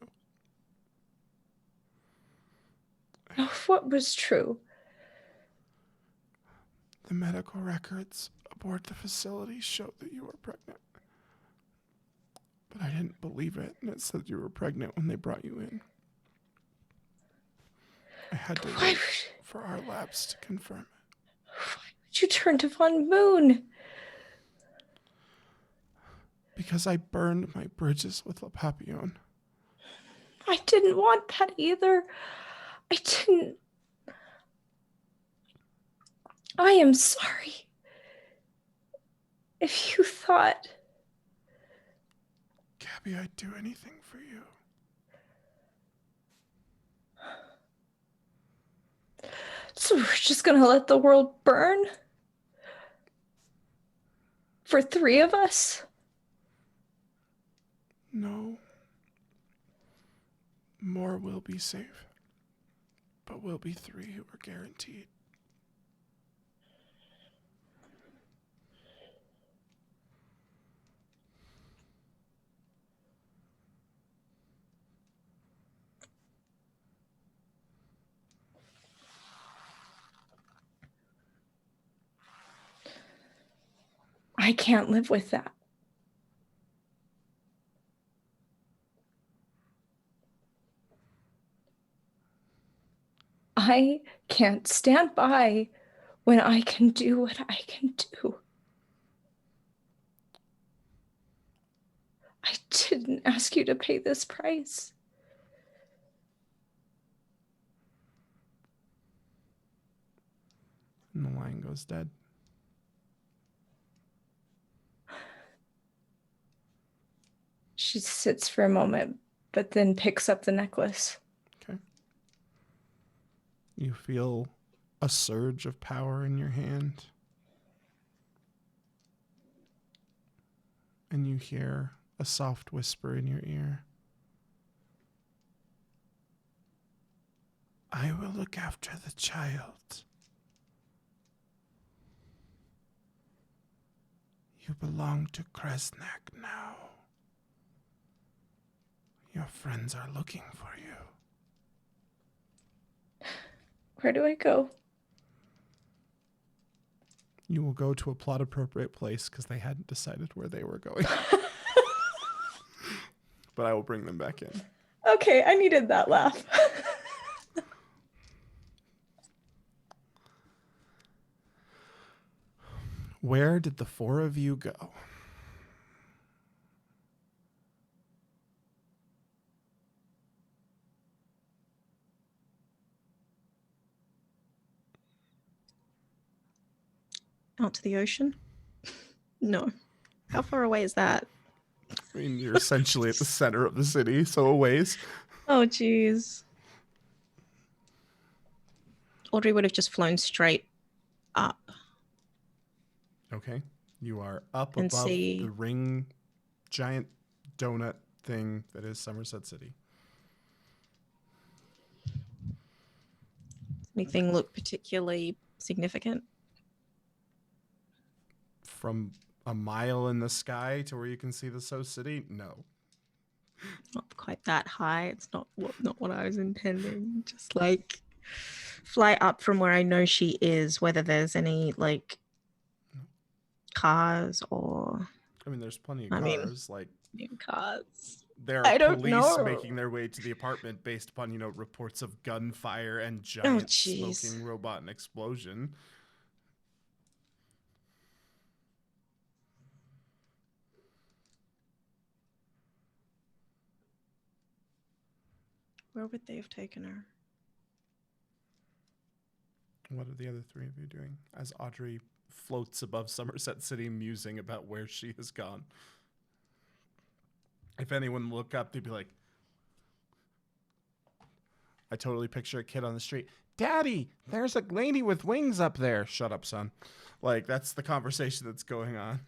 know what was true. The medical records aboard the facility showed that you were pregnant. But I didn't believe it, and it said you were pregnant when they brought you in. I had to wait for our labs to confirm it. Why would you turn to Von Moon? Because I burned my bridges with La Papillon. I didn't want that either. I didn't. I am sorry. If you thought... Gabby, I'd do anything for you. So we're just gonna let the world burn? For 3 of us? No. More will be safe. But we'll be 3 who are guaranteed. I can't live with that. I can't stand by when I can do what I can do. I didn't ask you to pay this price. And the line goes dead. She sits for a moment, but then picks up the necklace. Okay. You feel a surge of power in your hand. And you hear a soft whisper in your ear. I will look after the child. You belong to Kresnak now. Your friends are looking for you. Where do I go? You will go to a plot appropriate place because they hadn't decided where they were going. But I will bring them back in. Okay, I needed that laugh. Where did the 4 of you go? Out to the ocean? No. How far away is that? I mean, you're essentially at the center of the city, so a ways. Oh, jeez. Audrey would have just flown straight up. Okay. You are up And above see- the ring, giant donut thing that is Somerset City. Anything look particularly significant? From a mile in the sky to where you can see the So City? No. Not quite that high. It's not what I was intending. Just like fly up from where I know she is, whether there's any like cars or I mean, there's plenty of I mean- cars. Like, new cars. there I are don't police know. making their way to the apartment based upon, reports of gunfire and giant jeez. smoking robot and explosion. Where would they have taken her? What are the other three of you doing as Audrey floats above Somerset City musing about where she has gone? If anyone look up, they'd be like, I totally picture a kid on the street. Daddy, there's a lady with wings up there. Shut up, son. Like, that's the conversation that's going on.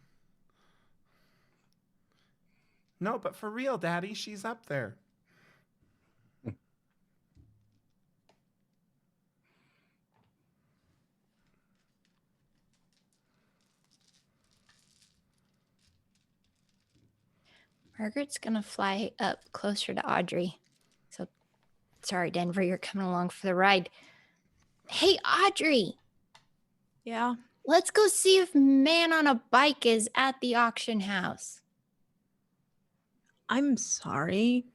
No, but for real, Daddy, she's up there. Margaret's gonna fly up closer to Audrey. So, sorry, Denver, you're coming along for the ride. Hey, Audrey, Yeah. let's go see if Man on a Bike is at the auction house. I'm sorry.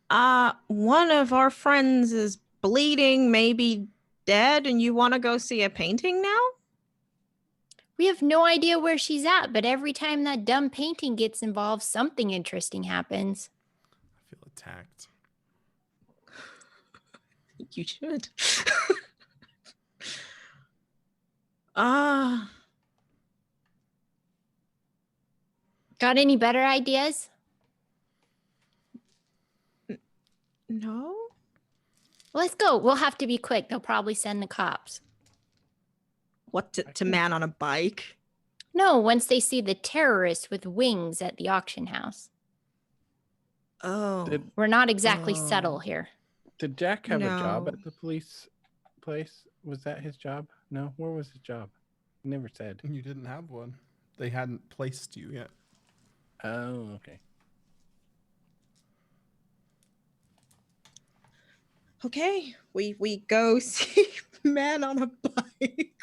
One of our friends is bleeding, maybe dead, and you want to go see a painting now? We have no idea where she's at, but every time that dumb painting gets involved, something interesting happens. I feel attacked. You should. Got any better ideas? No? Let's go. We'll have to be quick. They'll probably send the cops. What, to Man on a Bike? No, once they see the terrorist with wings at the auction house. Oh. We're not exactly Oh. subtle here. Did Jack have a job No. at the police place? Was that his job? No, where was his job? He never said. You didn't have one. They hadn't placed you yet. Oh, okay. Okay, we go see Man on a Bike.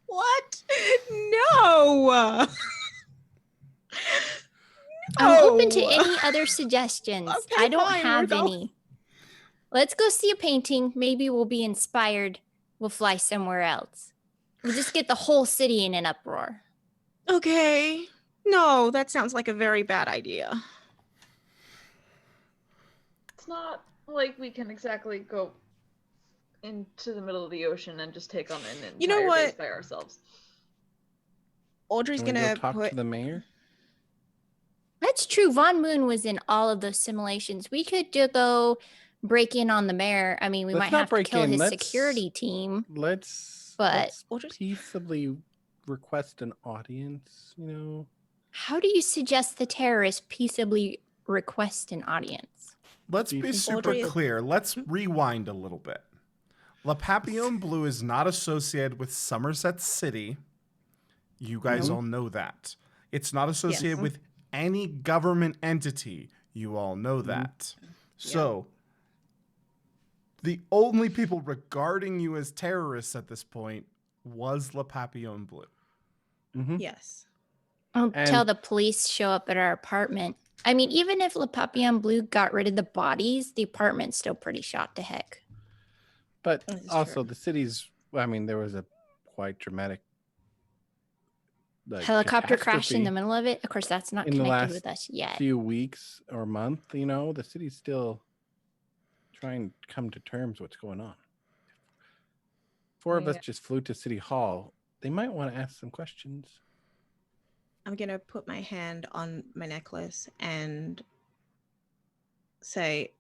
What? No. I'm open to No. any other suggestions. Okay, I don't fine, have we're go- any. Let's go see a painting. Maybe we'll be inspired. We'll fly somewhere else. We'll just get the whole city in an uproar. Okay. No, that sounds like a very bad idea. It's not like we can exactly go into the middle of the ocean and just take on an entire You know base what? by ourselves. Audrey's Can we go gonna talk put. to the mayor? That's true. Von Moon was in all of those simulations. We could go break in on the mayor. I mean, we Let's might not have to break kill in. his Let's- security team. Let's Audrey's- peaceably request an audience, How do you suggest the terrorists peaceably request an audience? Let's Do you be think super Audrey- clear. Let's rewind a little bit. La Papillon Bleu is not associated with Somerset City. You guys No. all know that. It's not associated Yes. with any government entity. You all know that. So, the only people regarding you as terrorists at this point was La Papillon Bleu. Mm-hmm. Yes. Until And- the police show up at our apartment. I mean, even if Le Papillon Bleu got rid of the bodies, the apartment's still pretty shot to heck. But That is also true. the city's, there was a quite dramatic Helicopter crash in the catastrophe middle of it. Of course, that's not in the connected last with us yet. few weeks or month. The city's still trying to come to terms what's going on. Four of us Yeah. just flew to City Hall. They might want to ask some questions. I'm gonna put my hand on my necklace and say,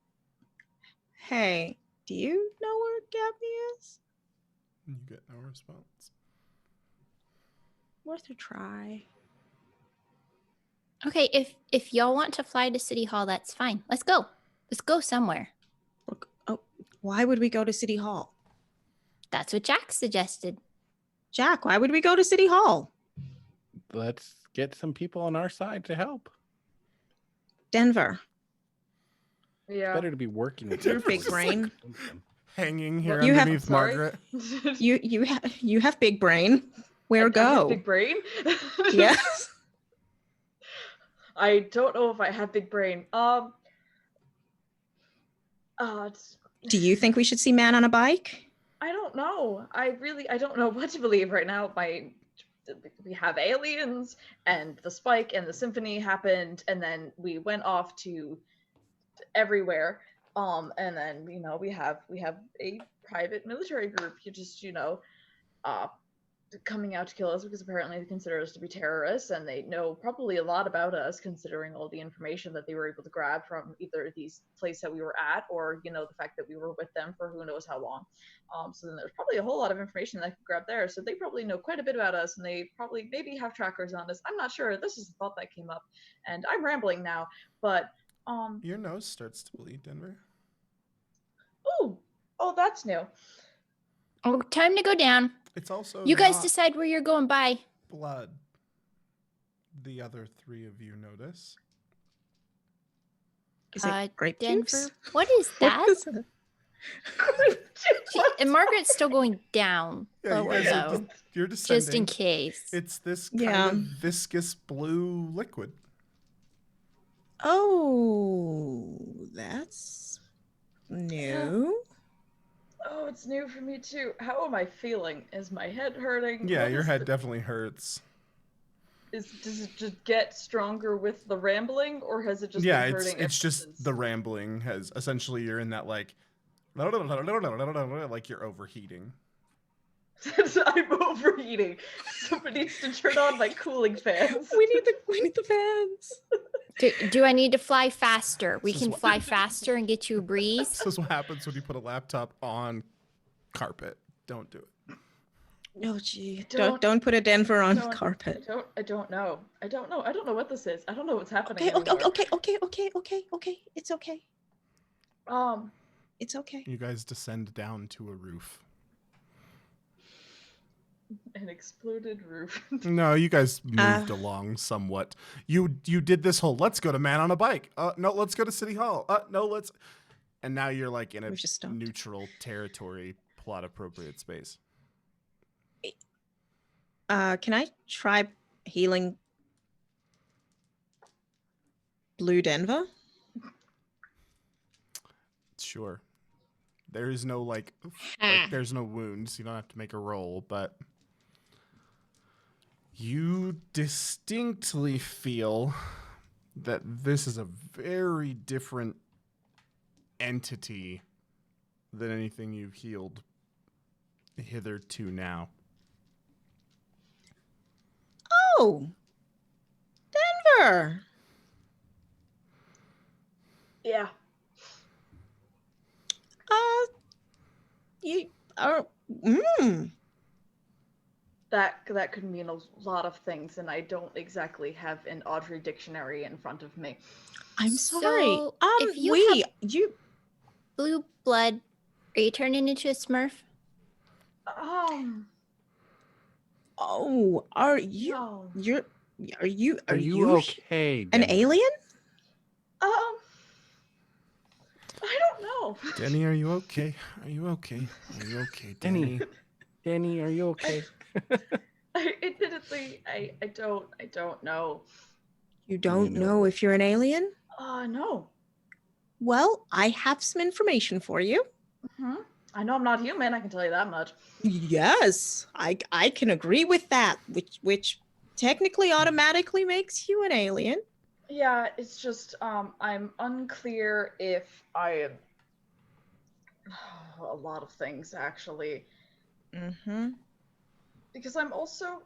"Hey, do you know where Gabby is? You get no response. Worth a try." Okay, if y'all want to fly to City Hall, that's fine. Let's go. Let's go somewhere. Look, oh, why would we go to City Hall? That's what Jack suggested. Jack, why would we go to City Hall? Let's get some people on our side to help. Denver. Yeah. Better to be working with Your people big than brain. them. Hanging here You have- underneath Sorry. Margaret. You have big brain. Where I have go? big brain. Yes. I don't know if I have big brain. It's, Do you think we should see man on a bike? I don't know. I don't know what to believe right now. We have aliens, and the spike and the symphony happened, and then we went off to everywhere. And then we have a private military group. You just coming out to kill us because apparently they consider us to be terrorists, and they know probably a lot about us considering all the information that they were able to grab from either these place that we were at, or the fact that we were with them for who knows how long. So then there's probably a whole lot of information that I could grab there. So they probably know quite a bit about us, and they probably maybe have trackers on us. I'm not sure. This is a thought that came up, and I'm rambling now. But Your nose starts to bleed, Denver. oh, that's new. Oh, time to go down. It's also You guys not decide where you're going. Bye. blood. The other three of you notice. Is it grape Denver, juice? what is What that? is it? And Margaret's still going down. Yeah, you lower guys are though, you're descending. just in case. It's this kind Yeah. of viscous blue liquid. Oh, that's new. Oh, it's new for me too. How am I feeling? Is my head hurting? Yeah, What your is head the- definitely hurts. Does it just get stronger with the rambling, or has it just Yeah, been it's hurting? it's just the rambling has essentially you're in that like you're overheating. I'm overheating. Somebody needs to turn on my cooling fans. We need the fans. Do I need to fly faster? We This is can what- fly faster and get you a breeze. This is what happens when you put a laptop on carpet. Don't do it. Oh gee. Don't- Don't put a Denver on don't- carpet. I don't know. I don't know what this is. I don't know what's happening. Okay, anymore. okay. It's okay. It's okay. You guys descend down to a roof. An exploded roof. No, you guys moved along somewhat. You did this whole let's go to man on a bike. No, let's go to City Hall. No, let's. And now you're like in a We've just stopped. neutral territory, plot appropriate space. Can I try healing Blue Denver? Sure. There is no like there's no wounds. You don't have to make a roll, but you distinctly feel that this is a very different entity than anything you've healed hitherto now. Oh, Denver. Yeah. You are. That could mean a lot of things, and I don't exactly have an Audrey dictionary in front of me. I'm sorry. So, if you you. Blue blood, are you turning into a Smurf? Oh, are you? No. Are you? Are you okay? An Denver? alien? I don't know. Denny, are you okay? Are you okay? Are you okay, Denny? Danny, are you okay? Admittedly, I don't know. You don't No. know if you're an alien? No. Well, I have some information for you. I know I'm not human. I can tell you that much. Yes, I can agree with that, which technically automatically makes you an alien. Yeah, it's just I'm unclear if I am a lot of things actually, Mm-hmm. because I'm also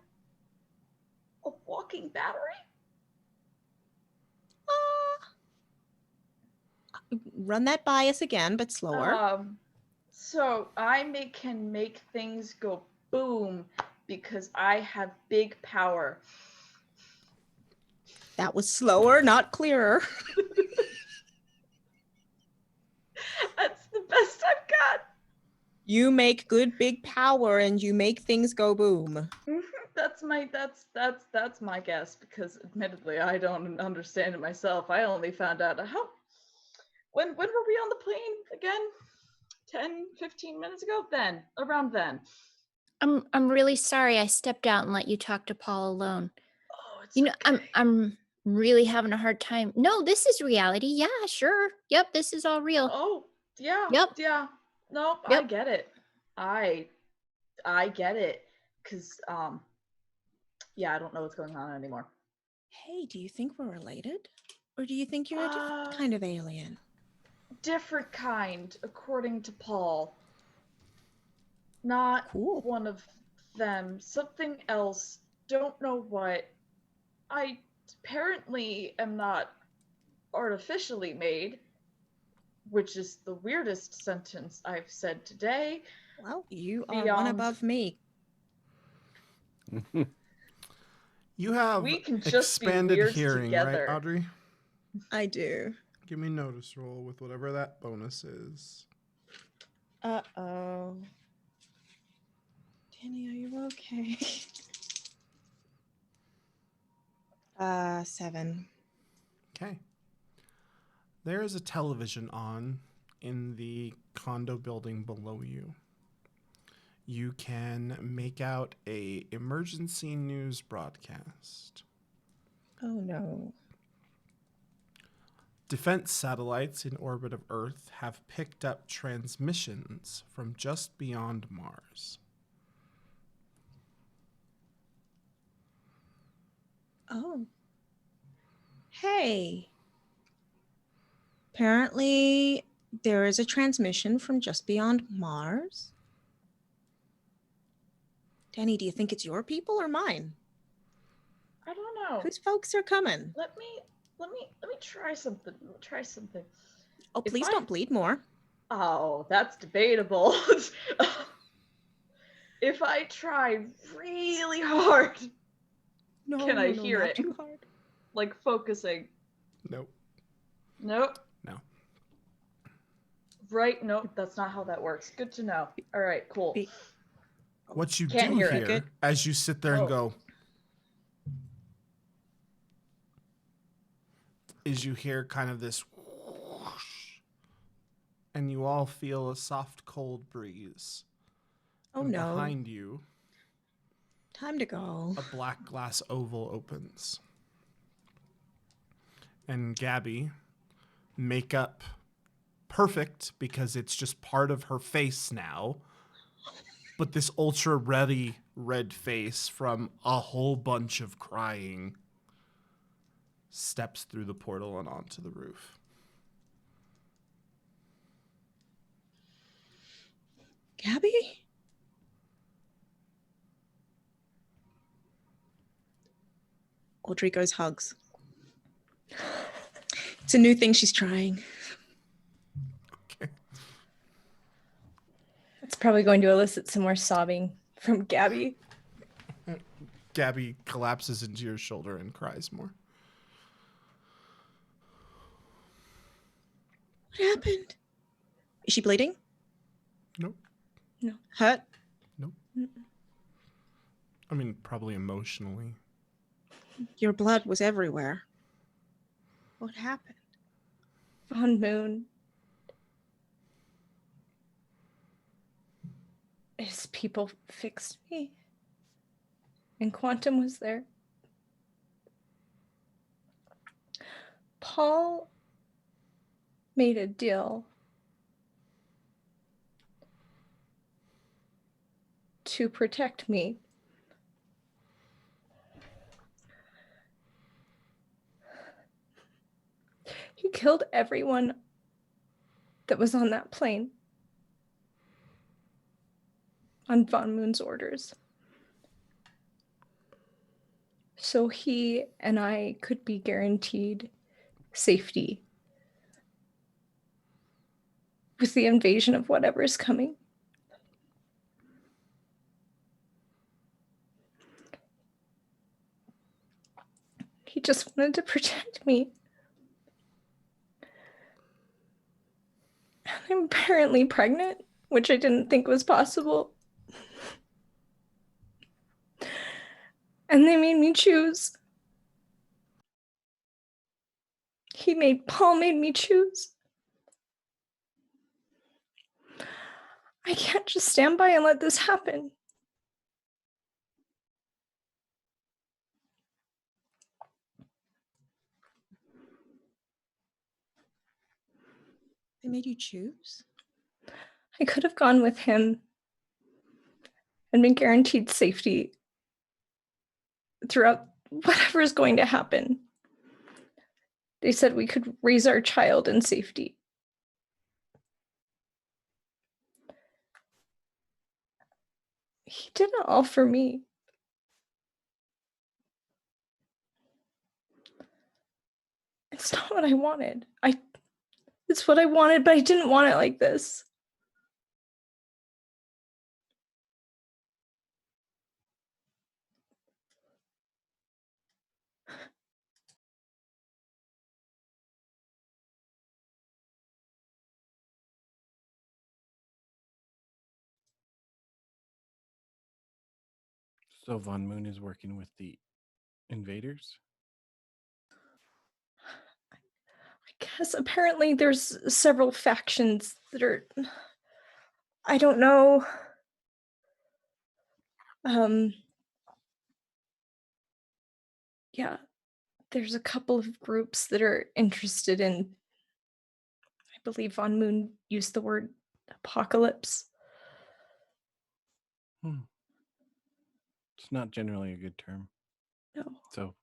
a walking battery. Run that by us again, but slower. So I can make things go boom because I have big power. That was slower, not clearer. That's the best I've got. You make good big power and you make things go boom. That's my guess, because admittedly I don't understand it myself. I only found out when were we on the plane again? 10, 15 minutes ago? Around then. I'm really sorry I stepped out and let you talk to Paul alone. Oh, it's I'm okay. I'm really having a hard time. No, this is reality. Yeah, sure. Yep, this is all real. Oh, Yeah. Yep. Yeah. Nope. I Yep. get it. I get it. Cause yeah, I don't know what's going on anymore. Hey, do you think we're related? Or do you think you're a different Uh, kind of alien? Different kind, according to Paul. Not Cool. one of them. Something else. Don't know what. I apparently am not artificially made, which is the weirdest sentence I've said today. Well, you are one Beyond, above me. You have we can just be expanded weird hearing, together. right, Audrey? I do. Give me notice roll with whatever that bonus is. Uh-oh. Danny, are you okay? 7. Okay. There is a television on in the condo building below you. You can make out a emergency news broadcast. Oh no. Defense satellites in orbit of Earth have picked up transmissions from just beyond Mars. Oh. Hey. Apparently, there is a transmission from just beyond Mars. Danny, do you think it's your people or mine? I don't know. Whose folks are coming? Let me try something. Let me try something. Oh, If please I- don't bleed more. Oh, that's debatable. If I try really hard, No, Can I no, hear not it? too hard. like focusing. Nope. Nope. No. Right? Nope. That's not how that works. Good to know. All right. Cool. Be- What you Can't do hear it. hear Good. as you sit there and Oh. go, is you hear kind of this whoosh, and you all feel a soft, cold breeze. Oh And no. behind you, Time to go. a black glass oval opens. And Gabby, makeup perfect because it's just part of her face now. But this ultra ready red face from a whole bunch of crying steps through the portal and onto the roof. Gabby? Audrey goes hugs. It's a new thing she's trying. Okay. It's probably going to elicit some more sobbing from Gabby. Gabby collapses into your shoulder and cries more. What happened? Is she bleeding? Nope. Hurt? Nope. I mean, probably emotionally. Your blood was everywhere. What happened? Von Moon. His people fixed me. And Quantum was there. Paul made a deal to protect me. He killed everyone that was on that plane on Von Moon's orders. So he and I could be guaranteed safety with the invasion of whatever is coming. He just wanted to protect me. And I'm apparently pregnant, which I didn't think was possible. And they made me choose. Paul made me choose. I can't just stand by and let this happen. They made you choose? I could have gone with him and been guaranteed safety throughout whatever is going to happen. They said we could raise our child in safety. He did it all for me. It's not what I wanted. It's what I wanted, but I didn't want it like this. So Von Moon is working with the invaders? I guess apparently there's several factions that are, I don't know. Yeah, there's a couple of groups that are interested in, I believe Von Moon used the word apocalypse. It's not generally a good term. No. So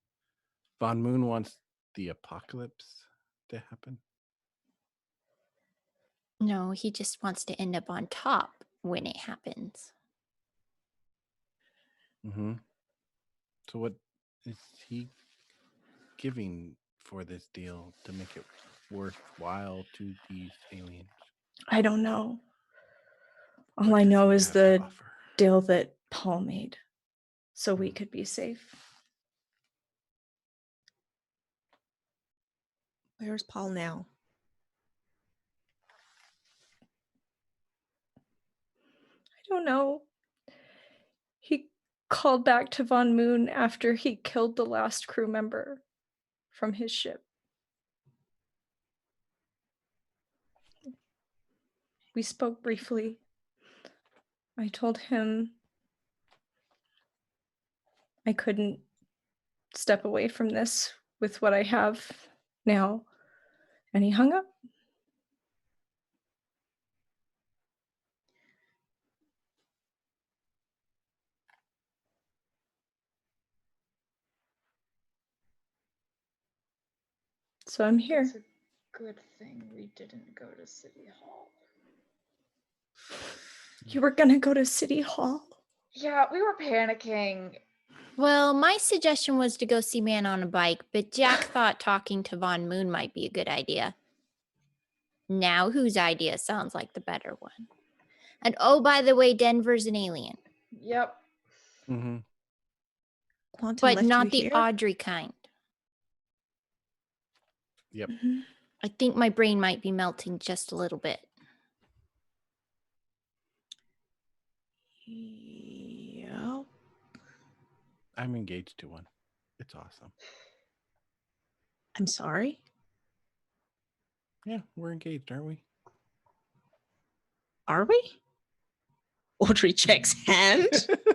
Von Moon wants the apocalypse to happen? No, he just wants to end up on top when it happens. Mm-hmm. So what is he giving for this deal to make it worthwhile to these aliens? I don't know. All What I does know he is have to the offer? deal that Paul made so we could be safe. Where's Paul now? I don't know. He called back to Von Moon after he killed the last crew member from his ship. We spoke briefly. I told him I couldn't step away from this with what I have now, and he hung up. So I'm here. It's a good thing we didn't go to City Hall. You were gonna go to City Hall? Yeah, we were panicking. Well, my suggestion was to go see Man on a Bike, but Jack thought talking to Von Moon might be a good idea. Now, whose idea sounds like the better one? And oh, by the way, Denver's an alien, Yep. Mm-hmm. Quantum but left not you the here? Audrey kind. Yep. Mhm. I think my brain might be melting just a little bit. Yeah. I'm engaged to one. It's awesome. I'm sorry. Yeah, we're engaged, aren't we? Are we? Audrey checks hand.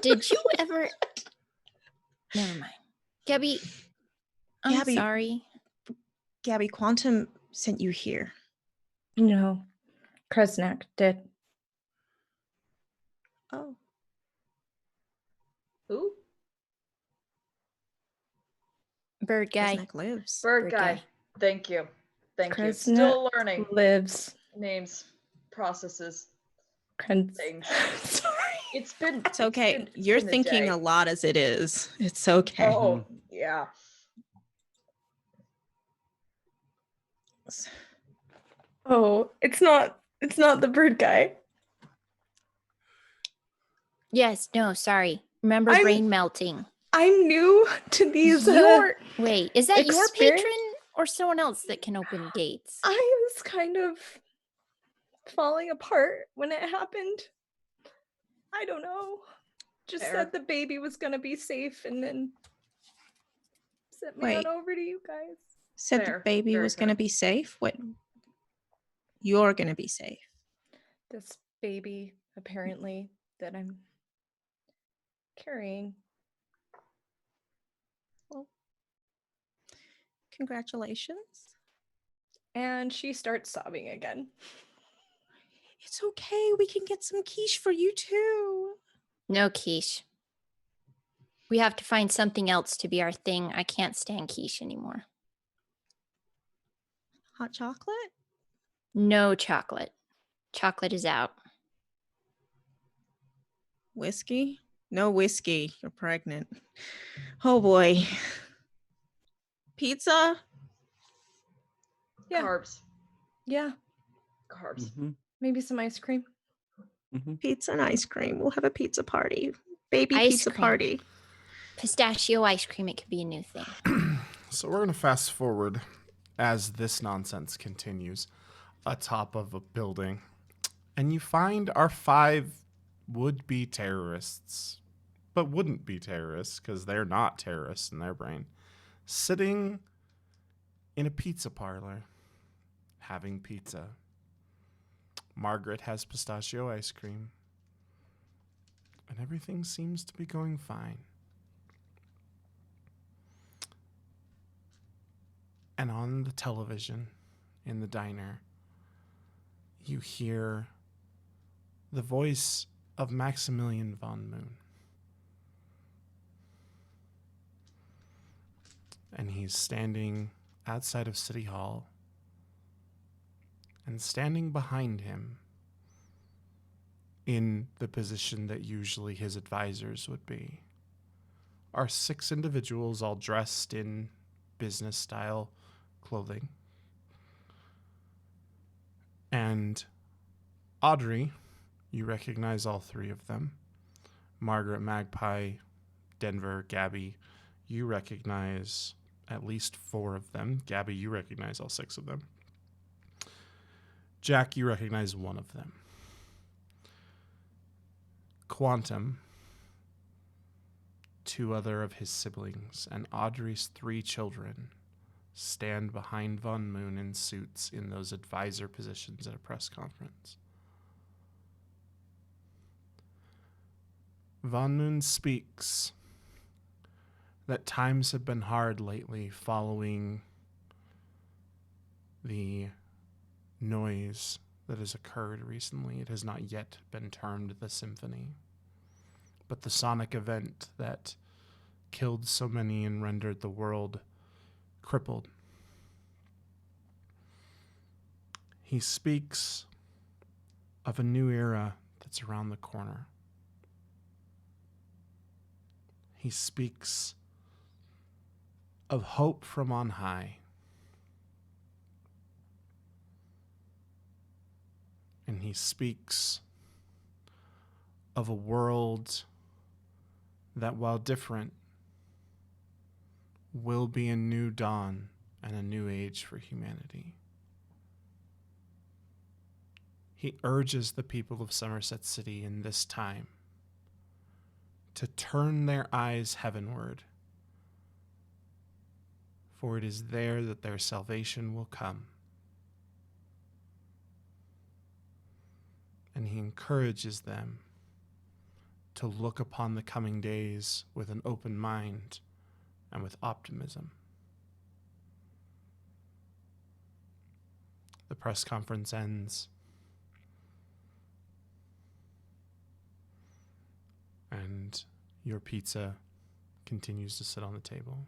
Did you ever? Never mind. Gabby, I'm Gabby. sorry. Gabby, Quantum sent you here. No, Kresnak did. Oh. Who? Bird guy. Kresnak lives. Bird guy. Thank you. Thank you. Kresnak Still learning lives. names, processes, Kres- things. Sorry. It's been. It's okay. It's You're been a thinking day. a lot as it is. It's okay. Oh, yeah. Oh, it's not the bird guy. Yes, no, sorry. Remember I'm- brain melting. I'm new to these. Wait, is that your experience- patron or someone else that can open gates? I was kind of falling apart when it happened. I don't know. Just Fair. said the baby was gonna be safe and then sent me Wait. on over to you guys. Said Fair. the baby Very was going to fair. be safe. What? You're going to be safe. This baby, apparently, that I'm carrying. Well, congratulations. And she starts sobbing again. It's okay. We can get some quiche for you too. No quiche. We have to find something else to be our thing. I can't stand quiche anymore. Hot chocolate? No chocolate. Chocolate is out. Whiskey? No whiskey. You're pregnant. Oh boy. Pizza? Yeah. Carbs. Yeah, Carbs. Mm-hmm. maybe some ice cream. Mm-hmm. Pizza and ice cream. We'll have a pizza party. Baby Ice pizza cream. party. Pistachio ice cream, it could be a new thing. So we're going to fast forward as this nonsense continues atop of a building. And you find our 5 would-be terrorists, but wouldn't be terrorists because they're not terrorists in their brain, sitting in a pizza parlor having pizza. Margaret has pistachio ice cream, and everything seems to be going fine. And on the television in the diner, you hear the voice of Maximilian von Moon. And he's standing outside of City Hall. And standing behind him, in the position that usually his advisors would be, are 6 individuals all dressed in business-style clothing. And Audrey, you recognize all 3 of them. Margaret, Magpie, Denver, Gabby, you recognize at least 4 of them. Gabby, you recognize all 6 of them. Jack, you recognize 1 of them. Quantum, 2 other of his siblings, and Audrey's 3 children stand behind Von Moon in suits in those advisor positions at a press conference. Von Moon speaks that times have been hard lately following the noise that has occurred recently. It has not yet been termed the symphony, but the sonic event that killed so many and rendered the world crippled. He speaks of a new era that's around the corner. He speaks of hope from on high. And he speaks of a world that, while different, will be a new dawn and a new age for humanity. He urges the people of Somerset City in this time to turn their eyes heavenward, for it is there that their salvation will come. And he encourages them to look upon the coming days with an open mind and with optimism. The press conference ends, and your pizza continues to sit on the table.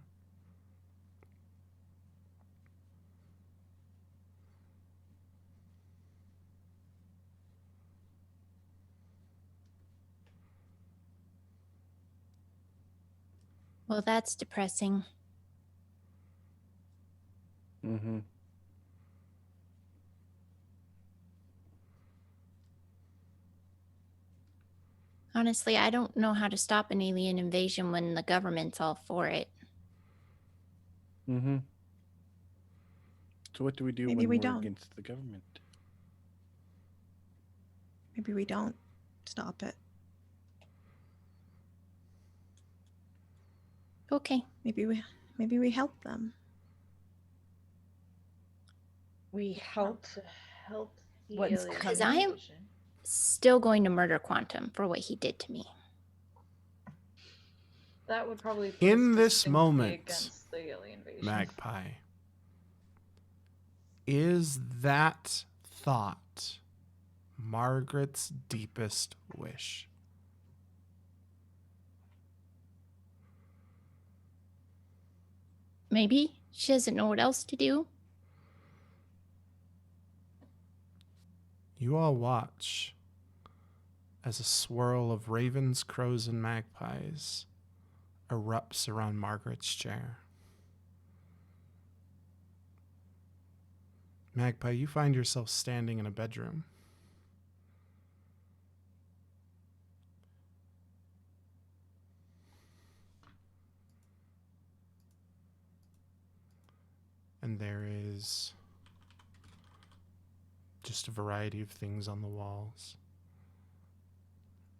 Well, that's depressing. Mm-hmm. Honestly, I don't know how to stop an alien invasion when the government's all for it. Mm-hmm. So what do we do Maybe when we we're don't. against the government? Maybe we don't stop it. Okay. Maybe we help them. We help. To help the What's alien coming? 'Cause I am- invasion. Still going to murder Quantum for what he did to me. That would probably put In us this distinctly moment, against the alien invasion. Magpie, Is that thought Margaret's deepest wish? Maybe she doesn't know what else to do. You all watch as a swirl of ravens, crows, and magpies erupts around Margaret's chair. Magpie, you find yourself standing in a bedroom. And there is just a variety of things on the walls.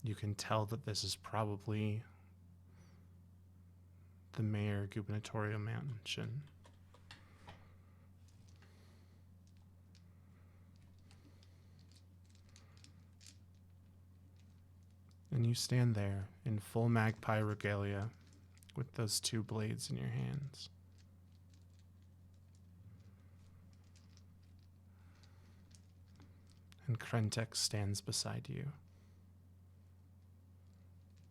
You can tell that this is probably the mayor gubernatorial mansion. And you stand there in full magpie regalia with those two blades in your hands. And Krentek stands beside you.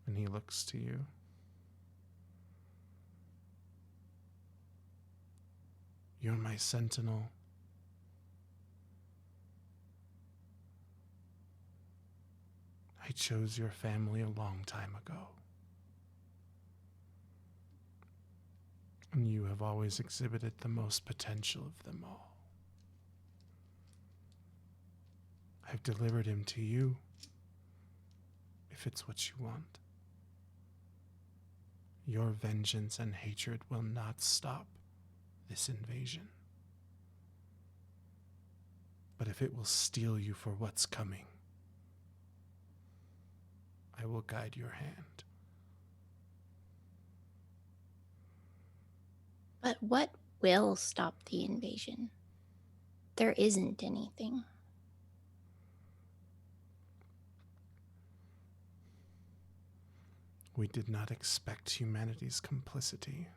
And he looks to you. You're my sentinel. I chose your family a long time ago. And you have always exhibited the most potential of them all. I've delivered him to you, if it's what you want. Your vengeance and hatred will not stop this invasion. But if it will steal you for what's coming, I will guide your hand. But what will stop the invasion? There isn't anything. We did not expect humanity's complicity.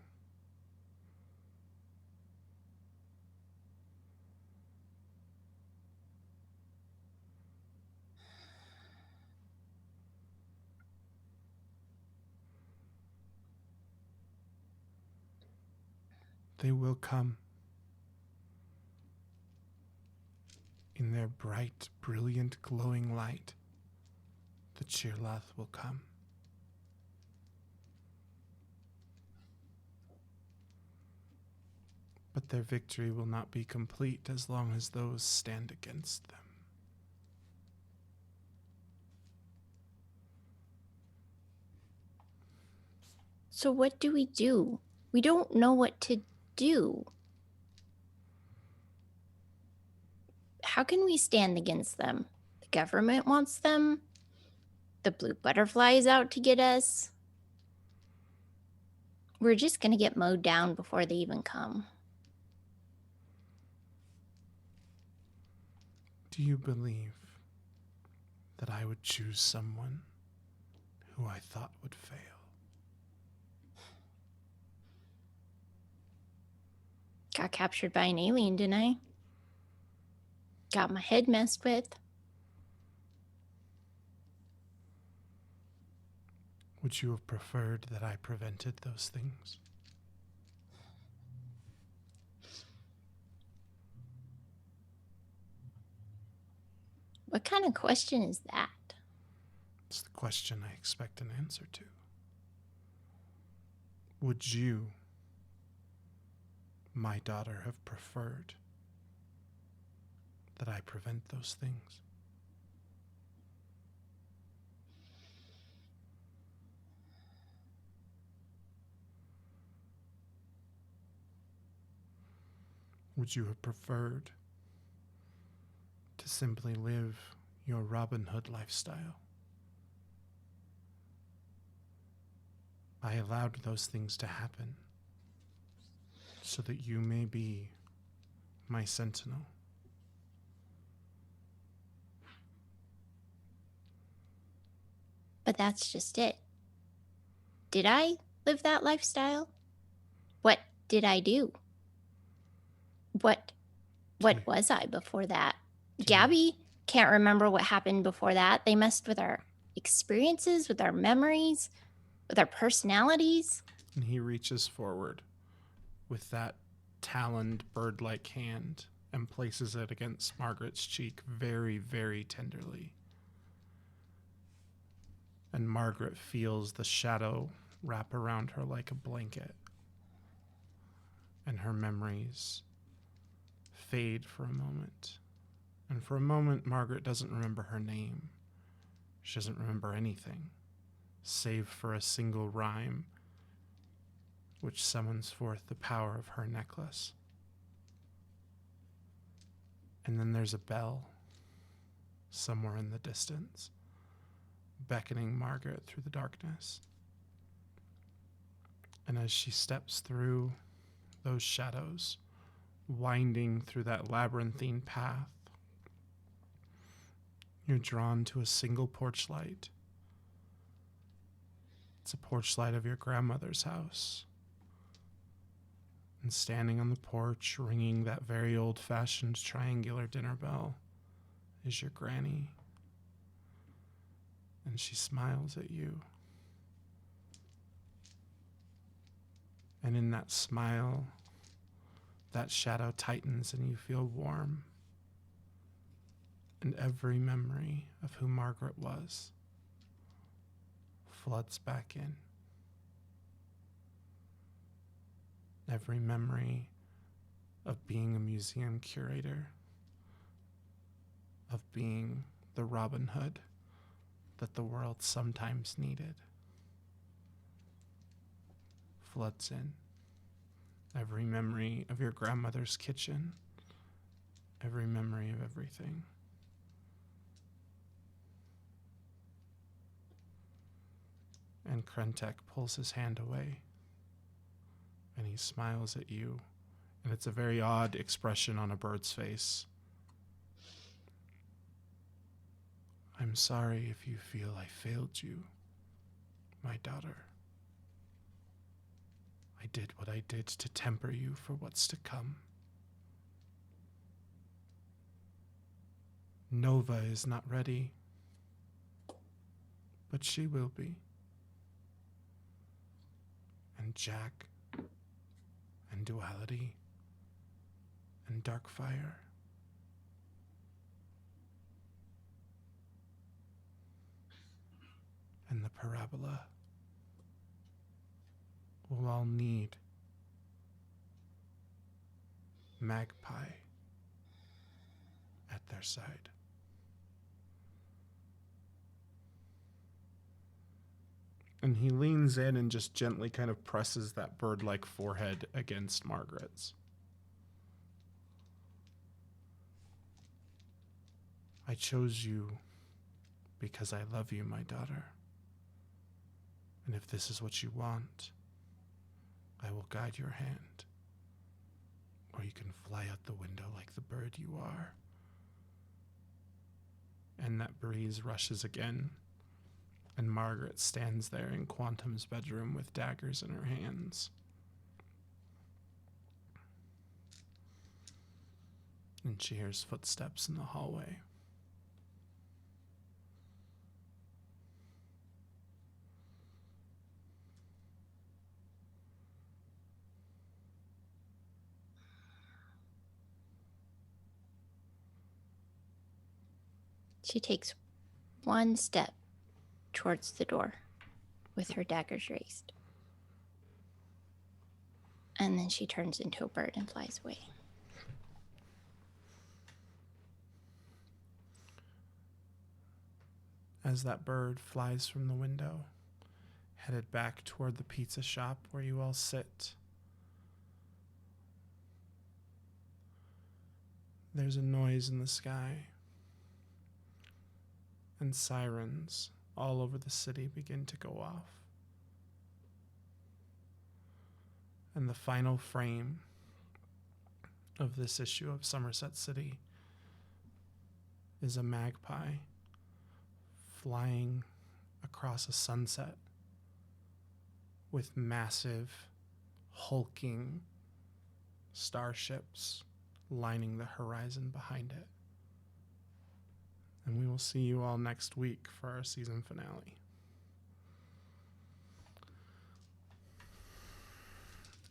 They will come. In their bright, brilliant, glowing light, the Cheerlath will come. But their victory will not be complete as long as those stand against them. So what do? We don't know what to do. How can we stand against them? The government wants them. The blue butterfly is out to get us. We're just going to get mowed down before they even come. Do you believe that I would choose someone who I thought would fail? Got captured by an alien, didn't I? Got my head messed with. Would you have preferred that I prevented those things? What kind of question is that? It's the question I expect an answer to. Would you, my daughter, have preferred that I prevent those things? Would you have preferred to simply live your Robin Hood lifestyle? I allowed those things to happen so that you may be my sentinel. But that's just it. Did I live that lifestyle? What did I do? What What was I before that? you- Gabby can't remember what happened before that. They messed with our experiences, with our memories, with our personalities. And he reaches forward with that taloned bird-like hand and places it against Margaret's cheek very, very tenderly. And Margaret feels the shadow wrap around her like a blanket. And her memories fade for a moment. And for a moment, Margaret doesn't remember her name. She doesn't remember anything, save for a single rhyme which summons forth the power of her necklace. And then there's a bell somewhere in the distance, beckoning Margaret through the darkness. And as she steps through those shadows, winding through that labyrinthine path, you're drawn to a single porch light. It's a porch light of your grandmother's house. And standing on the porch, ringing that very old-fashioned triangular dinner bell, is your granny. And she smiles at you. And in that smile, that shadow tightens and you feel warm. And every memory of who Margaret was floods back in. Every memory of being a museum curator, of being the Robin Hood that the world sometimes needed, floods in. Every memory of your grandmother's kitchen, every memory of everything. And Krentek pulls his hand away, and he smiles at you, and it's a very odd expression on a bird's face. I'm sorry if you feel I failed you, my daughter. I did what I did to temper you for what's to come. Nova is not ready, but she will be. And Jack, and Duality, and Darkfire. And the Parabola will all need Magpie at their side. And he leans in and just gently kind of presses that bird-like forehead against Margaret's. I chose you because I love you, my daughter. And if this is what you want, I will guide your hand. Or you can fly out the window like the bird you are. And that breeze rushes again. And Margaret stands there in Quantum's bedroom with daggers in her hands. And she hears footsteps in the hallway. She takes one step towards the door with her daggers raised. And then she turns into a bird and flies away. As that bird flies from the window, headed back toward the pizza shop where you all sit, there's a noise in the sky, and sirens all over the city begin to go off. And the final frame of this issue of Somerset City is a magpie flying across a sunset with massive, hulking starships lining the horizon behind it. And we will see you all next week for our season finale.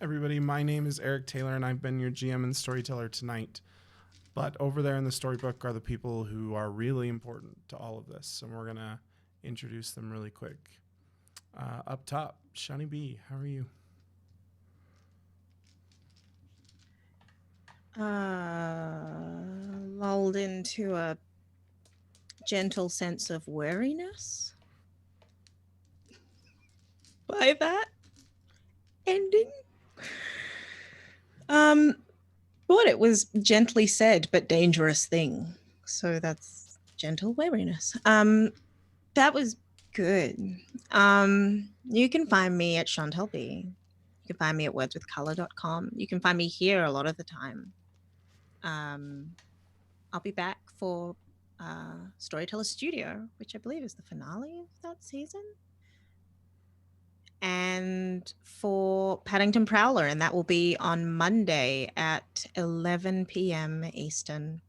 Everybody, my name is Eric Taylor, and I've been your GM and storyteller tonight. But over there in the storybook are the people who are really important to all of this, and we're going to introduce them really quick. Up top, Shani B, how are you? Lulled into a gentle sense of weariness by that ending. What it was gently said but dangerous thing. So that's gentle weariness. That was good. You can find me at Chantel B. You can find me at wordswithcolor.com. You can find me here a lot of the time. I'll be back for Storyteller Studio, which I believe is the finale of that season. And for Paddington Prowler, and that will be on Monday at 11 p.m. Eastern.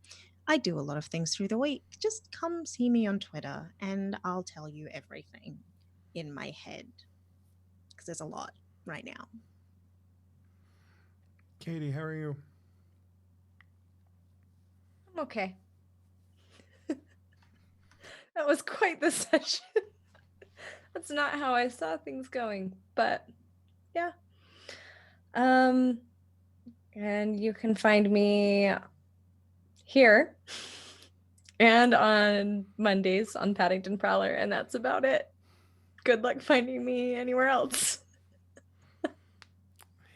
I do a lot of things through the week. Just come see me on Twitter and I'll tell you everything in my head, because there's a lot right now. Katie, how are you? I'm okay. That was quite the session. That's not how I saw things going, but yeah. And you can find me here and on Mondays on Paddington Prowler, and that's about it. Good luck finding me anywhere else.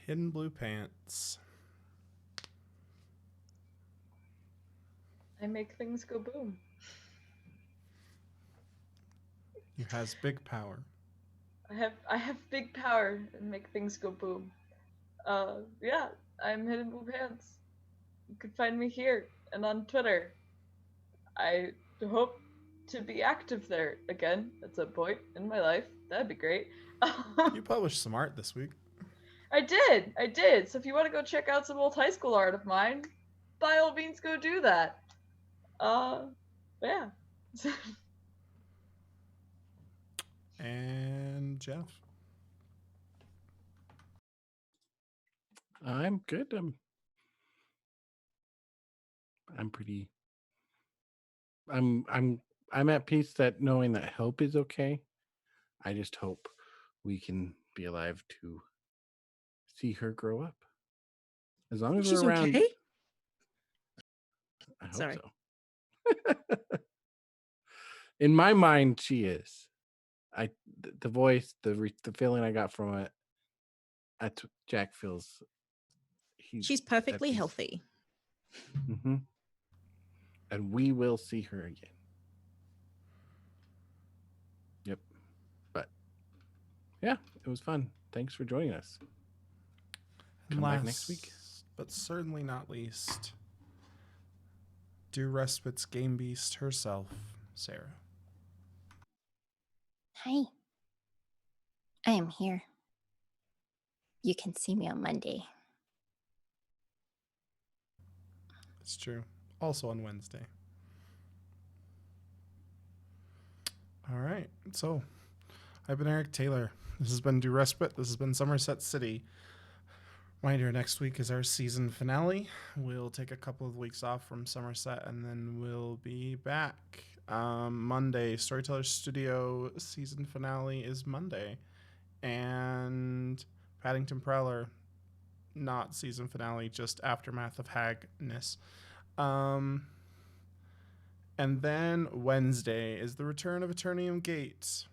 Hidden Blue Pants. I make things go boom. You has big power. I have big power and make things go boom. Yeah, I'm Hidden Blue Pants. You can find me here and on Twitter. I hope to be active there again at some point in my life. That'd be great. You published some art this week. I did. So if you want to go check out some old high school art of mine, by all means go do that. Yeah. And Jeff. I'm good. I'm pretty. I'm at peace that knowing that Hope is okay. I just hope we can be alive to see her grow up. As long as She's we're around. okay? I hope Sorry. so. In my mind, she is. The voice, the feeling I got from it. Jack feels. She's perfectly healthy. Mm-hmm. And we will see her again. Yep. But yeah, it was fun. Thanks for joining us. Come back next week. But certainly not least, Do Respite's Game Beast herself, Sarah. Hi. I am here. You can see me on Monday. It's true. Also on Wednesday. All right. So, I've been Eric Taylor. This has been Do Respite. This has been Somerset City. Reminder, next week is our season finale. We'll take a couple of weeks off from Somerset and then we'll be back. Monday, Storyteller Studio season finale is Monday. And Paddington Prowler, not season finale, just Aftermath of Hagness. And then Wednesday is the return of Eternium Gate.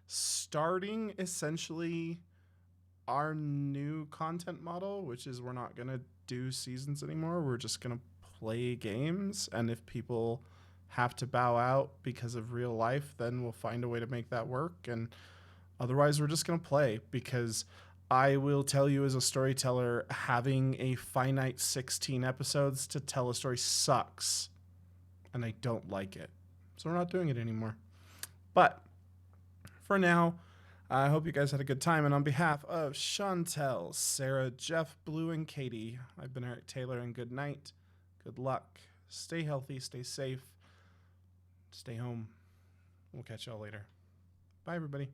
Starting essentially our new content model, which is we're not going to do seasons anymore. We're just going to play games. And if people have to bow out because of real life, then we'll find a way to make that work. And otherwise, we're just going to play, because I will tell you as a storyteller, having a finite 16 episodes to tell a story sucks. And I don't like it. So we're not doing it anymore. But for now, I hope you guys had a good time. And on behalf of Chantel, Sarah, Jeff, Blue, and Katie, I've been Eric Taylor, and good night. Good luck. Stay healthy. Stay safe. Stay home. We'll catch y'all later. Bye, everybody.